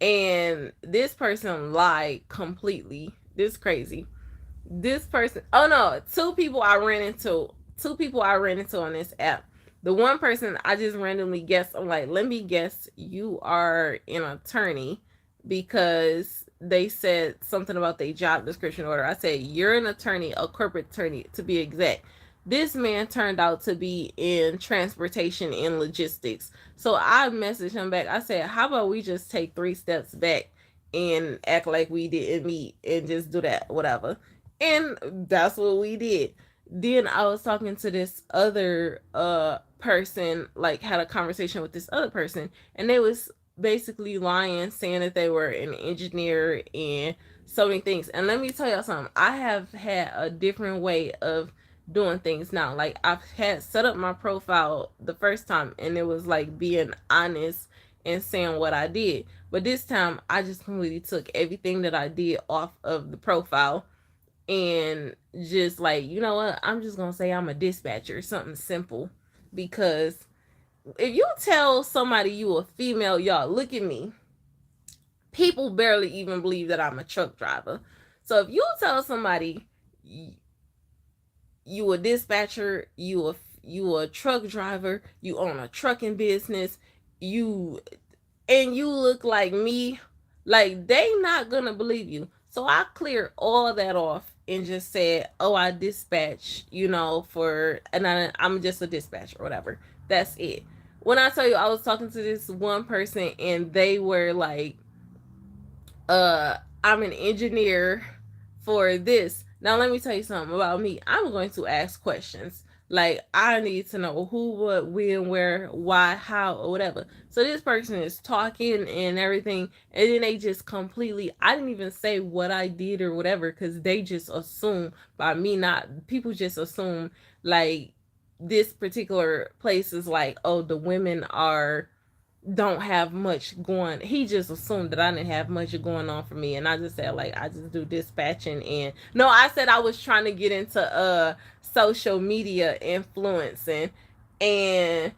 And this person lied completely. This crazy. This person, oh no, two people I ran into on this app. The one person I just randomly guessed, I'm like, let me guess you are an attorney, because they said something about their job description order. I said, you're an attorney, a corporate attorney to be exact. This man turned out to be in transportation and logistics. So I messaged him back. I said, how about we just take 3 steps back and act like we didn't meet and just do that, whatever. And that's what we did. Then I was talking to this other person, like had a conversation with this other person, and they was basically lying, saying that they were an engineer and so many things. And let me tell y'all something. I have had a different way of doing things now. Like I've had set up my profile the first time, and it was like being honest and saying what I did. But this time I just completely took everything that I did off of the profile, and just like, you know what, I'm just gonna say I'm a dispatcher, something simple. Because if you tell somebody you a female, y'all, look at me, people barely even believe that I'm a truck driver. So if you tell somebody you a dispatcher, you a truck driver, you own a trucking business, you and you look like me, like they not gonna believe you. So I cleared all that off and just said, "Oh, I dispatch, and I'm just a dispatcher, or whatever." That's it. When I tell you, I was talking to this one person, and they were like, I'm an engineer for this. Now let me tell you something about me. I'm going to ask questions. Like I need to know who, what, when, where, why, how, or whatever. So this person is talking and everything, and then they just completely, I didn't even say what I did or whatever, because they just assume, by me not, people just assume like this particular place is like, oh, the women are don't have much going. He just assumed that I didn't have much going on for me, and I just said, like, I just do dispatching. And no, I said I was trying to get into social media influencing. And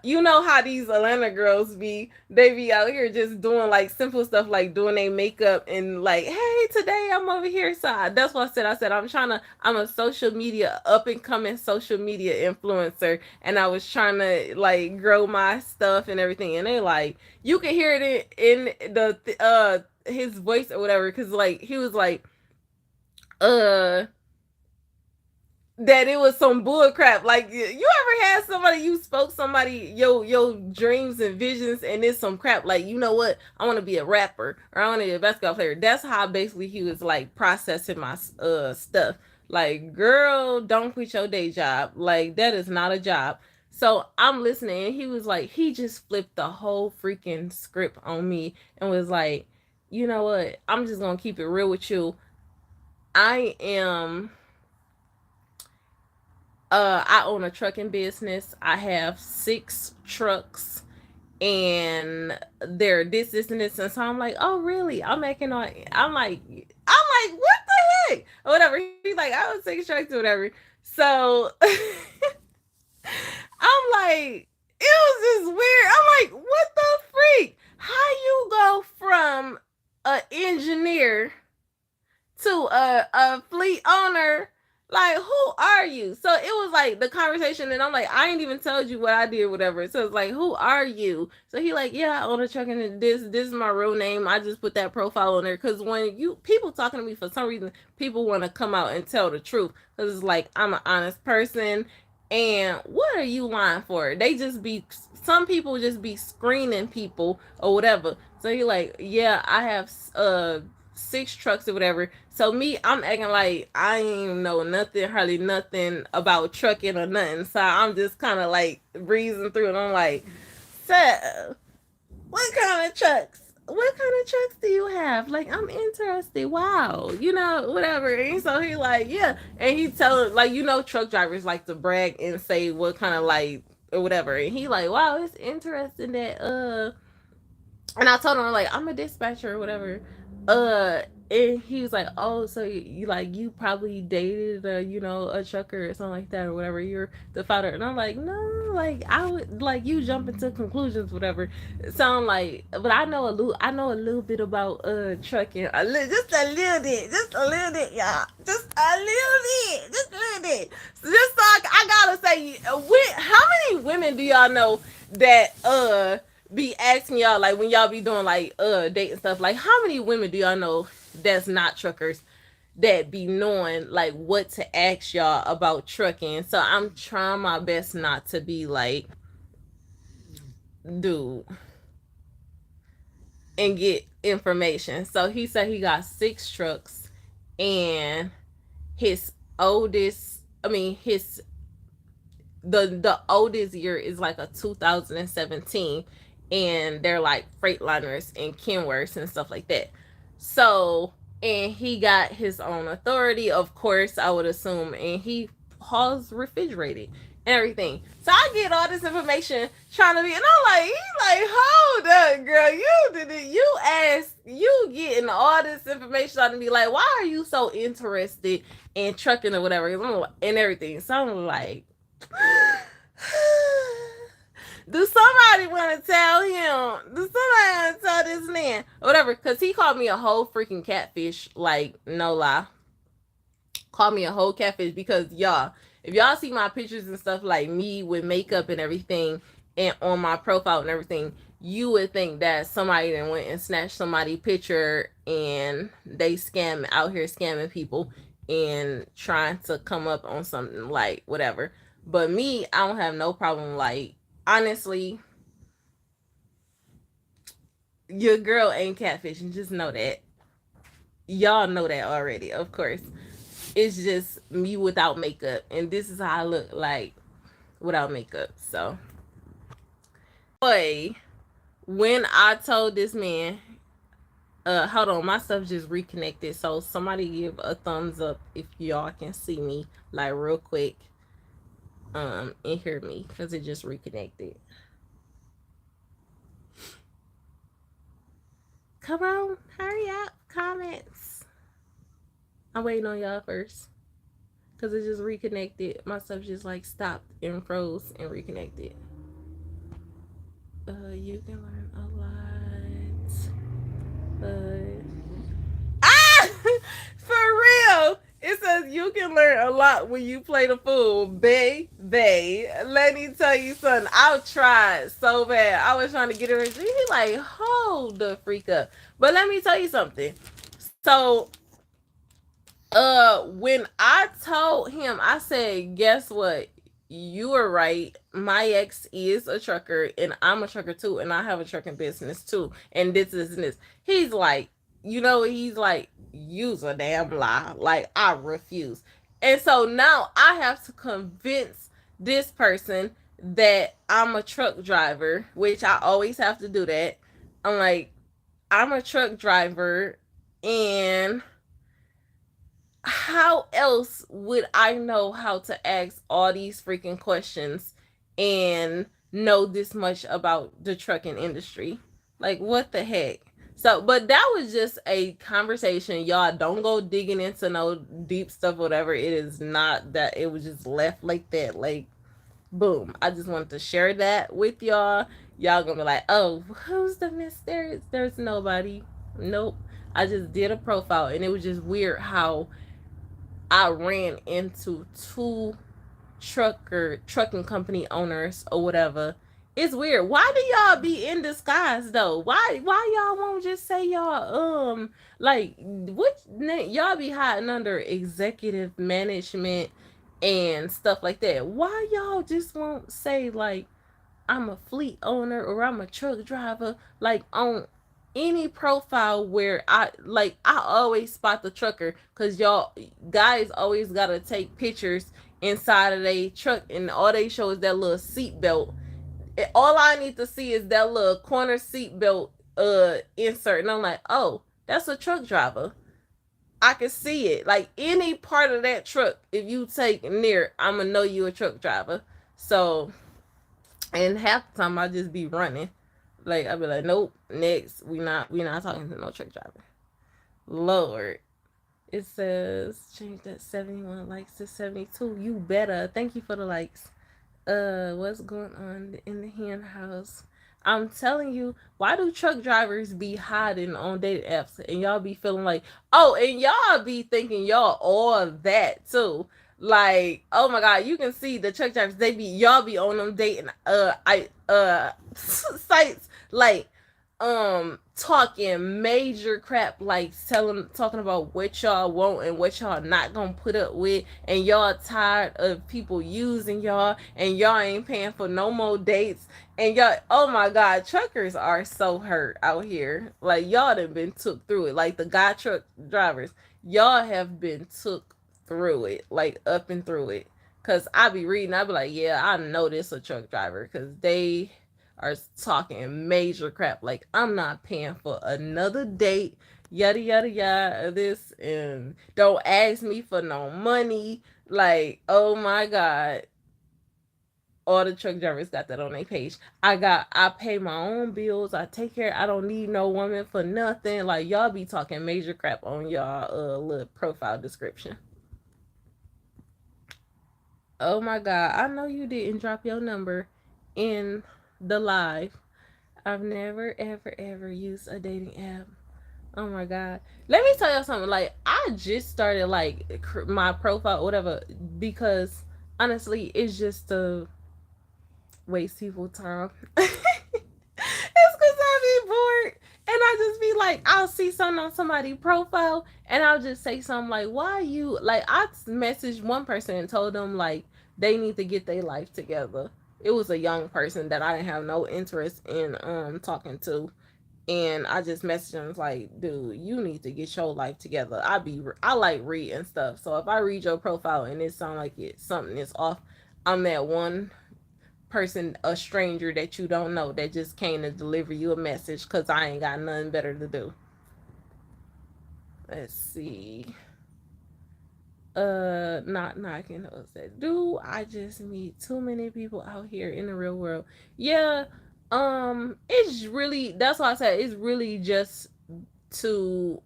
you know how these Atlanta girls be, they be out here just doing like simple stuff, like doing their makeup, and like, hey, today I'm over here. So that's what I said I'm a social media, up and coming social media influencer, and I was trying to like grow my stuff and everything. And they like, you can hear it in the his voice or whatever, because like he was like, uh that it was some bull crap. Like, you ever had somebody, you spoke somebody your dreams and visions, and it's some crap. Like, you know what? I want to be a rapper, or I want to be a basketball player. That's how basically he was like processing my stuff. Like, girl, don't quit your day job. Like, that is not a job. So I'm listening, and he was like, he just flipped the whole freaking script on me and was like, you know what? I'm just gonna keep it real with you. I am I own a trucking business. I have 6 trucks, and they're this, and this. And so I'm like, oh really? I'm like, what the heck? Or whatever. He's like, I own 6 trucks or whatever. So I'm like, it was just weird. I'm like, what the freak? How you go from an engineer to a fleet owner? Like, who are you? So it was like the conversation, and I'm like, I ain't even told you what I did, whatever. So it's like, who are you? So he like, yeah, I own a truck, and this is my real name. I just put that profile on there because when you people talking to me, for some reason, people want to come out and tell the truth because it's like I'm an honest person. And what are you lying for? They just be some people just be screening people or whatever. So he like, yeah, I have 6 trucks or whatever. So me, I'm acting like I ain't know nothing, hardly nothing about trucking or nothing. So I'm just kind of like breezing through, and I'm like, so what kind of trucks? What kind of trucks do you have? Like, I'm interested. Wow, whatever. And so he like, yeah, and he telling like, truck drivers like to brag and say what kind of like or whatever. And he like, wow, it's interesting that and I told him like I'm a dispatcher or whatever. And he was like, "Oh, so you like you probably dated a trucker or something like that or whatever. You're the founder." And I'm like, "No, like I would like you jump into conclusions, whatever." So I'm like, but I know a little bit about trucking, just a little bit, y'all, just a little bit. So just so I gotta say, how many women do y'all know that be asking y'all like when y'all be doing like dating stuff, like how many women do y'all know that's not truckers that be knowing like what to ask y'all about trucking? So I'm trying my best not to be like, dude, and get information. So he said he got 6 trucks, and his oldest, I mean his the oldest year is like a 2017, and they're like Freightliners and Kenworths and stuff like that. So, and he got his own authority, of course, I would assume, and he hauls refrigerated and everything. So I get all this information trying to be, and I'm like, he's like, hold up, girl, you did it. You asked, you getting all this information on me. Like, why are you so interested in trucking or whatever and everything? So I'm like, do somebody want to tell him? Do somebody want to tell this man? Or whatever, because he called me a whole freaking catfish. Like, no lie. Called me a whole catfish because, y'all, if y'all see my pictures and stuff like me with makeup and everything and on my profile and everything, you would think that somebody then went and snatched somebody's picture and they out here scamming people and trying to come up on something like whatever. But me, I don't have no problem. Like, honestly, your girl ain't catfishing. Just know that. Y'all know that already, of course. It's just me without makeup. And this is how I look like without makeup. So, boy, when I told this man, hold on, my stuff just reconnected. So, somebody give a thumbs up if y'all can see me, like, real quick. And hear me, because it just reconnected. Come on, hurry up, comments. I'm waiting on y'all first, because it just reconnected. My stuff just like stopped and froze and reconnected. You can learn a lot. For real. It says you can learn a lot when you play the fool. Bae. Let me tell you something. I tried so bad. I was trying to get her. He like, hold the freak up. But let me tell you something. So, when I told him, I said, guess what? You were right. My ex is a trucker, and I'm a trucker too, and I have a trucking business too. And this is this. He's like, he's like, use a damn lie. Like, I refuse. And so now I have to convince this person that I'm a truck driver, which I always have to do that. I'm like, I'm a truck driver, and how else would I know how to ask all these freaking questions and know this much about the trucking industry? Like, what the heck? So, but that was just a conversation. Y'all don't go digging into no deep stuff, whatever. It is not that. It was just left like that. Like, boom. I just wanted to share that with y'all. Y'all gonna be like, oh, who's the mysterious? There's nobody. Nope. I just did a profile, and it was just weird how I ran into two trucking company owners or whatever. It's weird. Why do y'all be in disguise though? Why y'all won't just say y'all like what y'all be hiding under executive management and stuff like that? Why y'all just won't say like I'm a fleet owner or I'm a truck driver like on any profile where I always spot the trucker because y'all guys always gotta take pictures inside of a truck and all they show is that little seat belt. All I need to see is that little corner seat belt insert and I'm like, oh, that's a truck driver. I can see it. Like any part of that truck, if you take near, I'ma know you a truck driver. So and half the time I just be running. Like I'll be like, nope, next. We not talking to no truck driver. Lord. It says change that 71 likes to 72. You better. Thank you for the likes. What's going on in the hen house? I'm telling you, why do truck drivers be hiding on dating apps and y'all be feeling like, oh, and y'all be thinking y'all all that too. Like, oh my god, you can see the truck drivers, they be y'all be on them dating sites like talking major crap, like talking about what y'all want and what y'all not gonna put up with, and y'all tired of people using y'all and y'all ain't paying for no more dates, and y'all, oh my god, truckers are so hurt out here. Like y'all done been took through it. Like the guy truck drivers, y'all have been took through it, like up and through it. Cause I be reading, I be like, yeah, I know this a truck driver, cause they are talking major crap. Like, I'm not paying for another date, yada yada yada, this, and don't ask me for no money. Like, oh my god. All the truck drivers got that on their page. I pay my own bills. I take care. I don't need no woman for nothing. Like y'all be talking major crap on y'all little profile description. Oh my god, I know you didn't drop your number in the live. I've never ever ever used a dating app. Oh my god. Let me tell you something. Like I just started like my profile or whatever because honestly, it's just to waste people time. It's because I be bored. And I just be like, I'll see something on somebody's profile and I'll just say something like, why are you like I messaged one person and told them like they need to get their life together. It was a young person that I didn't have no interest in talking to. And I just messaged him like, dude, you need to get your life together. I like reading stuff. So if I read your profile and it sounds like it something is off, I'm that one person, a stranger that you don't know that just came to deliver you a message because I ain't got nothing better to do. Let's see. Not knocking those that do. I just meet too many people out here in the real world. Yeah. It's really, that's why I said it's really just to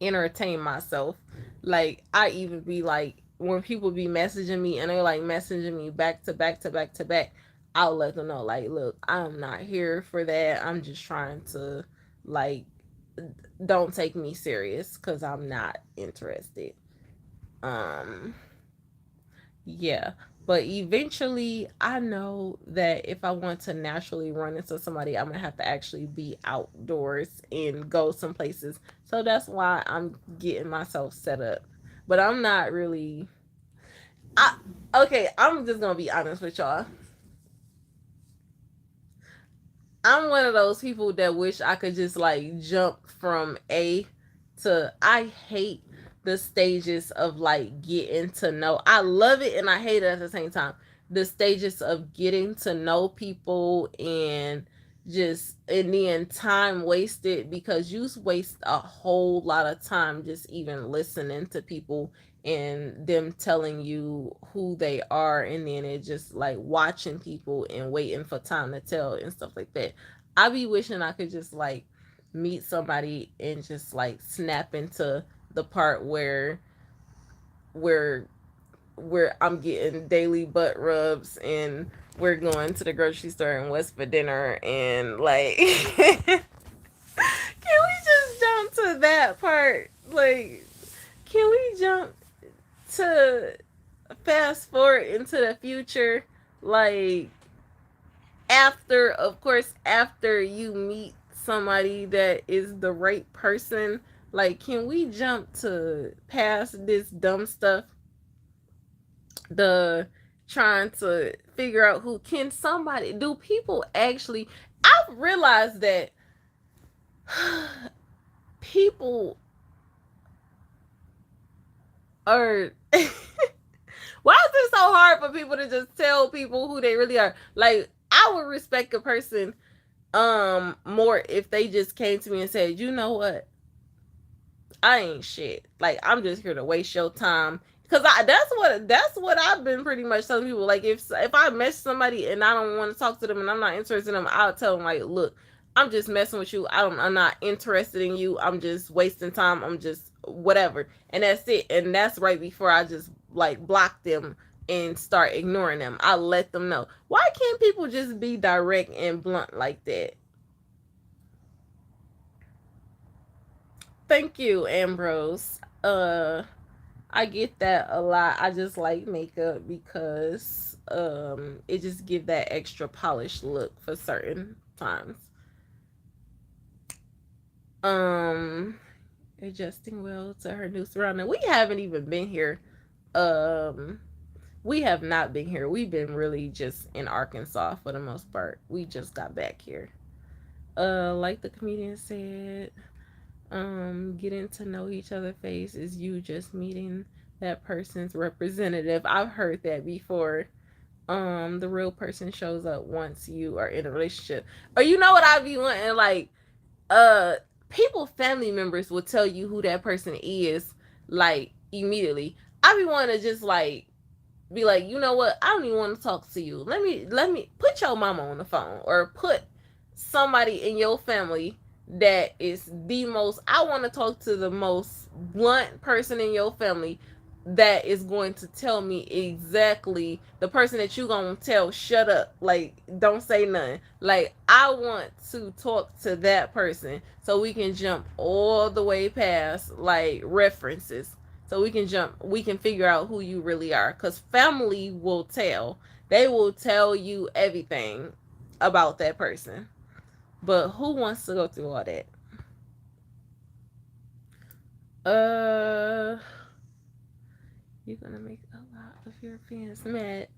entertain myself. Like I even be like when people be messaging me and they're like messaging me back to back to back to back, I'll let them know like, look, I'm not here for that. I'm just trying to like don't take me serious because I'm not interested. Um yeah. But eventually, I know that if I want to naturally run into somebody, I'm gonna have to actually be outdoors and go some places. So that's why I'm getting myself set up. But I'm not really. I okay. I'm just gonna be honest with y'all. I'm one of those people that wish I could just like jump from A to I hate the stages of like getting to know. I love it and I hate it at the same time. The stages of getting to know people and just and then time wasted because you waste a whole lot of time just even listening to people and them telling you who they are, and then it just like watching people and waiting for time to tell and stuff like that. I be wishing I could just like meet somebody and just like snap into the part where where I'm getting daily butt rubs and we're going to the grocery store in West for dinner and like can we just jump to that part? Like can we jump to fast forward into the future? Like, after, of course, after you meet somebody that is the right person, like, can we jump to past this dumb stuff? The trying to figure out who can somebody do people actually I've realized that people are why is it so hard for people to just tell people who they really are? Like, I would respect a person more if they just came to me and said, you know what, I ain't shit. Like, I'm just here to waste your time. Cause that's what I've been pretty much telling people. Like, if I mess somebody and I don't want to talk to them and I'm not interested in them, I'll tell them, like, look, I'm just messing with you. I'm not interested in you. I'm just wasting time. I'm just whatever, and that's it. And that's right before I just like block them and start ignoring them. I let them know. Why can't people just be direct and blunt like that? Thank you, Ambrose. I get that a lot. I just like makeup because it just give that extra polished look for certain times. Um Adjusting well to her new surrounding. We haven't even been here. Um we have not been here. We've been really just in Arkansas for the most part. We just got back here. Like the comedian said, getting to know each other face is you just meeting that person's representative. I've heard that before. The real person shows up once you are in a relationship. Or you know what I be wanting, like, uh people, family members will tell you who that person is, like, immediately. I be wanting to just like be like, you know what, I don't even want to talk to you. Let me put your mama on the phone, or put somebody in your family that is the most, I want to talk to the most blunt person in your family that is going to tell me exactly, the person that you gonna tell shut up, like, don't say nothing. Like, I want to talk to that person so we can jump all the way past like references, so we can figure out who you really are, because family will tell, they will tell you everything about that person. But who wants to go through all that? uh you're gonna make a lot of your fans mad.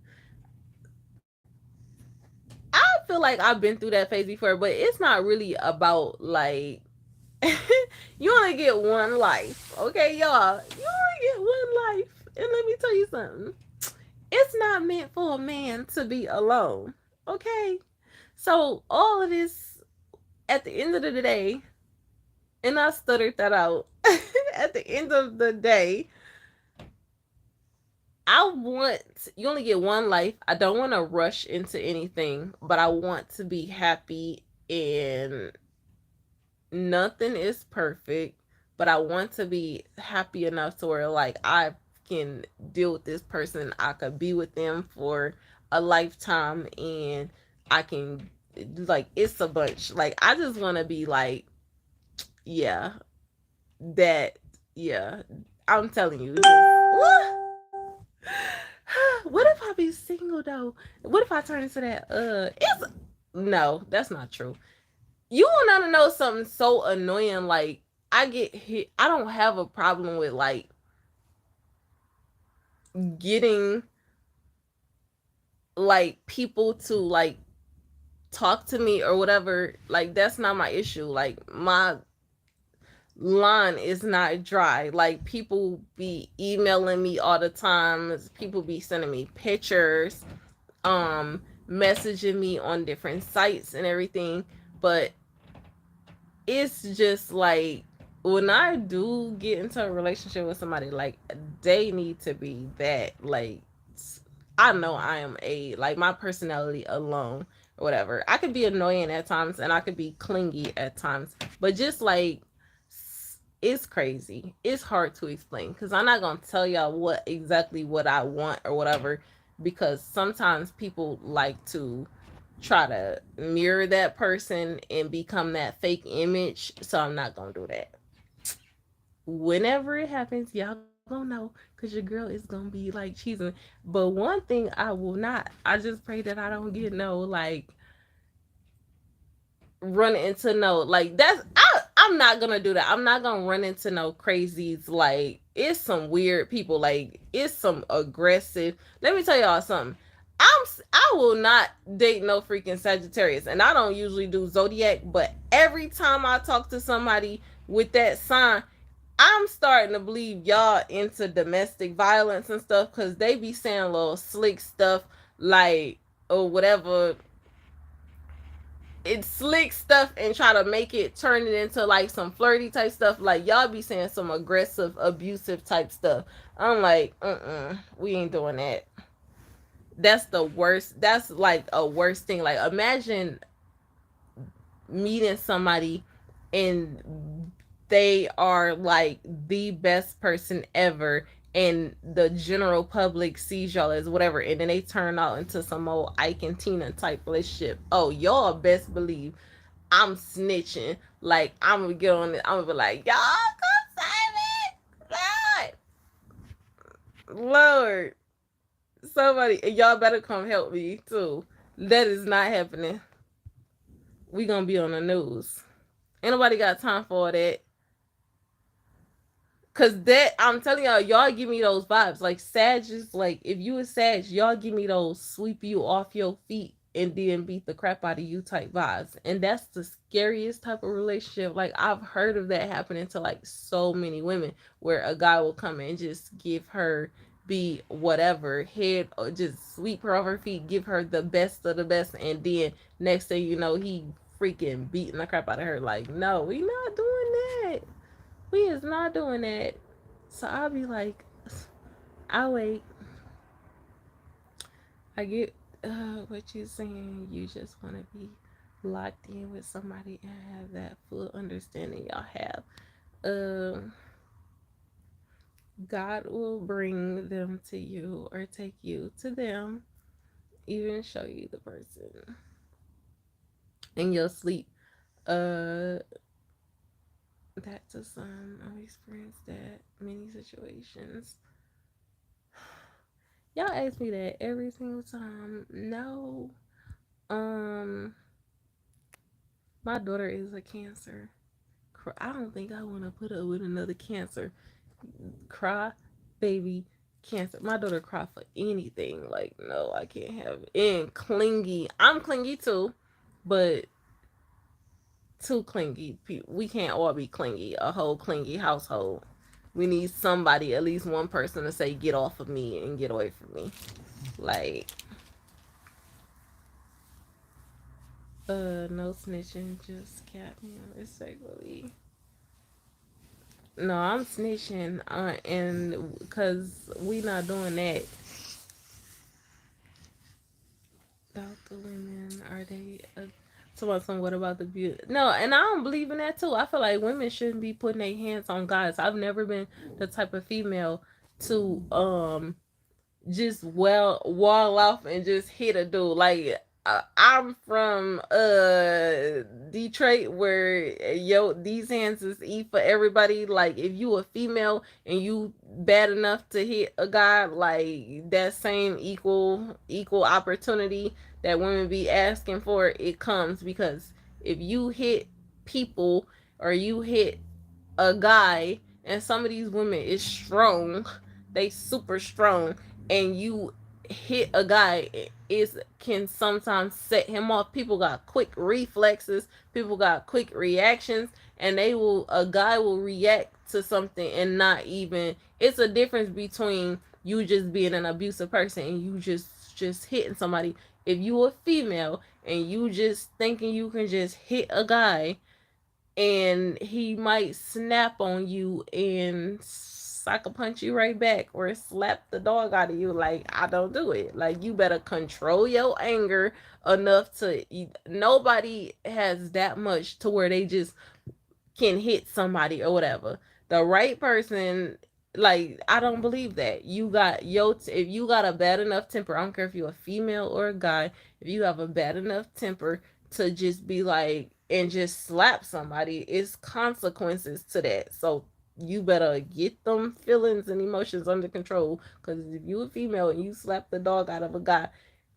I feel like I've been through that phase before, but it's not really about like you only get one life, okay, y'all? You only get one life, and let me tell you something. It's not meant for a man to be alone, okay? So all of this, at the end of the day, and I stuttered that out. At the end of the day, I want, you only get one life. I don't want to rush into anything, but I want to be happy, and nothing is perfect, but I want to be happy enough to where like I can deal with this person. I could be with them for a lifetime, and I can, like, it's a bunch. Like, I just want to be like, yeah, that, yeah. I'm telling you. Just, what if I be single though? What if I turn into that? It's no, that's not true. You want to know something so annoying? Like, I get hit. I don't have a problem with like getting like people to like talk to me or whatever. Like, that's not my issue. Like, my line is not dry. Like, people be emailing me all the time. People be sending me pictures, messaging me on different sites and everything. But it's just like, when I do get into a relationship with somebody, like, they need to be that, like, I know I am a, like, my personality alone or whatever. I could be annoying at times and I could be clingy at times, but just like, it's crazy. It's hard to explain because I'm not gonna tell y'all what exactly what I want or whatever, because sometimes people like to try to mirror that person and become that fake image. So I'm not gonna do that. whenever it happens, y'all gonna know because your girl is gonna be like cheesing. But one thing I will not, I just pray that I don't get no like run into no like I'm not gonna do that. I'm not gonna run into no crazies. Like it's some weird people. Like it's some aggressive. Let me tell y'all something. I will not date no freaking Sagittarius, and I don't usually do zodiac. But every time I talk to somebody with that sign, I'm starting to believe y'all into domestic violence and stuff because they be saying little slick stuff like or whatever it's slick stuff and try to make it turn it into like some flirty type stuff. Like y'all be saying some aggressive, abusive type stuff. I'm like, we ain't doing that. That's the worst. That's like a worst thing. Like imagine meeting somebody and they are like the best person ever and the general public sees y'all as whatever and then they turn out into some old Ike and Tina type relationship. Oh, y'all best believe I'm snitching. Like I'm gonna get on it. I'm gonna be like, y'all come save me, Lord, somebody, y'all better come help me too. That is not happening. We gonna be on the news. Ain't nobody got time for that. Cause that I'm telling y'all give me those vibes. Like Sag is like if you a Sag, y'all give me those sweep you off your feet and then beat the crap out of you type vibes. And that's the scariest type of relationship. Like I've heard of that happening to like so many women where a guy will come and just give her be whatever head or just sweep her off her feet, give her the best of the best, and then next thing you know he freaking beating the crap out of her. Like no, we not doing that. We is not doing that. So I'll be like, I'll wait. I get what you're saying. You just want to be locked in with somebody and have that full understanding y'all have. Um, God will bring them to you or take you to them, even show you the person in your sleep. Uh, that's a son. I've experienced that many situations. Y'all ask me that every single time. No. Um, my daughter is a cancer. I don't think I want to put up with another cancer. Cry, baby, cancer. My daughter cry for anything. Like, no, I can't have it. And clingy. I'm clingy too, but too clingy. We can't all be clingy. A whole clingy household. We need somebody, at least one person, to say, "Get off of me and get away from me." Like, no snitching, just cat me respectfully. No, I'm snitching, and because we not doing that. About the women, are they? So what about the beauty? No, and I don't believe in that too. I feel like women shouldn't be putting their hands on guys. I've never been the type of female to just wall off and just hit a dude. Like I'm from Detroit where yo these hands is E for everybody. Like if you a female and you bad enough to hit a guy, like that same equal opportunity that women be asking for, it comes because if you hit people or you hit a guy and some of these women is strong, they super strong, and you hit a guy, it can sometimes set him off. People got quick reflexes, people got quick reactions, and a guy will react to something and not even, it's a difference between you just being an abusive person and you just hitting somebody. If you a female and you just thinking you can just hit a guy and he might snap on you and sucker punch you right back or slap the dog out of you. Like, I don't do it. Like, you better control your anger enough to, nobody has that much to where they just can hit somebody or whatever. The right person, like, I don't believe that. You got if you got a bad enough temper, I don't care if you're a female or a guy, if you have a bad enough temper to just be like and just slap somebody, it's consequences to that. So you better get them feelings and emotions under control. Because if you a female and you slap the dog out of a guy,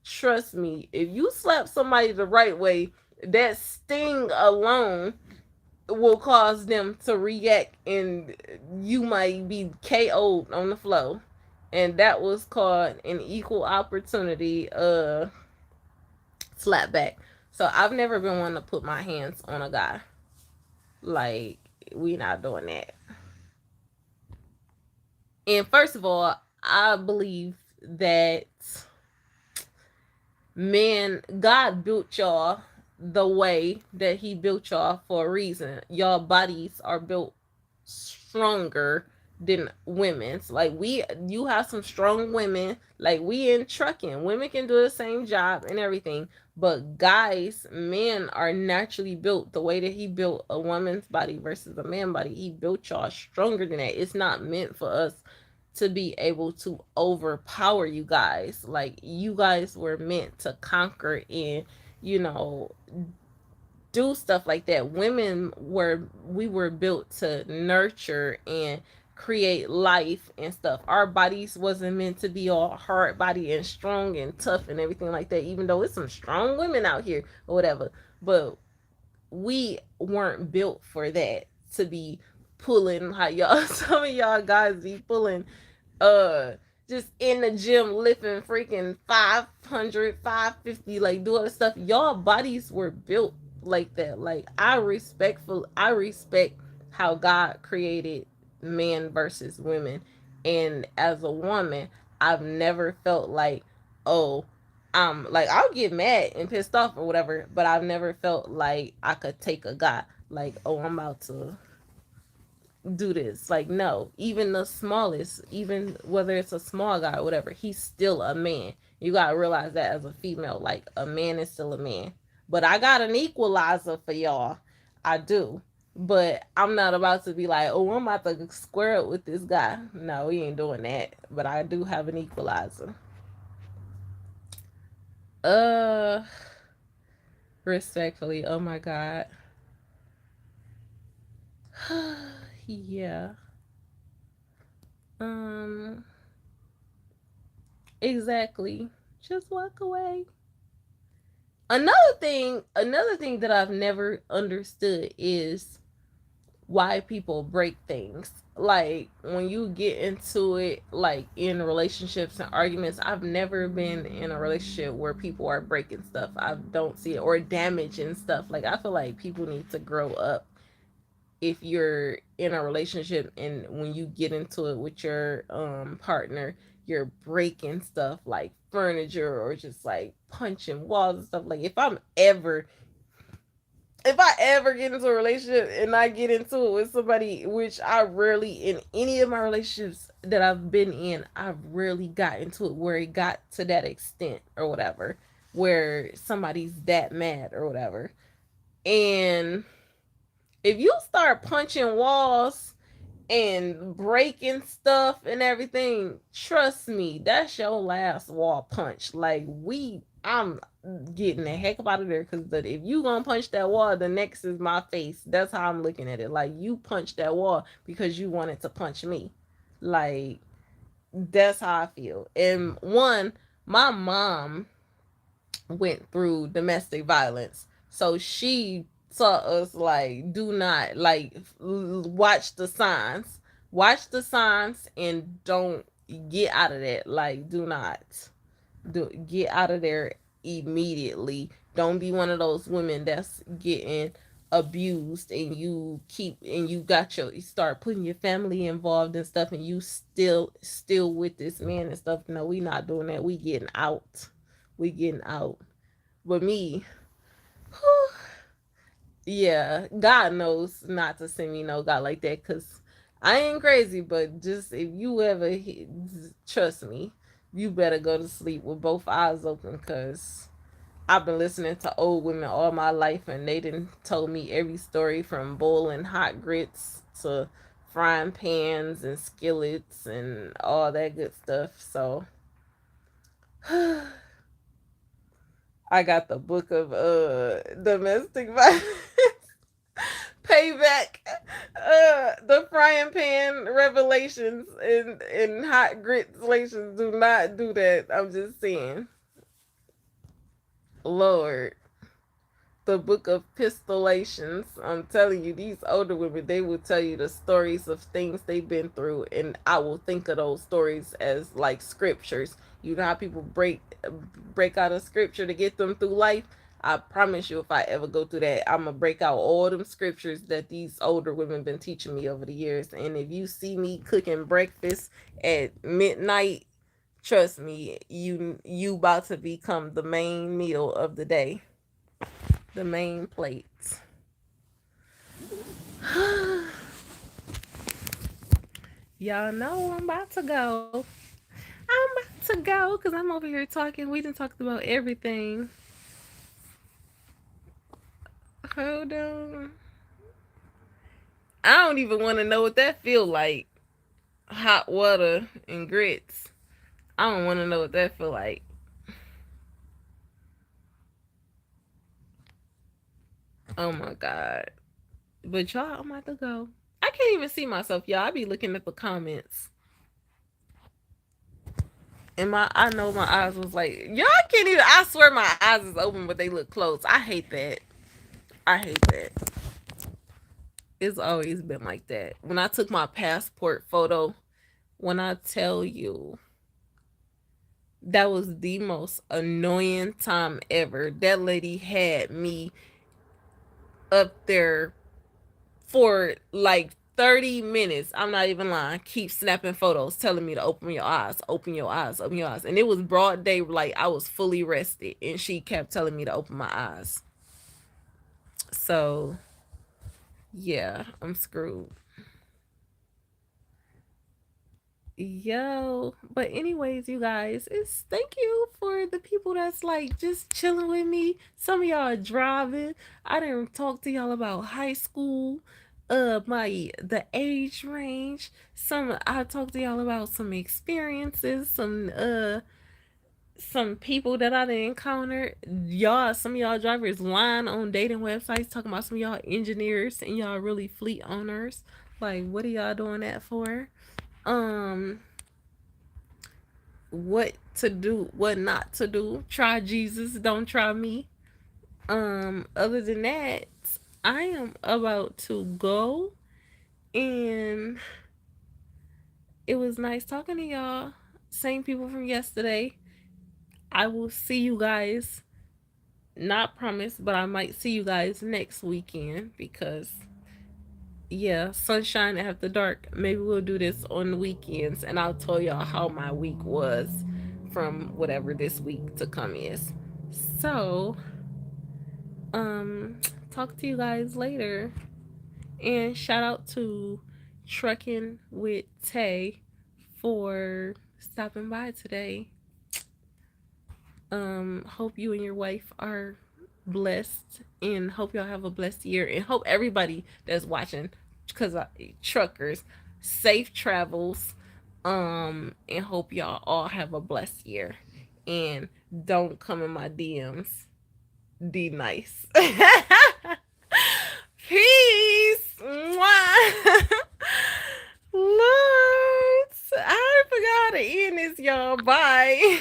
trust me, if you slap somebody the right way, that sting alone will cause them to react, and you might be KO'd on the floor. And that was called an equal opportunity slap back. So I've never been one to put my hands on a guy. Like, we not doing that. And first of all, I believe that man, God built y'all the way that He built y'all for a reason. Y'all bodies are built stronger than women's. Like, you have some strong women. Like, we in trucking, women can do the same job and everything. But guys, men are naturally built the way that He built a woman's body versus a man body. He built y'all stronger than that. It's not meant for us to be able to overpower you guys. Like, you guys were meant to conquer and, you know, do stuff like that. We were built to nurture and create life and stuff. Our bodies wasn't meant to be all hard body and strong and tough and everything like that, even though it's some strong women out here or whatever. But we weren't built for that, to be pulling how y'all some of y'all guys be pulling uh just in the gym lifting freaking 500, 550, like doing the stuff. Y'all bodies were built like that. Like, I respect how God created men versus women. And as a woman, I've never felt like, oh, like, I'll get mad and pissed off or whatever, but I've never felt like I could take a guy, like, oh, I'm about to do this. Like, no, even the smallest, even whether it's a small guy or whatever, he's still a man. You gotta realize that as a female, like, a man is still a man. But I got an equalizer for y'all. I do. But I'm not about to be like, oh, I'm about to square up with this guy. No, we ain't doing that. But I do have an equalizer. Uh, Respectfully, oh my God. Yeah. Um, exactly. Just walk away. Another thing that I've never understood is why people break things. Like, when you get into it, like in relationships and arguments, I've never been in a relationship where people are breaking stuff. I don't see it, or damaging stuff. Like, I feel like people need to grow up if you're in a relationship and when you get into it with your partner, you're breaking stuff like furniture or just like punching walls and stuff. Like, if I ever get into a relationship and I get into it with somebody, which I rarely, in any of my relationships that I've been in, I've rarely got into it where it got to that extent or whatever, where somebody's that mad or whatever. And if you start punching walls and breaking stuff and everything, trust me, that's your last wall punch. Like, I'm getting the heck up out of there, because if you gonna punch that wall, the next is my face. That's how I'm looking at it. Like, you punched that wall because you wanted to punch me. Like, that's how I feel. And one, my mom went through domestic violence, so she taught us, like, do not, like, watch the signs and don't get out of that. Like, do not get out of there immediately. Don't be one of those women that's getting abused and you start putting your family involved and stuff, and you still with this man and stuff. No, we not doing that. We getting out. But me, whew, yeah, God knows not to send me no God like that, because I ain't crazy. But just, if you ever trust me, you better go to sleep with both eyes open, because I've been listening to old women all my life, and they didn't told me every story from boiling hot grits to frying pans and skillets and all that good stuff. So I got the book of domestic violence payback. The frying pan revelations and hot grits relations do not do that. I'm just saying. Lord. The book of pistolations. I'm telling you, these older women, they will tell you the stories of things they've been through, and I will think of those stories as like scriptures. You know how people break out a scripture to get them through life. I promise you, if I ever go through that, I'm gonna break out all them scriptures that these older women been teaching me over the years. And if you see me cooking breakfast at midnight, trust me, you about to become the main meal of the day, the main plates. Y'all know I'm about to go. I'm about to go because I'm over here talking. We done talked about everything. Hold on. I don't even want to know what that feel like. Hot water and grits. I don't want to know what that feel like. Oh my god. But y'all, I'm about to go. I can't even see myself, y'all. I be looking at the comments. And I know my eyes was like, y'all can't even, I swear my eyes is open, but they look closed. I hate that. I hate that. It's always been like that. When I took my passport photo, when I tell you, that was the most annoying time ever. That lady had me up there for like 30 minutes. I'm not even lying. Keep snapping photos, telling me to open your eyes, open your eyes, open your eyes. And it was broad day, like I was fully rested. And she kept telling me to open my eyes. So, yeah, I'm screwed. Yo, but anyways, you guys, it's thank you for the people that's like just chilling with me. Some of y'all are driving. I didn't talk to y'all about high school, my the age range. Some I talked to y'all about some experiences, some people that I didn't encounter. Y'all, some of y'all drivers lying on dating websites talking about some of y'all engineers and y'all really fleet owners. Like, what are y'all doing that for? Um what to do, what not to do. Try Jesus, don't try me. Other than that, I am about to go, and it was nice talking to y'all. Same people from yesterday. I will see you guys. Not promised, but I might see you guys next weekend because yeah, sunshine after dark. Maybe we'll do this on the weekends and I'll tell y'all how my week was from whatever this week to come is. So, um, talk to you guys later. And shout out to Trucking with Tay for stopping by today. Hope you and your wife are blessed and hope y'all have a blessed year and hope everybody that's watching, because truckers, safe travels, and hope y'all all have a blessed year and don't come in my DMs. Be nice. Peace. Mwah. Lord, I forgot to end this, y'all. Bye.